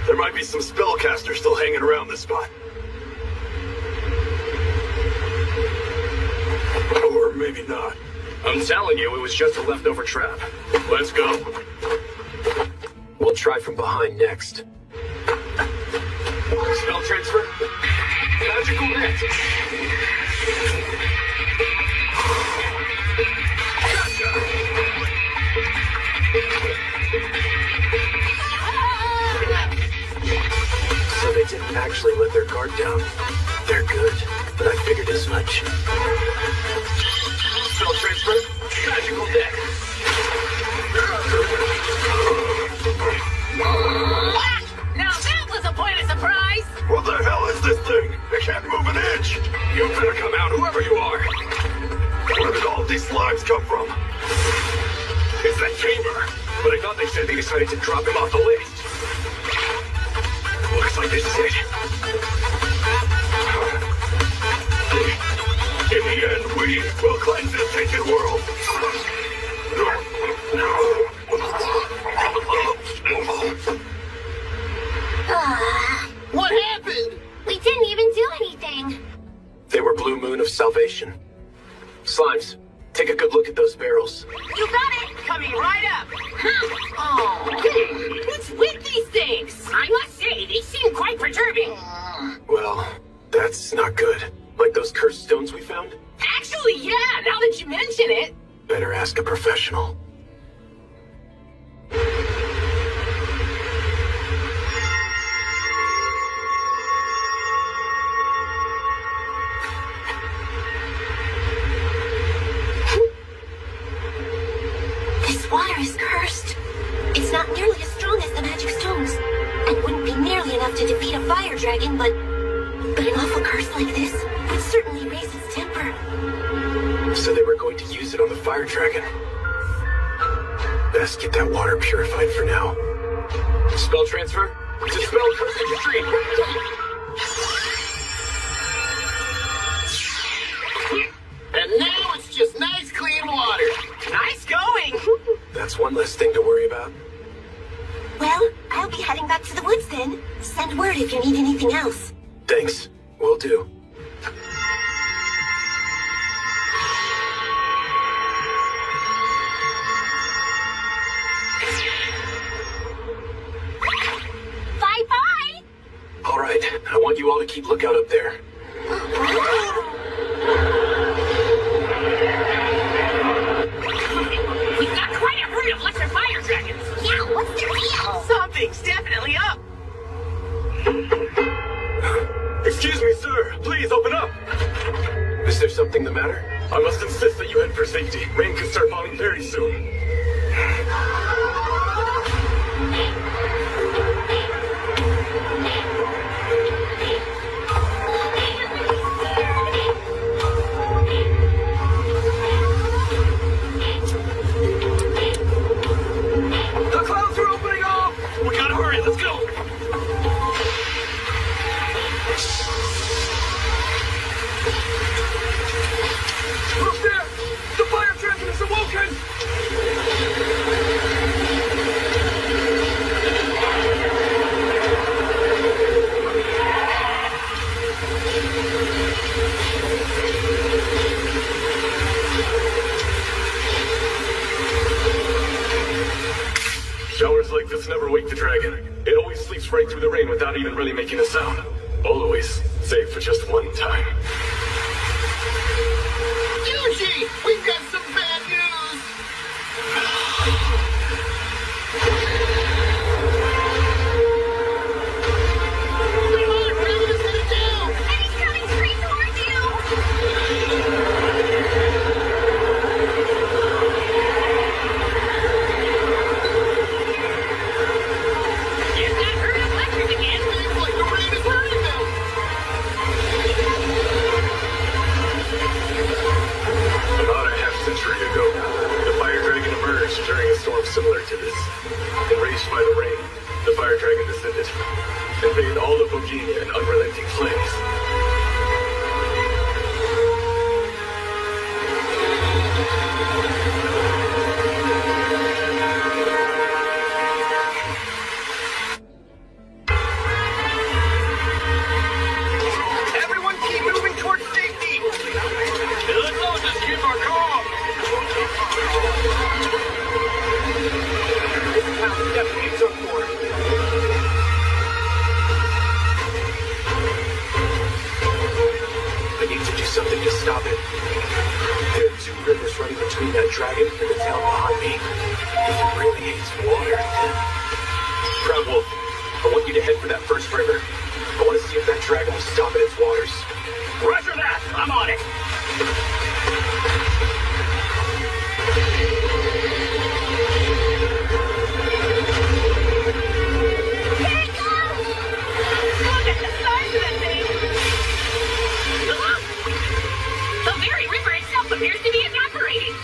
There might be some spellcasters still hanging around this spot. Or maybe not. I'm telling you, it was just a leftover trap. Let's go. We'll try from behind next. Spell transfer. Magical net. So they didn't actually let their guard down. They're good, but I figured as much. Spell transfer. Magical net. Now that was a point of surprise! What the hell is this thing? It can't move an inch! You better come out, whoever you are! Where did all these slimes come from? It's that chamber. But I thought they said they decided to drop him off the list. Looks like this is it. In the end, we will cleanse this tainted world! What happened? We didn't even do anything. They were Blue Moon of Salvation. Slimes, take a good look at those barrels. You got it! Coming right up! Oh, what's with these things? I must say, they seem quite perturbing. Well, that's not good. Like those cursed stones we found? Actually, yeah, now that you mention it. Better ask a professional. This water is cursed. It's not nearly as strong as the magic stones, and wouldn't be nearly enough to defeat a fire dragon, but an awful curse like this would certainly raise its temper. So they were going to use it on the fire dragon. Best get that water purified for now. Spell transfer. Dispel cursed stream. And now it's just nice, clean water. Nice going. That's one less thing to worry about. Well, I'll be heading back to the woods then. Send word if you need anything else. Thanks. Will do. Bye-bye. All right, I want you all to keep lookout up there. We've got quite a herd of lesser fire dragons. Yeah, what's their deal? Something's definitely up. Excuse me, sir. Please open up. Is there something the matter? I must insist that you head for safety. Rain could start falling very soon. The clouds are opening up! We gotta hurry. Let's go. Look there! The fire dragon is awoken! Showers like this never wake the dragon. It always sleeps right through the rain without even really making a sound. Always, save for just one time. Yuji, we've got some bad news. Come on, Dragon is headed down. And he's coming straight towards you. Is that herd of electric again? Seems like the rain is hurting them. About a half-century ago, the fire dragon emerged during a storm similar to this. Enraged by the rain, the fire dragon descended and bathed all of Bohemia in unrelenting flames. Everyone keep moving towards safety! Let's all just keep our calm! wait for the tail behind me. If it really hates water, then... Proud Wolf, I want you to head for that first river. I want to see if that dragon will stop in its waters. Roger that! I'm on it! Here it goes! Look at the size of that thing! The very river itself appears to be evaporating!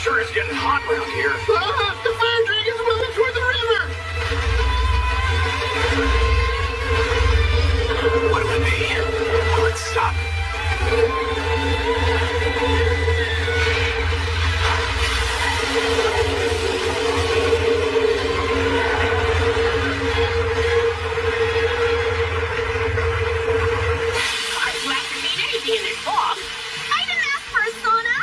Sure is getting hot around here. The fire dragon's moving toward the river! What will it be? Will it stop? I'd glad to see anything in this fog. I didn't ask for a sauna!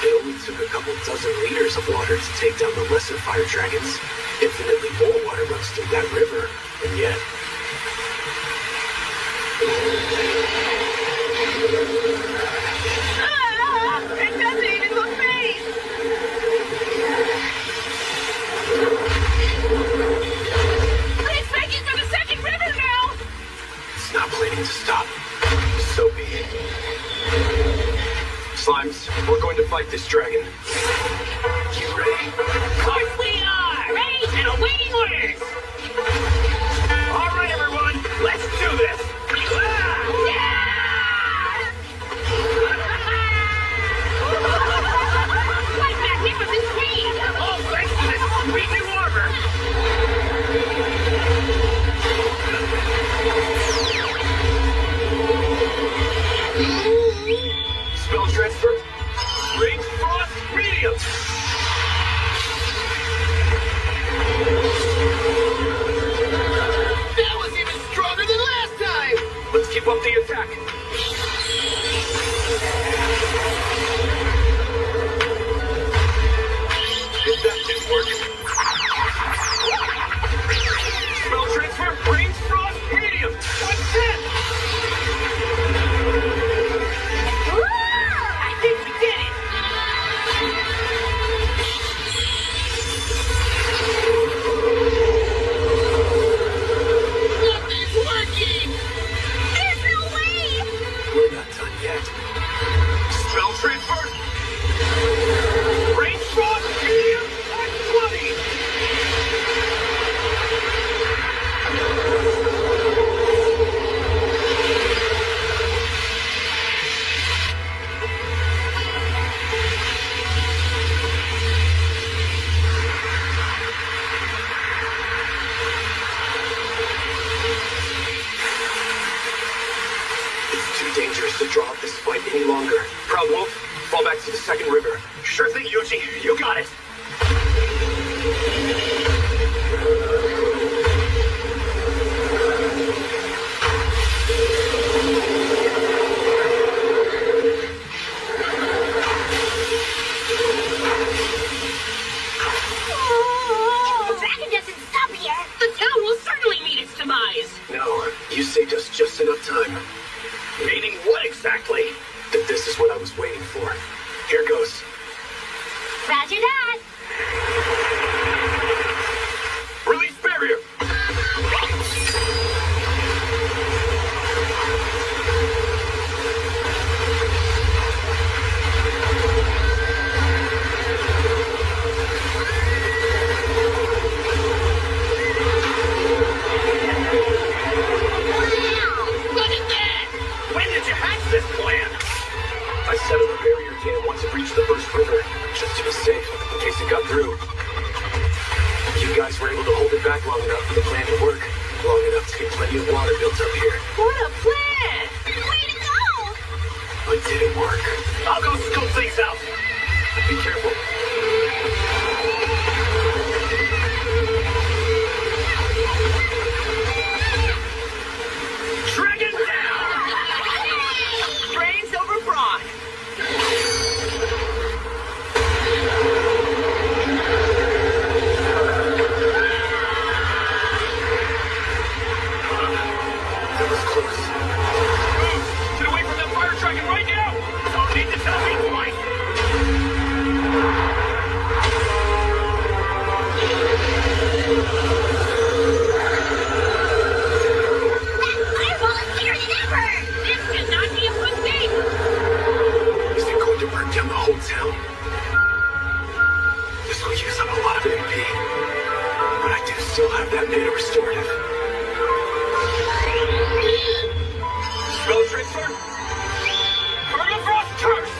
It only took a couple dozen liters of water to take down the lesser fire dragons. Infinitely more water runs through that river, and yet... It doesn't even look phased! It's making for the second river now! It's not planning to stop. So be it. Slimes, we're going to fight this dragon. You ready? Of course we are! Ready and awaiting orders! All right, everyone, let's do this! What magnificent speed! All thanks to this sweet new armor! Spell transfer? Range frost medium! That was even stronger than last time! Let's keep up the attack. If that didn't work... Spell transfer? Range frost medium! What's that? I think we did it! Nothing's working! There's no way! We're not done yet. Spell transfer! Range frost medium at 20! It's too dangerous to draw up this fight any longer. Proud Wolf, fall back to the second river. Sure thing, Yuji. You got it. The dragon doesn't stop here! The town will certainly meet its demise! No, you saved us just enough time. Meaning what exactly? That this is what I was waiting for. Here goes. Roger that! Release barrier! Look at that! When did you hatch this plan? I set up a barrier dam once it reached the first river, just to be safe, in case it got through. You guys were able to hold it back long enough for the plan to work. Long enough to get plenty of water built up here. What a plan! Way to go! But did it work? I'll go scope things out. Be careful. Dragon down! Brains over brawn! That was close. Move! Get away from that fire dragon right now! whole town? This will use up a lot of MP. But I do still have that nano restorative. Spell transfer? Permafrost curse!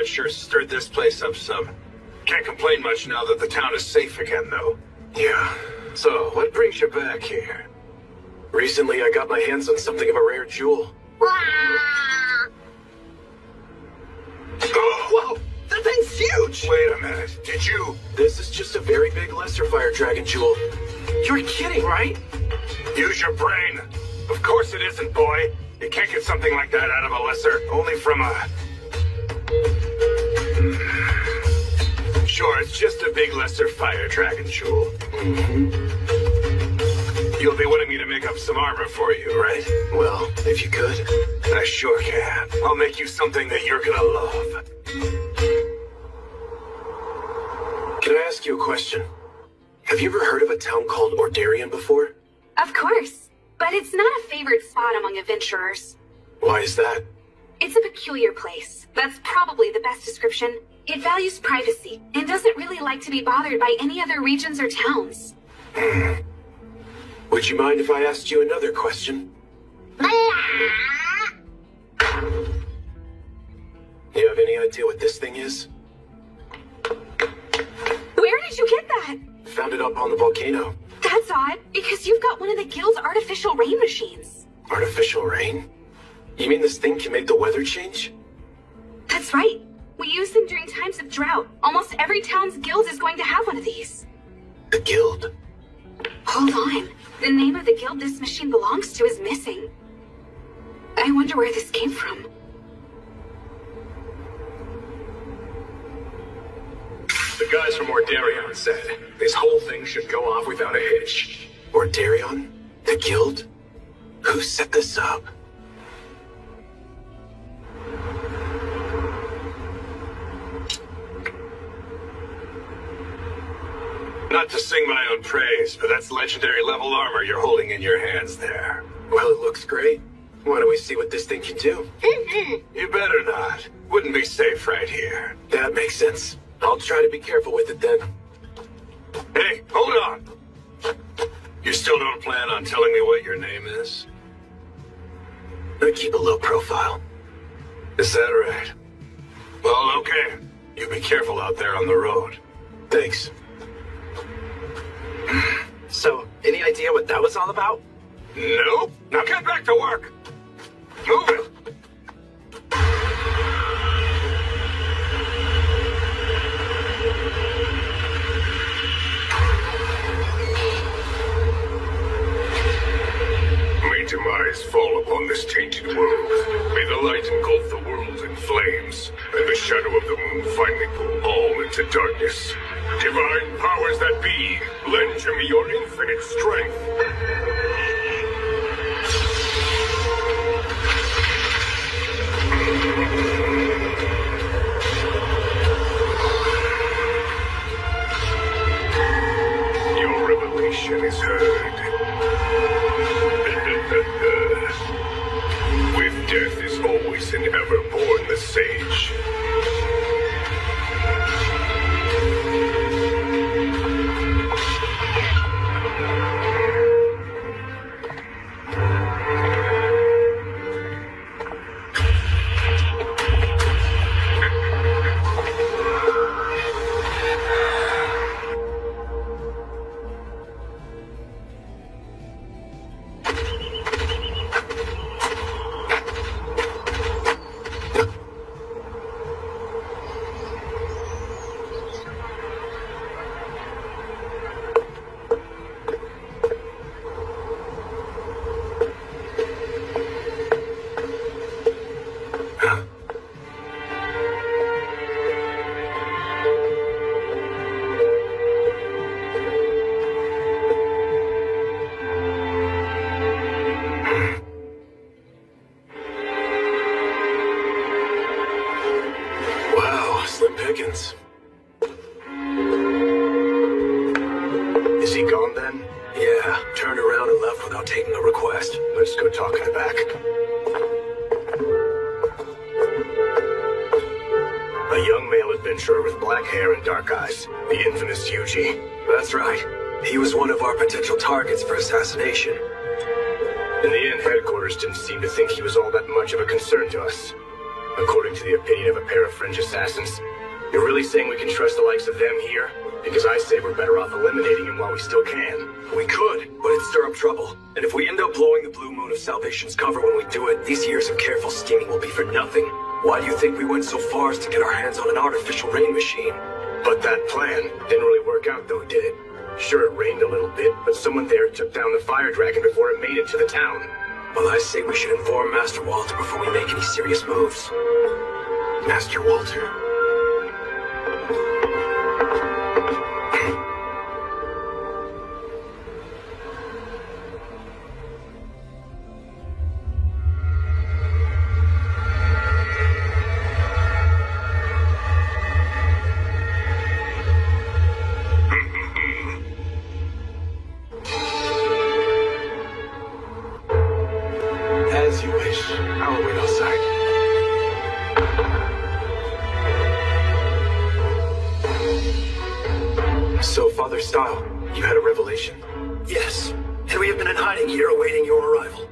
Sure stirred this place up some. Can't complain much now that the town is safe again, though. Yeah. So, what brings you back here? Recently, I got my hands on something of a rare jewel. Oh, whoa! That thing's huge! Wait a minute. Did you... This is just a very big lesser fire dragon jewel. You're kidding, right? Use your brain. Of course it isn't, boy. You can't get something like that out of a lesser. Only from a... Sure, it's just a big lesser fire dragon jewel. You'll be wanting me to make up some armor for you, right? Well, if you could. I sure can. I'll make you something that you're gonna love. Can I ask you a question? Have you ever heard of a town called Ordarian before? Of course, but it's not a favorite spot among adventurers. Why is that? It's a peculiar place. That's probably the best description. It values privacy and doesn't really like to be bothered by any other regions or towns. Would you mind if I asked you another question? You have any idea what this thing is? Where did you get that? Found it up on the volcano. That's odd, because you've got one of the guild's artificial rain machines. Artificial rain? You mean this thing can make the weather change? That's right. We use them during times of drought. Almost every town's guild is going to have one of these. The guild? Hold on. The name of the guild this machine belongs to is missing. I wonder where this came from. The guys from Ordarion said this whole thing should go off without a hitch. Ordarion? The guild? Who set this up? Not to sing my own praise, but that's legendary level armor you're holding in your hands there. Well, it looks great. Why don't we see what this thing can do? You better not. Wouldn't be safe right here. That makes sense. I'll try to be careful with it then. Hey, hold on! You still don't plan on telling me what your name is? I keep a low profile. Is that right? Well, okay. You be careful out there on the road. Thanks. So, any idea what that was all about? Nope. Now get back to work. Move it. May demise fall upon this tainted world. May the light engulf the world in flames, and the shadow of the moon finally pull all into darkness. Divine powers that be, lend to me your infinite strength. Your revelation is heard. With death is always and ever born the sage. Slim pickings. Is he gone then? Yeah, turned around and left without taking a request. Let's go talk in the back. A young male adventurer with black hair and dark eyes. The infamous Yuji. That's right. He was one of our potential targets for assassination. In the end, headquarters didn't seem to think he was all that much of a concern to us. According to the opinion of a pair of fringe assassins, you're really saying we can trust the likes of them here? Because I say we're better off eliminating him while we still can. We could, but it'd stir up trouble. And if we end up blowing the Blue Moon of Salvation's cover when we do it, these years of careful scheming will be for nothing. Why do you think we went so far as to get our hands on an artificial rain machine? But that plan didn't really work out though, did it? Sure, it rained a little bit, but someone there took down the fire dragon before it made it to the town. Well, I say we should inform Master Walter before we make any serious moves. Master Walter? As you wish. I'll wait outside. So, Father Style, you had a revelation? Yes, and we have been in hiding here awaiting your arrival.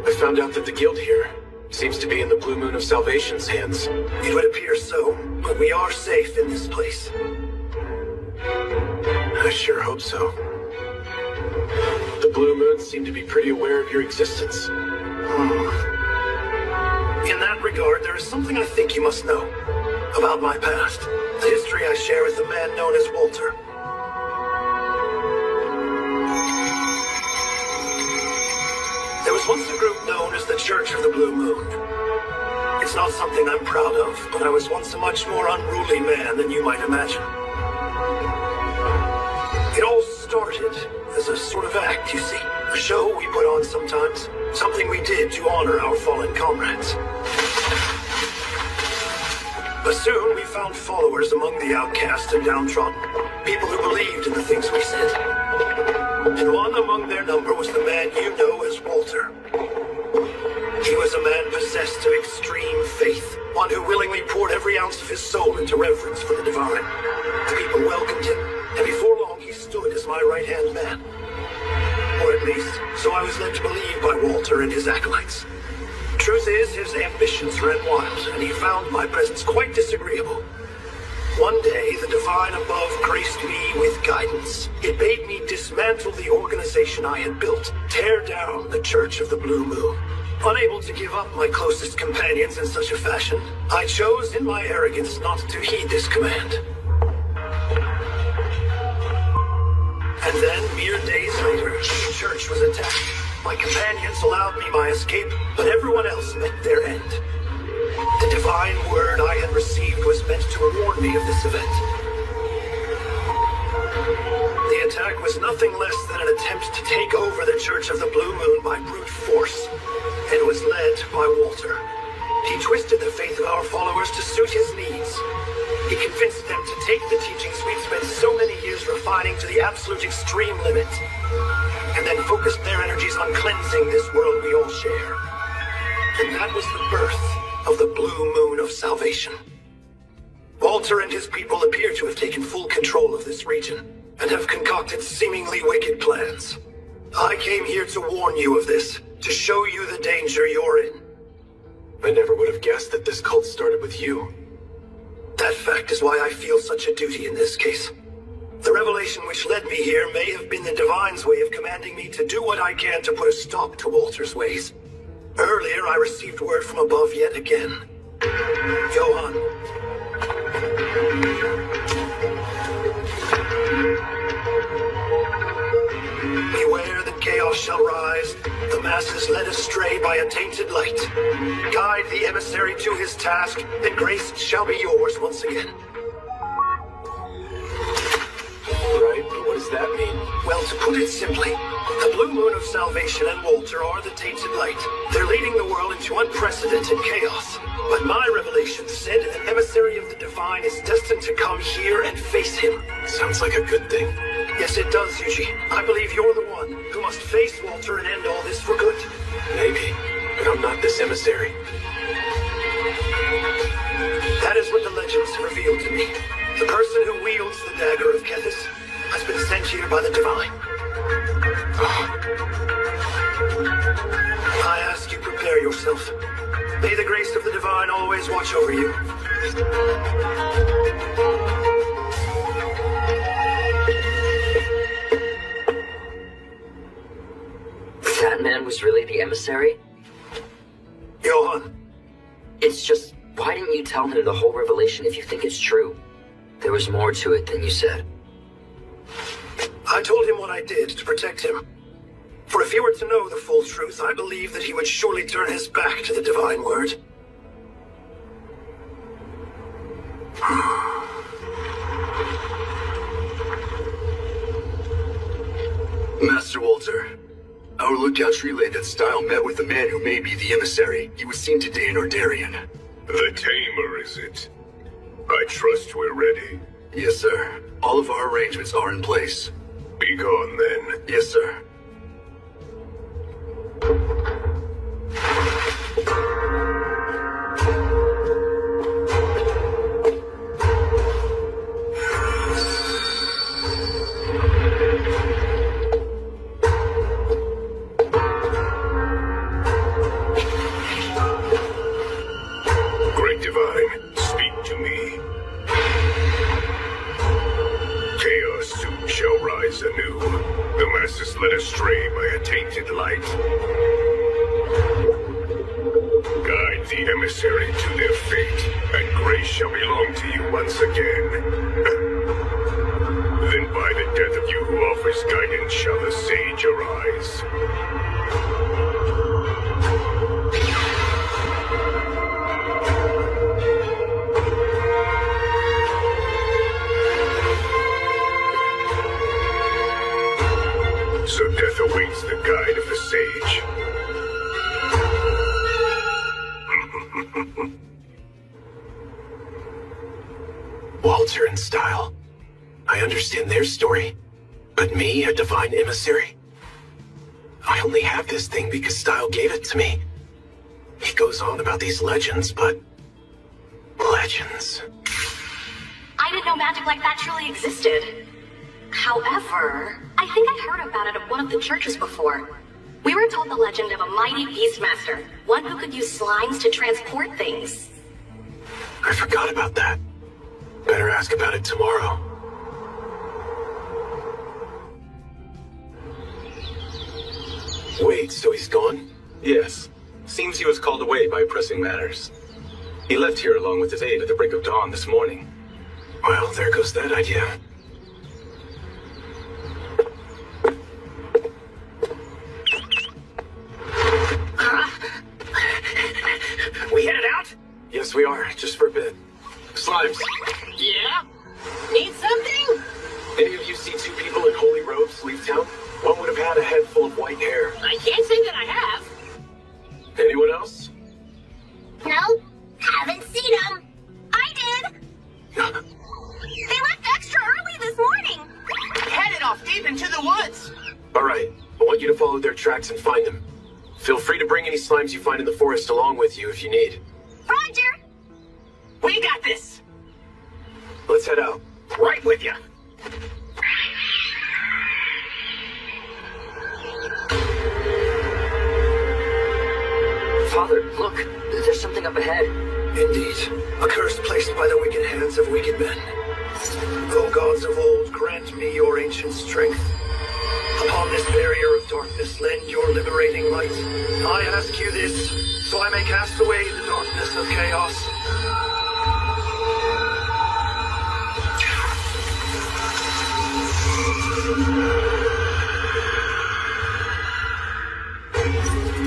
I found out that the guild here seems to be in the Blue Moon of Salvation's hands. It would appear so, but we are safe in this place. I sure hope so. The Blue Moons seem to be pretty aware of your existence. In that regard, there is something I think you must know about my past. The history I share with a man known as Walter. There was once a group known as the Church of the Blue Moon. It's not something I'm proud of, but I was once a much more unruly man than you might imagine. It all started as a sort of act, you see. A show we put on sometimes. Something we did to honor our fallen comrades. But soon we found followers among the outcast and downtrodden. People who believed in the things we said. And one among their number was the man you know as Walter. He was a man possessed of extreme faith. One who willingly poured every ounce of his soul into reverence for the divine. The people welcomed him, and before long he stood as my right-hand man. Or at least, so I was led to believe by Walter and his acolytes. Truth is, his ambitions ran wild, and he found my presence quite disagreeable. One day, the divine above graced me with guidance. It bade me dismantle the organization I had built, tear down the Church of the Blue Moon. Unable to give up my closest companions in such a fashion, I chose in my arrogance not to heed this command. And then, mere days later, the church was attacked. My companions allowed me my escape, but everyone else met their end. The divine word I had received was meant to warn me of this event. The attack was nothing less than an attempt to take over the Church of the Blue Moon by brute force, and was led by Walter. He twisted the faith of our followers to suit his needs. He convinced them to take the teachings we'd spent so many years refining to the absolute extreme limit, and then focused their energies on cleansing this world we all share. And that was the birth of the Blue Moon of Salvation. Walter and his people appear to have taken full control of this region, and have concocted seemingly wicked plans. I came here to warn you of this, to show you the danger you're in. I never would have guessed that this cult started with you. That fact is why I feel such a duty in this case. The revelation which led me here may have been the Divine's way of commanding me to do what I can to put a stop to Walter's ways. Earlier, I received word from above yet again. Johann. Beware that chaos shall rise, the masses led astray by a tainted light. Guide the emissary to his task, and grace shall be yours once again. Right, but what does that mean? Well, to put it simply, the Blue Moon of Salvation and Walter are the tainted light. They're leading the world into unprecedented chaos. But my revelation said an emissary of the Divine is destined to come here and face him. Sounds like a good thing. Yes, it does, Yuji. I believe you're the one who must face Walter and end all this for good. Maybe, but I'm not this emissary. That is what the legends have revealed to me. The person who wields the dagger of Kethis has been sent here by the Divine. I ask you prepare yourself. May the grace of the Divine always watch over you. That man was really the emissary? Johann. It's just, why didn't you tell him the whole revelation if you think it's true? There was more to it than you said. I told him what I did to protect him. For if he were to know the full truth, I believe that he would surely turn his back to the Divine Word. Master Walter, our lookouts relayed that Style met with the man who may be the emissary. He was seen today in Ordarian. The Tamer, is it? I trust we're ready. Yes, sir. All of our arrangements are in place. Be gone, then. Yes, sir. Great Divine, speak to me. Chaos soon shall rise anew. The masses led astray by a tainted light. Guide the emissary to their fate, and grace shall belong to you once again. Then by the death of you who offers guidance shall the sage arise. So death awaits the guide of the sage. Walter and Style. I understand their story. But me, a divine emissary? I only have this thing because Style gave it to me. He goes on about these legends, but... legends. I didn't know magic like that truly existed. However, I think I heard about it at one of the churches before. We were told the legend of a mighty beastmaster, one who could use slimes to transport things. I forgot about that. Better ask about it tomorrow. Wait, so he's gone? Yes. Seems he was called away by pressing matters. He left here along with his aide at the break of dawn this morning. Well, there goes that idea. We headed out? Yes, we are. Just for a bit. Slimes. Yeah? Need something? Any of you see full of white hair. I can't say that I have. Anyone else? No, haven't seen them. I did. They left extra early this morning. Headed off deep into the woods. All right, I want you to follow their tracks and find them. Feel free to bring any slimes you find in the forest along with you if you need. Roger. We got this. Let's head out. Right with you. Father, look, there's something up ahead. Indeed, a curse placed by the wicked hands of wicked men. O gods of old, grant me your ancient strength. Upon this barrier of darkness, lend your liberating light. I ask you this, so I may cast away the darkness of chaos.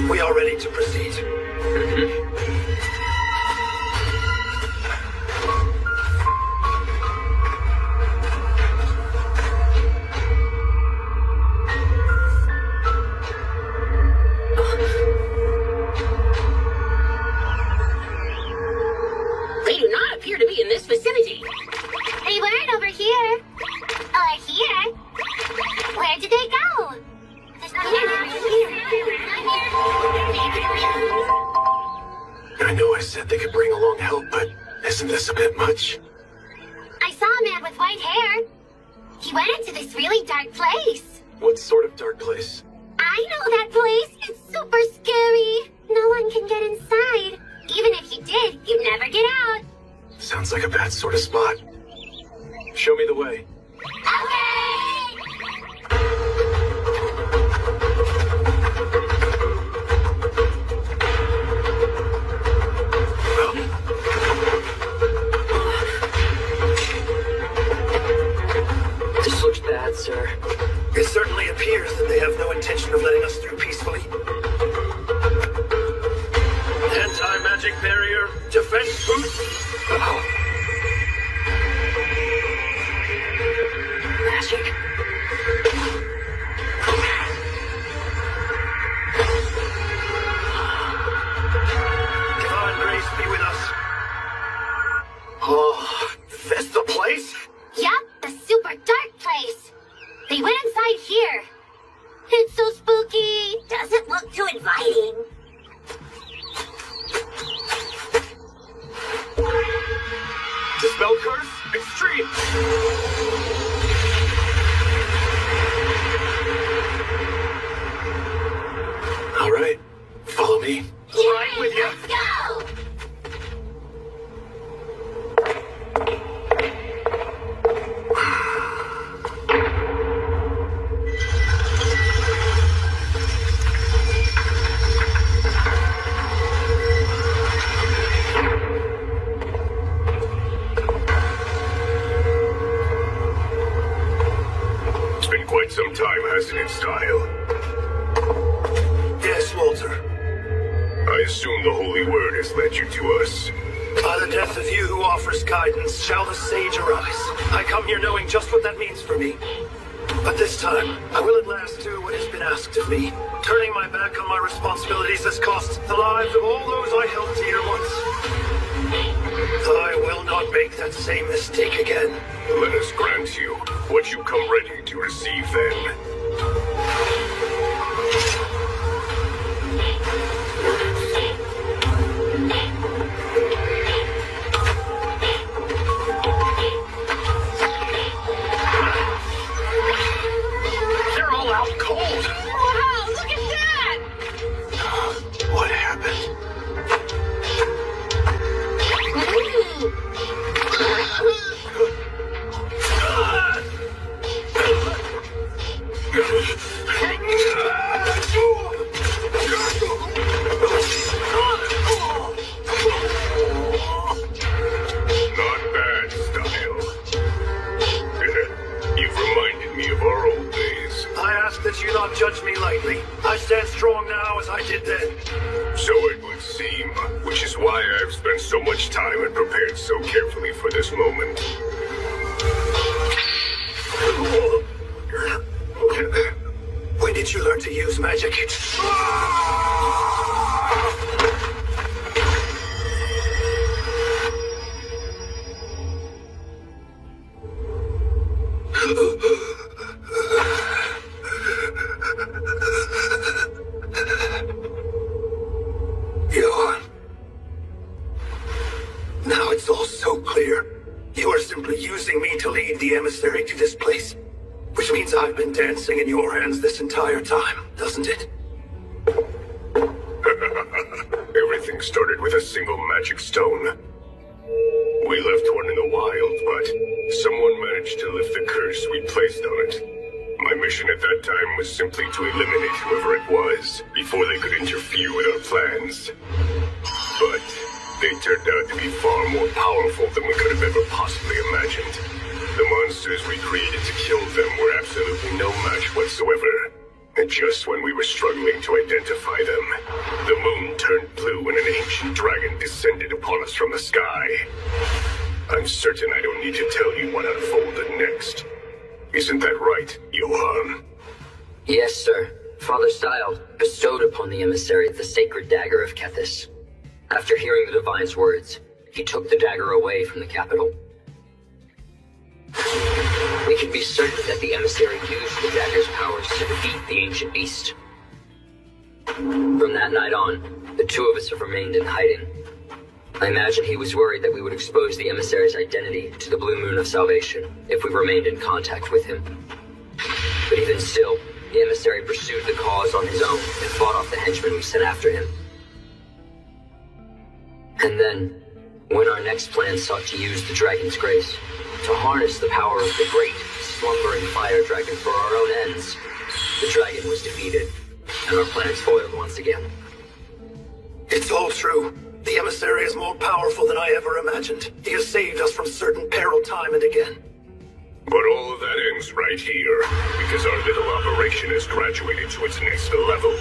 We are ready to proceed. They do not appear to be in this vicinity. They weren't over here. Or here. Where did they go? There's nothing I know I said they could bring along help, but isn't this a bit much? I saw a man with white hair. He went into this really dark place. What sort of dark place? I know that place. It's super scary. No one can get inside. Even if you did, you'd never get out. Sounds like a bad sort of spot. Show me the way. This looks bad, sir. It certainly appears that they have no intention of letting us through peacefully. Anti-magic barrier, defense boost. Magic? Divine grace be with us. Oh, this the place? Yup, the super dark place. They went inside here. It's so spooky. Doesn't look too inviting. Dispel curse? Extreme! All right, follow me. Right with you. Let's go. It's been quite some time, hasn't it, Style? Yes, Walter. I assume the Holy Word has led you to us. By the death of you who offers guidance, shall the sage arise. I come here knowing just what that means for me. But this time, I will at last do what has been asked of me. Turning my back on my responsibilities has cost the lives of all those I held dear once. I will not make that same mistake again. Let us grant you what you come ready to receive then. They're all out cold. Wow, look at that! What happened? Not bad, Style. You've reminded me of our old days. I ask that you not judge me lightly. I stand strong now as I did then. So it would seem, which is why I've spent so much time and prepared so carefully for this moment. When did you learn to to use magic. Johan. Now it's all so clear. You are simply using me to lead the emissary to this place. Which means I've been dancing in your hands this entire time, doesn't it? Everything started with a single magic stone. We left one in the wild, but someone managed to lift the curse we placed on it. My mission at that time was simply to eliminate whoever it was, before they could interfere with our plans. But they turned out to be far more powerful than we could have ever possibly imagined. The monsters we created to kill them were absolutely no match whatsoever. And just when we were struggling to identify them, the moon turned blue and an ancient dragon descended upon us from the sky. I'm certain I don't need to tell you what unfolded next. Isn't that right, Johan? Yes, sir. Father Style bestowed upon the emissary the sacred dagger of Kethis. After hearing the divine's words, he took the dagger away from the capital. We can be certain that the emissary used the dagger's powers to defeat the ancient beast. From that night on, the two of us have remained in hiding. I imagine he was worried that we would expose the emissary's identity to the Blue Moon of Salvation if we remained in contact with him. But even still, the emissary pursued the cause on his own and fought off the henchmen we sent after him. And then, when our next plan sought to use the dragon's grace to harness the power of the great, slumbering fire dragon for our own ends, the dragon was defeated, and our plans foiled once again. It's all true. The emissary is more powerful than I ever imagined. He has saved us from certain peril time and again. But all of that ends right here, because our little operation has graduated to its next level.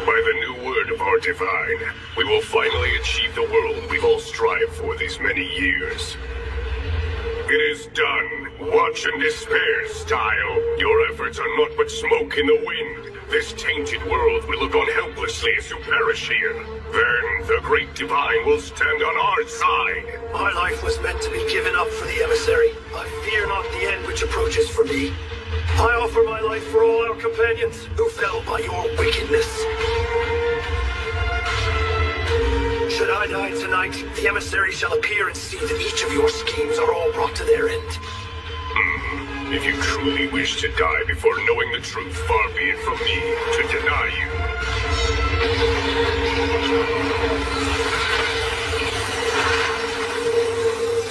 By the new word of our divine, we will finally achieve the world we've all strived for these many years. It is done. Watch and despair, Style. Your efforts are naught but smoke in the wind. This tainted world will look on helplessly as you perish here. Then the great divine will stand on our side. My life was meant to be given up for the emissary. I fear not the end which approaches for me. I offer my life for all our companions who fell by your wickedness. Should I die tonight, the emissary shall appear and see that each of your schemes are all brought to their end. If you truly wish to die before knowing the truth, far be it from me to deny you.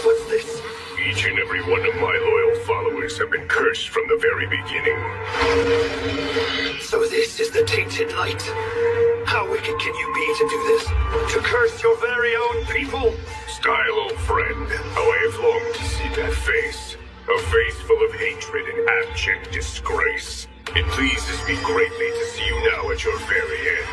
What's this? Each and every one of my loyal followers have been cursed from the very beginning. So this is the tainted light. How wicked can you be to do this? To curse your very own people? Style, old friend, how I have longed to see that face. A face full of hatred and abject disgrace. It pleases me greatly to see you now at your very end.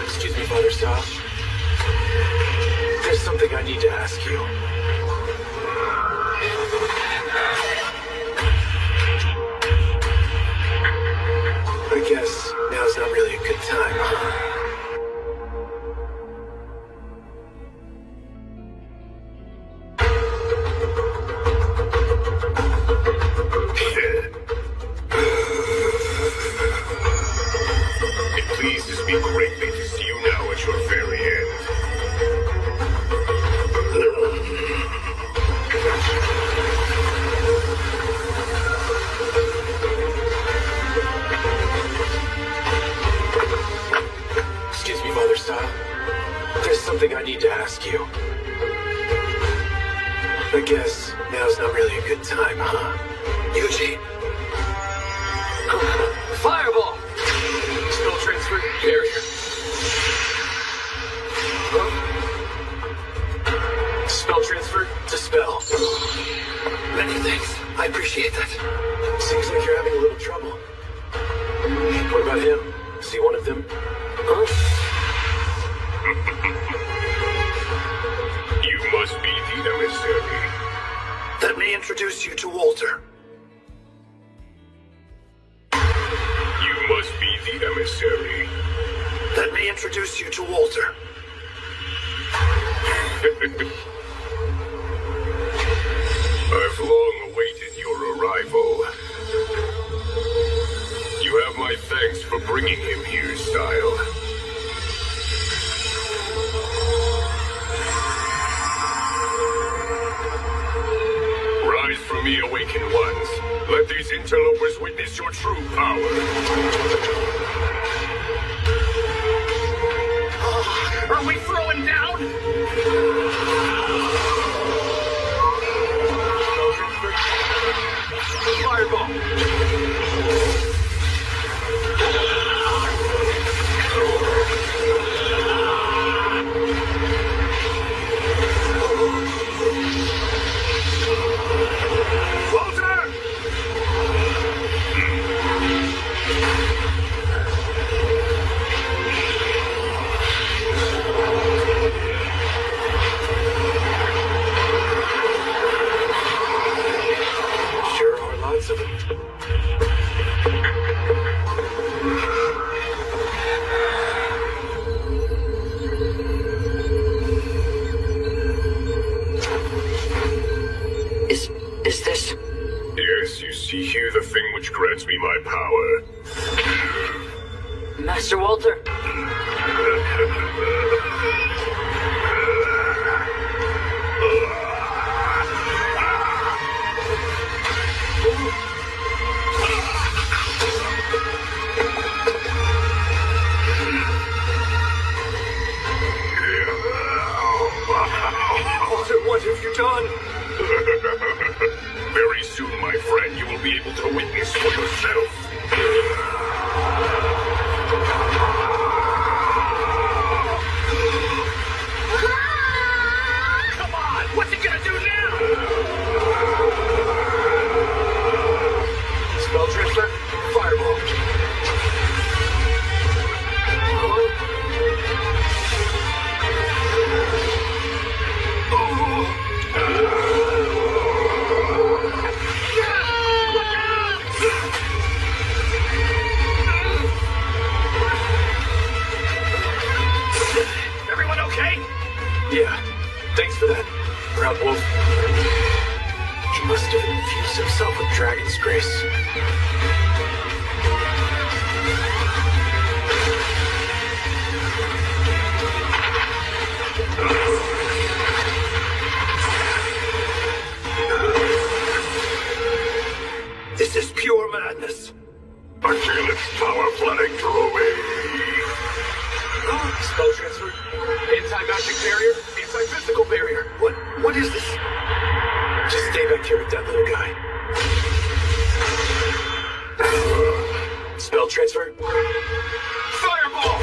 Excuse me, Father Style. There's something I need to ask you. I guess now's not really a good time. It pleases me greatly to see you now at your very end. Excuse me, Father Style. There's something I need to ask you. I guess now's not really a good time, huh? Yuji. Fireball! Spell transfer barrier. Spell transfer to spell. Many thanks. I appreciate that. Seems like you're having a little trouble. What about him? Is he one of them? Huh? introduce you to Walter. You must be the emissary. Let me introduce you to Walter. I've long awaited your arrival. You have my thanks for bringing him here, Style. Rise from me, awakened ones. Let these interlopers witness your true power. Are we throwing down? Fireball! Sure are lots of them. Is this? Yes, you see here the thing which grants me my power. Master Walter? Walter, what have you done? Very soon, my friend, you will be able to witness for yourself. Come on! What's he gonna do now? Spell transfer? Fireball. Everyone okay? Yeah, thanks for that, Proud Wolf. He must have infused himself with Dragon's Grace. This is pure madness. I feel its power flooding through me. Spell transfer? Anti-magic barrier? Anti-physical barrier? What is this? Just stay back here with that little guy. Spell transfer? Fireball!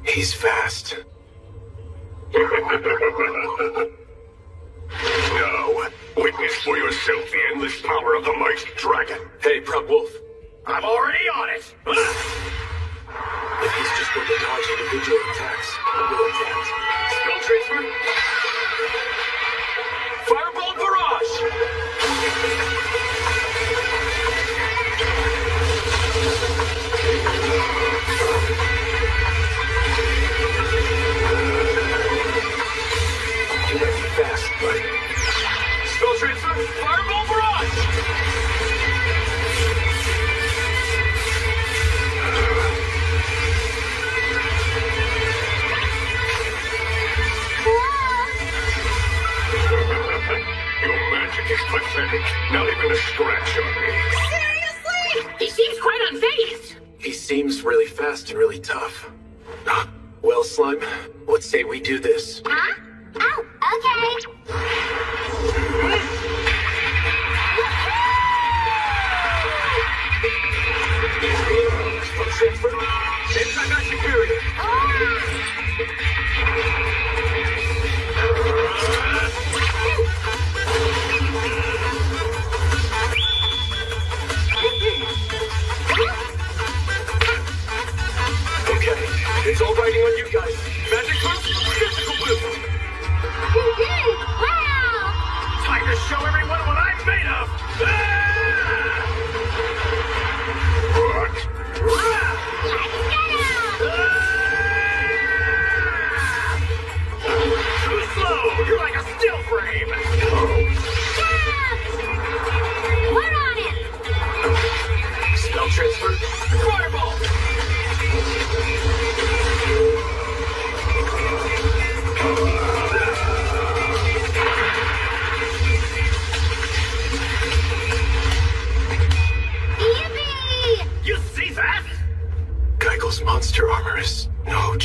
He's fast. Now, witness for yourself the endless power of the mighty dragon. Hey, Proud Wolf. I'm already on it! If he's just going to dodge individual attacks, we'll attack. Spell transfer? Fireball barrage! You might be fast, but Spell transfer? Fireball barrage! Your magic is pathetic. Not even a scratch on me. Seriously? He seems quite unfazed. he seems really fast and really tough. Well, Slime, what say we do this? Huh? Oh, okay. Spell transfer? Anti-magic barrier! Okay, It's all riding on you guys. Magic move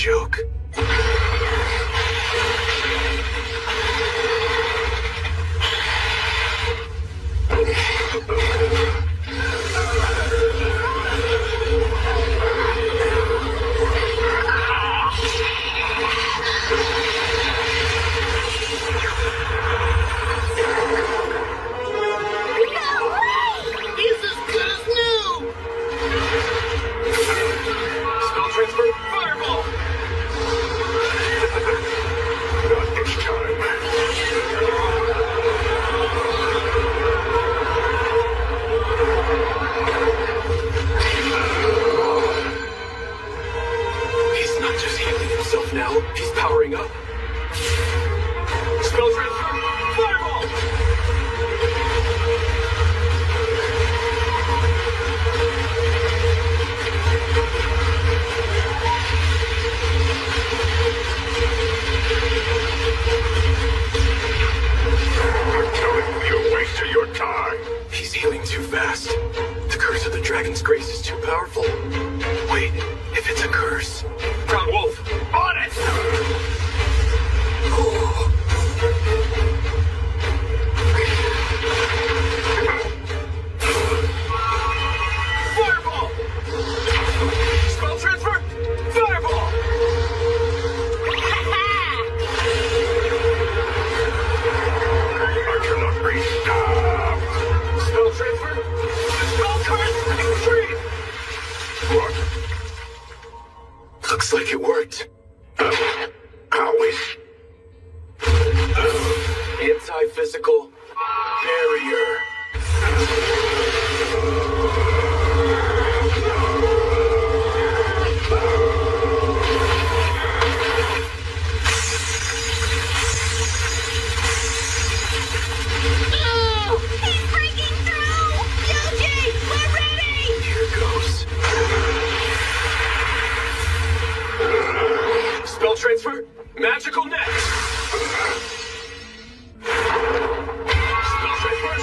joke. He's as good as new! Spell transfer, fireball! Not this time. He's not just healing himself now, he's powering up. Spell transfer, fireball! I'm telling you, you're a waste of your time. He's healing too fast. The curse of the dragon's grace is too powerful. Wait, if it's a curse... Crown Wolf, on it! Fireball! Spell transfer, fireball! I cannot be stopped. Spell transfer, spell curse, extreme! What? Looks like it worked. How is... Anti-physical barrier. Oh, he's breaking through! Yuji, we're ready! Here goes. Spell transfer, magical net! Spell transfer,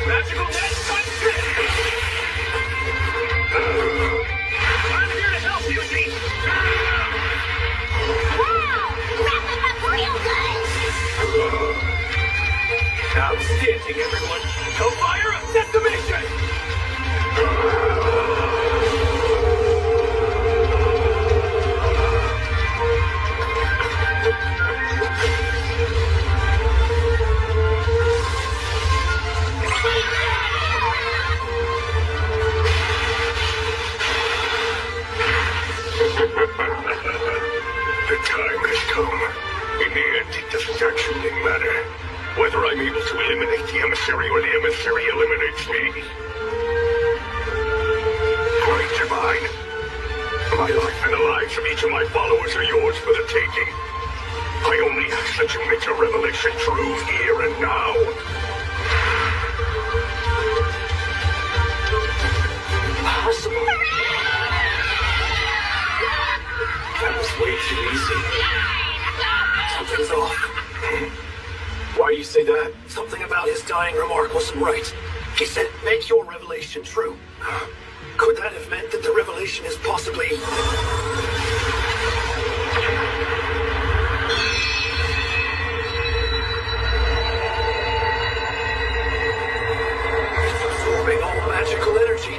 magical net, times 10! I'm here to help you, G! Wow! Wrapping up real good! Outstanding, everyone! Hellfire of decimation! The time has come. In the end, it doesn't actually matter whether I'm able to eliminate the emissary or the emissary eliminates me. Great divine. My life and the lives of each of my followers are yours for the taking. I only ask that you make your revelation true here and now. Impossible. That was way too easy. Something's off. Why do you say that? Something about his dying remark wasn't right. He said, make your revelation true. Could that have meant that the revelation is possibly... absorbing all magical energy?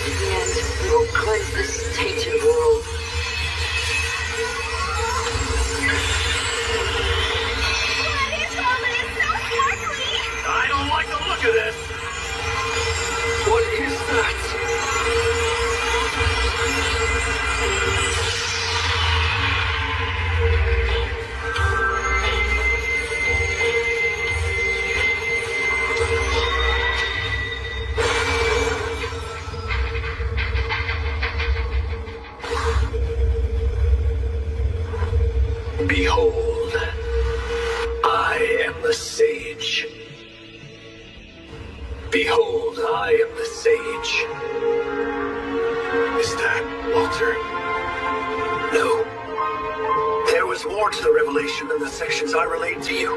In the end, we will cleanse this tainted world. I don't like the look of this! What is that? Behold, I am the sage. Behold, I am the sage. Is that Walter? No. There was there's more to the revelation than the sections I relayed to you.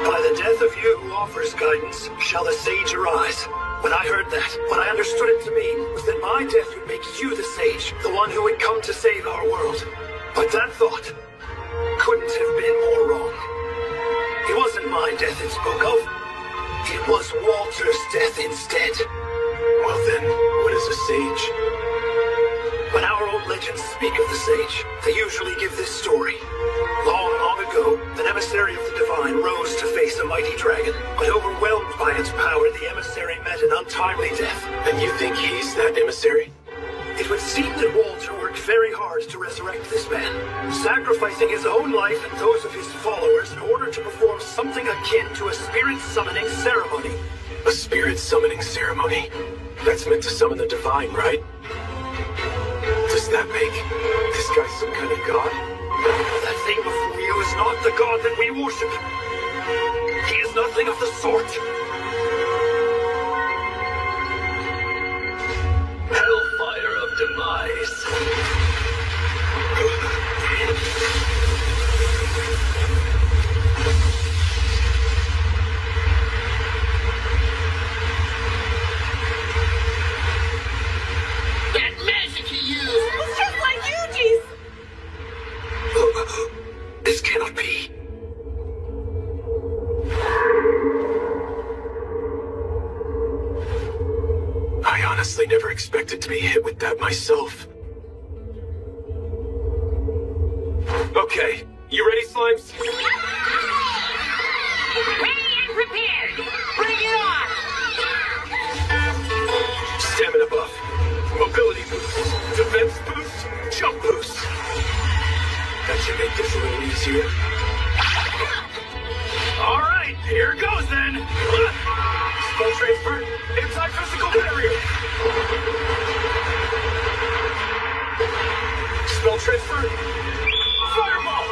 By the death of you who offers guidance, shall the sage arise. When I heard that, what I understood it to mean was that my death would make you the sage, the one who would come to save our world. But that thought couldn't have been more wrong. It wasn't my death it spoke of. It was Walter's death instead. Well then, what is a sage? When our old legends speak of the sage, they usually give this story. Long, long ago, an emissary of the divine rose to face a mighty dragon, but overwhelmed by its power, the emissary met an untimely death. And you think he's that emissary? It would seem that Walter worked very hard to resurrect this man, sacrificing his own life and those of his followers in order to perform something akin to a spirit summoning ceremony. A spirit summoning ceremony? That's meant to summon the divine, right? Does that make this guy some kind of god? That thing before you is not the god that we worship. He is nothing of the sort. Hellfire of demise. That magic he used was just like Yuji's! This cannot be. I honestly never expected to be hit with that myself. Okay, you ready, Slimes? Ready and prepared! Bring it on! Stamina buff, mobility boost, defense boost, jump boost. That should make this a little easier. All right, here goes then. Spell transfer, anti-physical barrier. Spell transfer, fireball.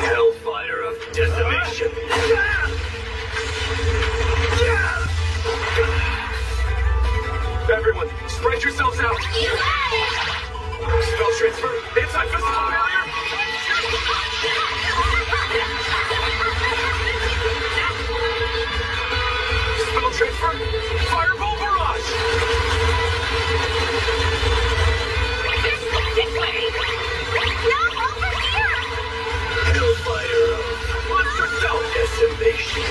Hellfire of decimation. Everyone, spread yourselves out. Spell transfer, anti-physical barrier. Spell transfer, fireball barrage. This way! No, over here! Hellfire of monster cell decimation.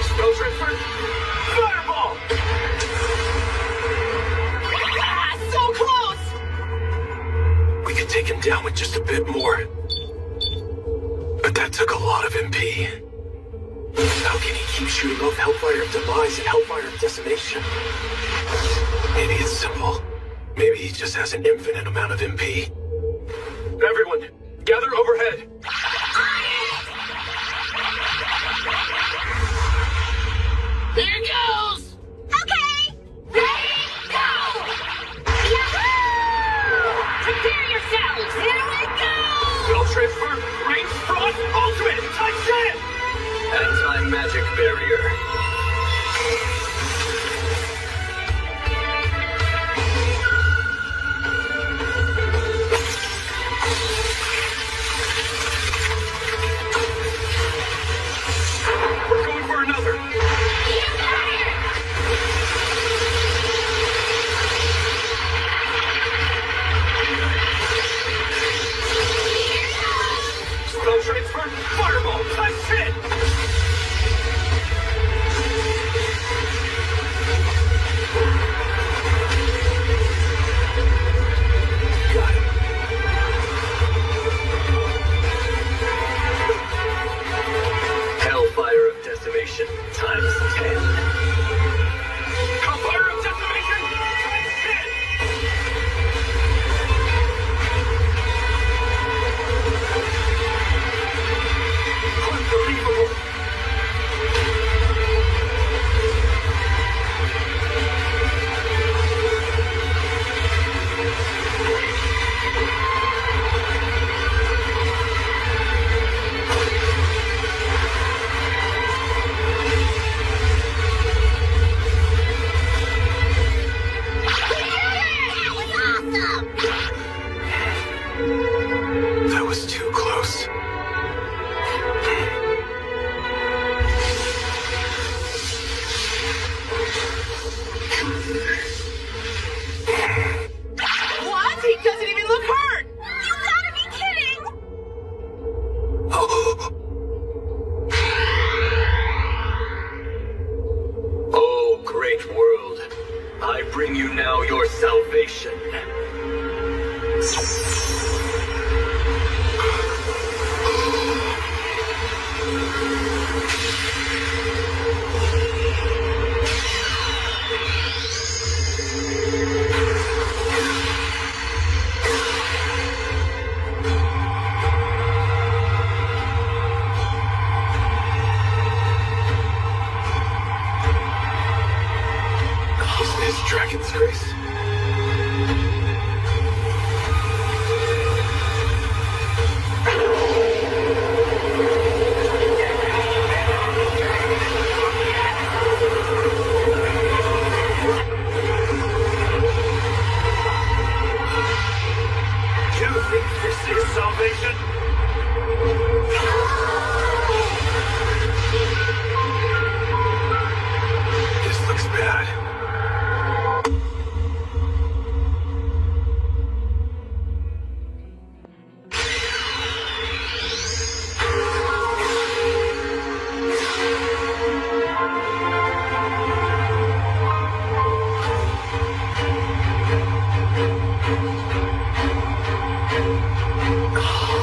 Spell transfer, fireball. Ah, so close! We could take him down with just a bit more. But that took a lot of MP. How can he keep shooting off Hellfire of Demise and Hellfire of Decimation? Maybe it's simple. Maybe he just has an infinite amount of MP. Everyone, gather overhead. There goes! Okay! Ready, go! Yahoo! Prepare yourselves! Here we go! Spell transfer, range frost, ultimate, Titan! Anti-magic barrier. We're going for another. Spell transfer, fireball, Titan! Got it. Hellfire of decimation times 10. Hellfire of Decimation, times 10! Unbelievable! Dragon's Grace? You think this is salvation? This looks bad.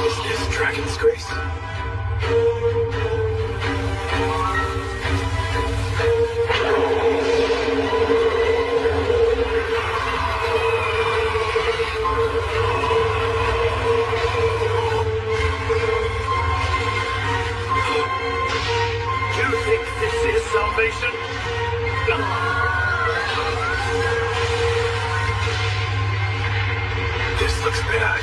Is this Dragon's Grace? You think this is salvation? This looks bad.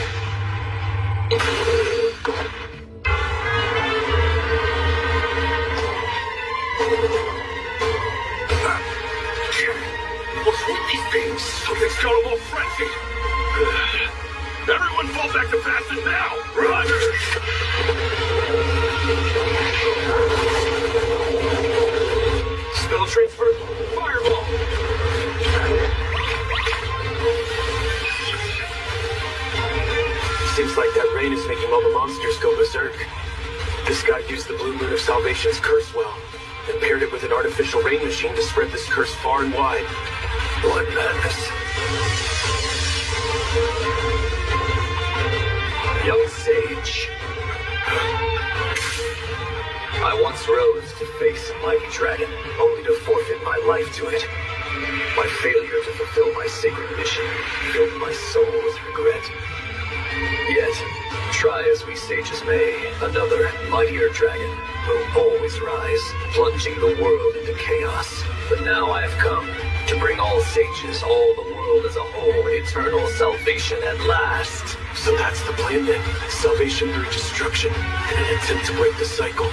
What's with these things? Something's got them all frenzied. Everyone fall back to fastest now! Run! Spell transfer. Fireball. Seems like that rain is making all the monsters go berserk. This guy used the Blue Moon of Salvation's curse well, and paired it with an artificial rain machine to spread this curse far and wide. What madness. Young sage. I once rose to face a mighty dragon, only to forfeit my life to it. My failure to fulfill my sacred mission filled my soul with regret. Yet, try as we sages may, another mightier dragon will always rise, plunging the world into chaos. But now I have come to bring all sages, all the world as a whole, eternal salvation at last. So that's the plan then. Salvation through destruction, in an attempt to break the cycle.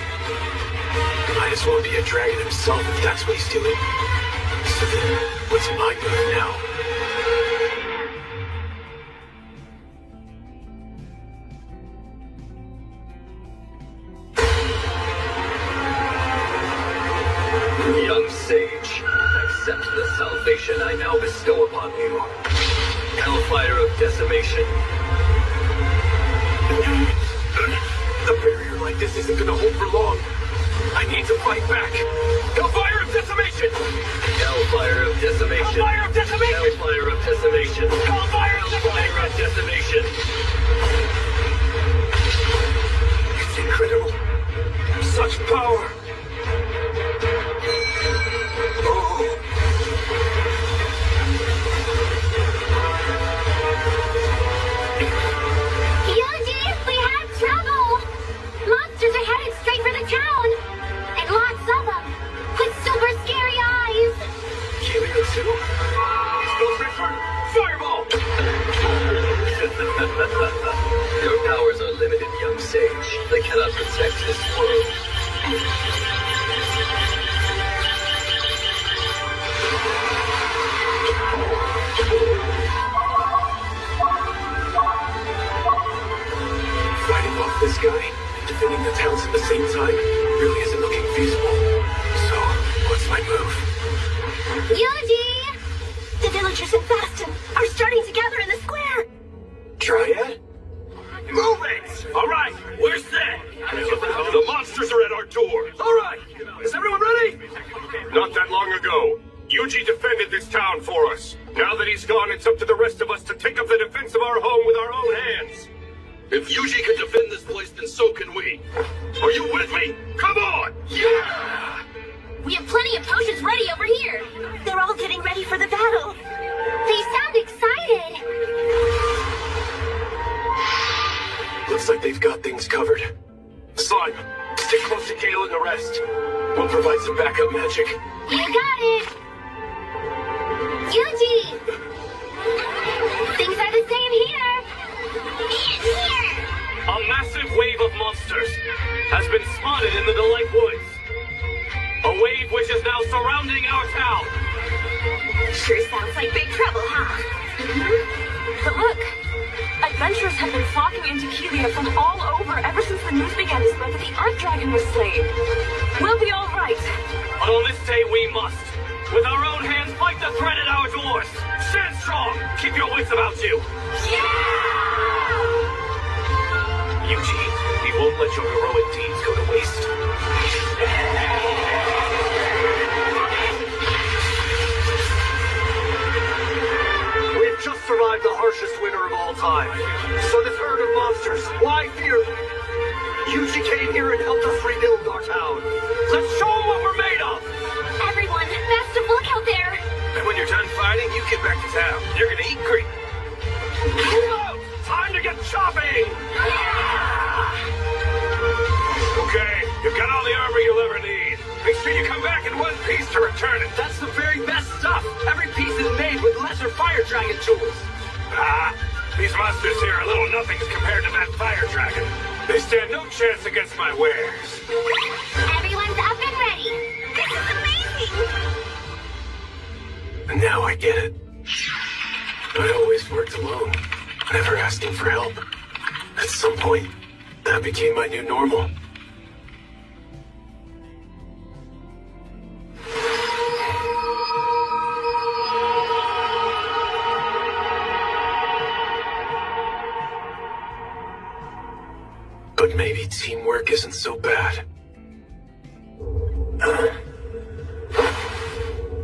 Might as well be a dragon himself if that's what he's doing. So then, what's my move now? Young sage, accept the salvation I now bestow upon you. Hellfire of decimation. A barrier like this isn't gonna hold for long. I need to fight back. Hellfire of decimation! Hellfire of decimation. Hellfire of decimation! Hellfire of decimation. Hellfire of Hellfire of decimation. It's incredible. Such power. Yuji, we had trouble! Monsters are headed straight for the town! And lots of them! With super scary eyes! Killing too? Spell transfer? Fireball! Your powers are limited, young sage. They cannot protect this world. Fighting off this guy and defending the towns at the same time really isn't looking feasible. So, what's my move? Yuji! The villagers in Baston are starting to gather in the square! Triad? Move it! Alright, we're set! The monsters are at our door! Alright! Is everyone ready? Not that long ago, Yuji defended this town for us. Now that he's gone, it's up to the rest of us to take up the defense of our home with our own hands. If Yuji can defend this place, then so can we. Are you with me? Come on! Yeah! We have plenty of potions ready over here! They're all getting ready for the battle! They sound excited! Looks like they've got things covered. Slime, stick close to Kale and the rest. We'll provide some backup magic. You got it! Yuji! Sure sounds like big trouble, huh? But look, adventurers have been flocking into Kelia from all over ever since the news began to spread that the Earth Dragon was slain. We'll be all right. But on this day we must, with our own hands, fight the threat at our doors. Stand strong. Keep your wits about you. Yuji, we won't let your heroic deeds go to waste. We've just survived the harshest winter of all time. So this herd of monsters, why fear them? Yuji came here and helped us rebuild our town. Let's show them what we're made of! Everyone, best of luck out there! And when you're done fighting, you get back to town. You're gonna eat great. Move out! Time to get chopping! Okay, you've got all the armor you'll ever need. Make sure you come back in one piece to return it. That's the very best stuff. Every piece is made with lesser fire dragon tools. Ah, these monsters here are little nothings compared to that fire dragon. They stand no chance against my wares. Everyone's up and ready. This is amazing! Now I get it. I always worked alone, never asking for help. At some point, that became my new normal. But maybe teamwork isn't so bad.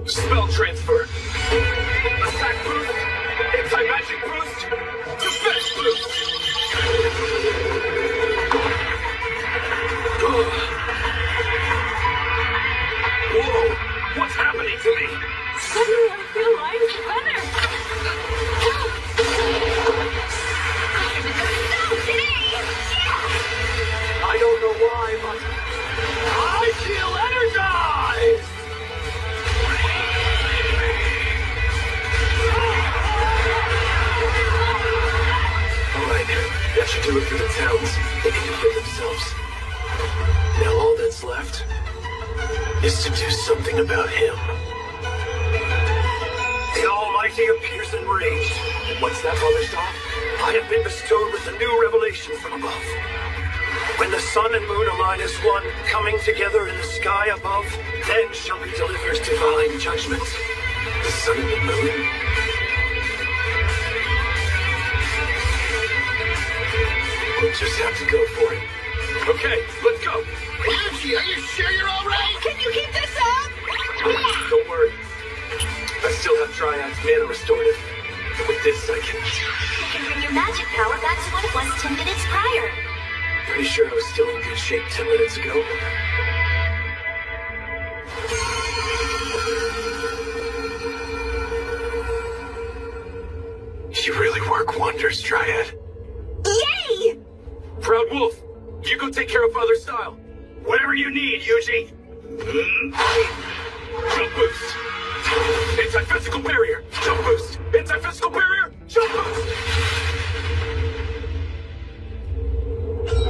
Spell transfer. Attack boost. Anti-magic boost. Defense boost. Whoa! What's happening to me? Suddenly I feel light as a feather. I don't know why, but I feel energized! Alright, that should do it for the towns. They can defend themselves. Now all that's left is to do something about him. The Almighty appears enraged. What's that, Father Star? I have been bestowed with a new revelation from above. When the sun and moon align as one, coming together in the sky above, then shall be delivered divine judgment. The sun and the moon? We'll just have to go for it. Okay, let's go. Yuji, are you sure you're all right? Can you keep this up? Don't worry. I still have Triad's mana restorative. And with this, I can... You can bring your magic power back to what it was 10 minutes prior. Pretty sure I was still in good shape 10 minutes ago. You really work wonders, Triad. Yay! Proud Wolf, you go take care of Father Style. Whatever you need, Yuji. Jump boost. Anti-physical barrier. Jump boost. Anti-physical barrier. Jump boost.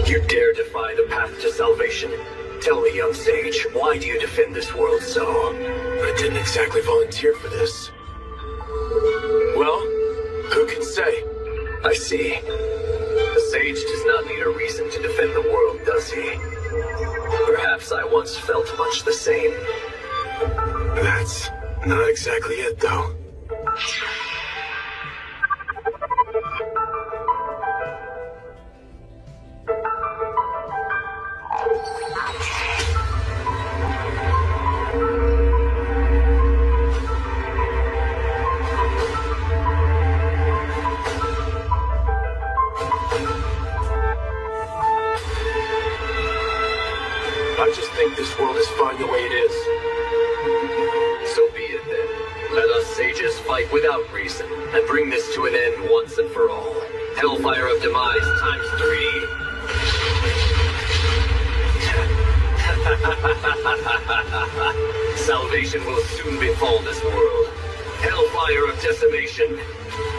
You dare defy the path to salvation? Tell me, young sage, why do you defend this world so? I didn't exactly volunteer for this. Well, who can say? I see. The sage does not need a reason to defend the world, does he? Perhaps I once felt much the same. That's not exactly it, though. I just think this world is fine the way it is. So be it then. Let us sages fight without reason, and bring this to an end once and for all. Hellfire of Demise times 3. Salvation will soon befall this world. Hellfire of Decimation.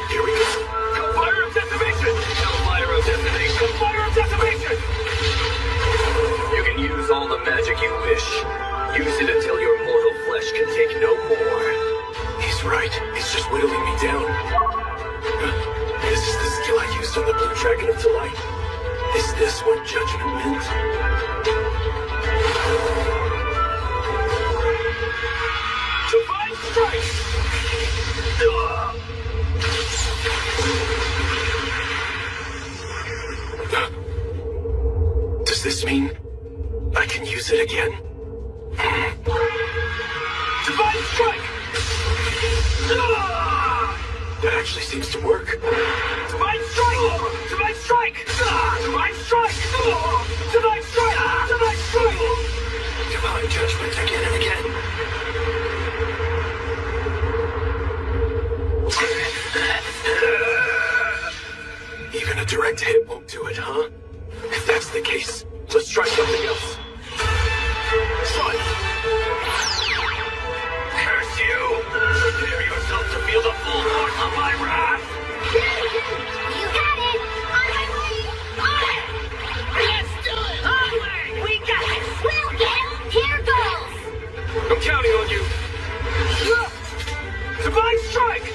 Here we go. Hellfire of Decimation. Hellfire of Decimation. Hellfire of Decimation. You can use all the magic you wish. Use it until your mortal flesh can take no more. He's right. Dragon of Delight. Is this what judgment meant? Divine Strike! Does this mean I can use it again? Divine Strike! That actually seems to work. Divine Strike! Divine Strike! Divine Strike! Divine Strike! Divine Strike! Divine judgment again and again. Even a direct hit won't do it, huh? If that's the case, let's try something else. Strike! Curse you! Prepare yourself to feel the full force of my wrath! You got it! On my way! On it! Let's do it! On way! We got this! We'll get him! Here goes! I'm counting on you! Divine Strike!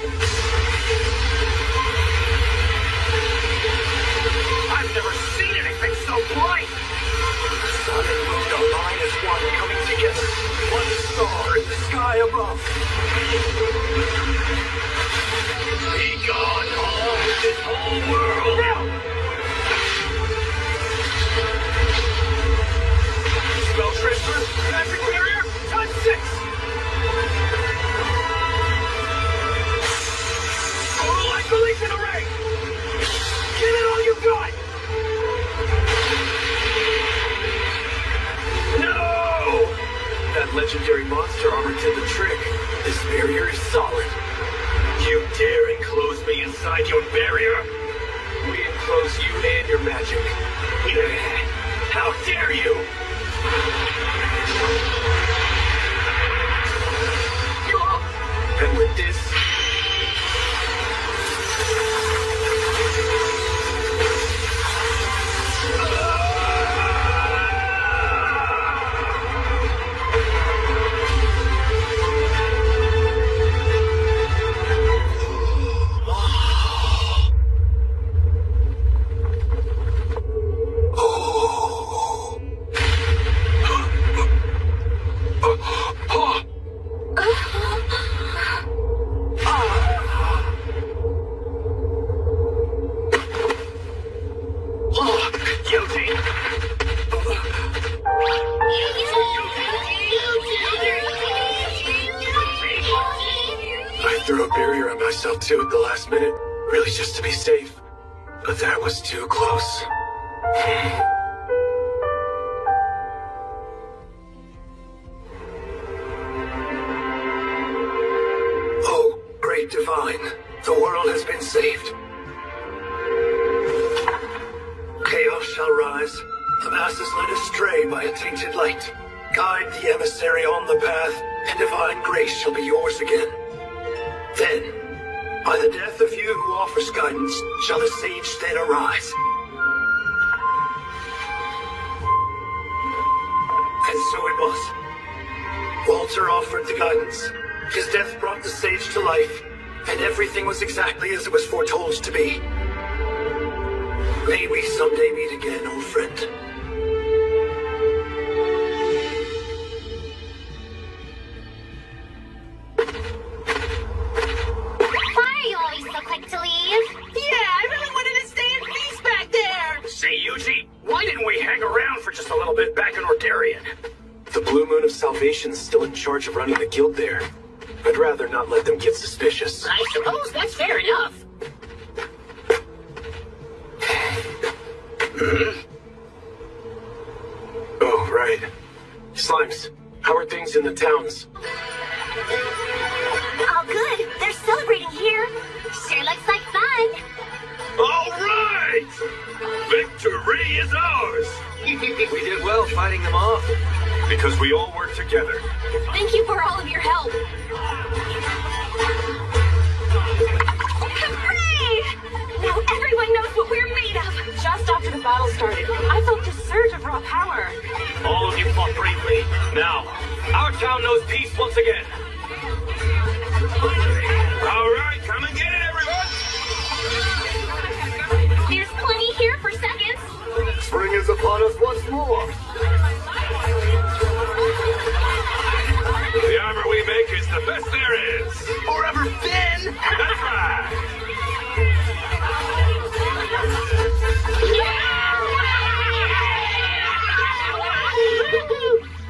I've never seen anything so bright! Sun and moon align as one, coming together. One star in the sky above. Be gone, along with this whole world! Now! Spell transfer, magic barrier, time 6! Total isolation array! Give it all you got! No! That legendary monster armor did the trick. This barrier is solid. You dare enclose me inside your barrier? We enclose you and your magic. How dare you! And with this, I threw a barrier on myself too at the last minute, really just to be safe. But that was too close. Oh, great divine, the world has been saved. Chaos shall rise, the masses led astray by a tainted light. Guide the emissary on the path, and divine grace shall be yours again. Then, by the death of you who offers guidance, shall the sage then arise. And so it was. Walter offered the guidance. His death brought the sage to life, and everything was exactly as it was foretold to be. May we someday meet again, old friend. Why are you always so quick to leave? Yeah, I really wanted to stay in peace back there! Say, Yuji, why didn't we hang around for just a little bit back in Ordarian? The Blue Moon of Salvation's still in charge of running the guild there. I'd rather not let them get suspicious. I suppose that's fair enough. Oh, right. Slimes, how are things in the towns? All good. They're celebrating here. Sure looks like fun. All right! Victory is ours! We did well fighting them off. Because we all work together. Thank you for all of your help. Hooray! Now everyone knows what we're made of. Just after the battle started, I felt this surge of raw power. All of you fought bravely. Now, our town knows peace once again. All right, come and get it, everyone! There's plenty the best there is. Or ever been. That's right.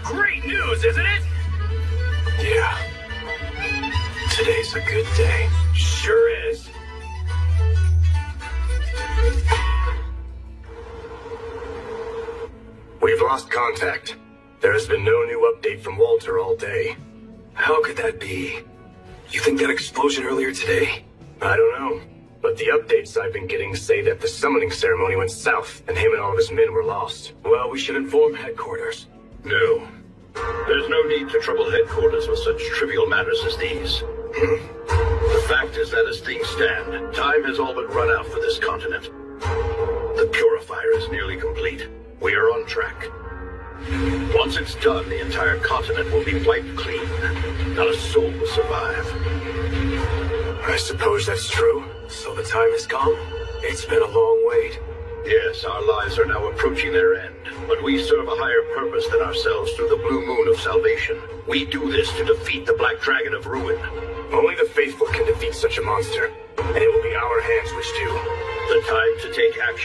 Great news, isn't it? Yeah. Today's a good day. Sure is. We've lost contact. There has been no new update from Walter all day. How could that be? You think that explosion earlier today? I don't know. But the updates I've been getting say that the summoning ceremony went south and him and all of his men were lost. Well, we should inform headquarters. No. There's no need to trouble headquarters with such trivial matters as these. The fact is that as things stand, time has all but run out for this continent. The purifier is nearly complete. We are on track. Once it's done, the entire continent will be wiped clean. Not a soul will survive. I suppose that's true. So the time has come? It's been a long wait. Yes, our lives are now approaching their end, but we serve a higher purpose than ourselves through the blue moon of salvation. We do this to defeat the Black Dragon of Ruin. Only the faithful can defeat such a monster, and it will be our hands which do. The time to take action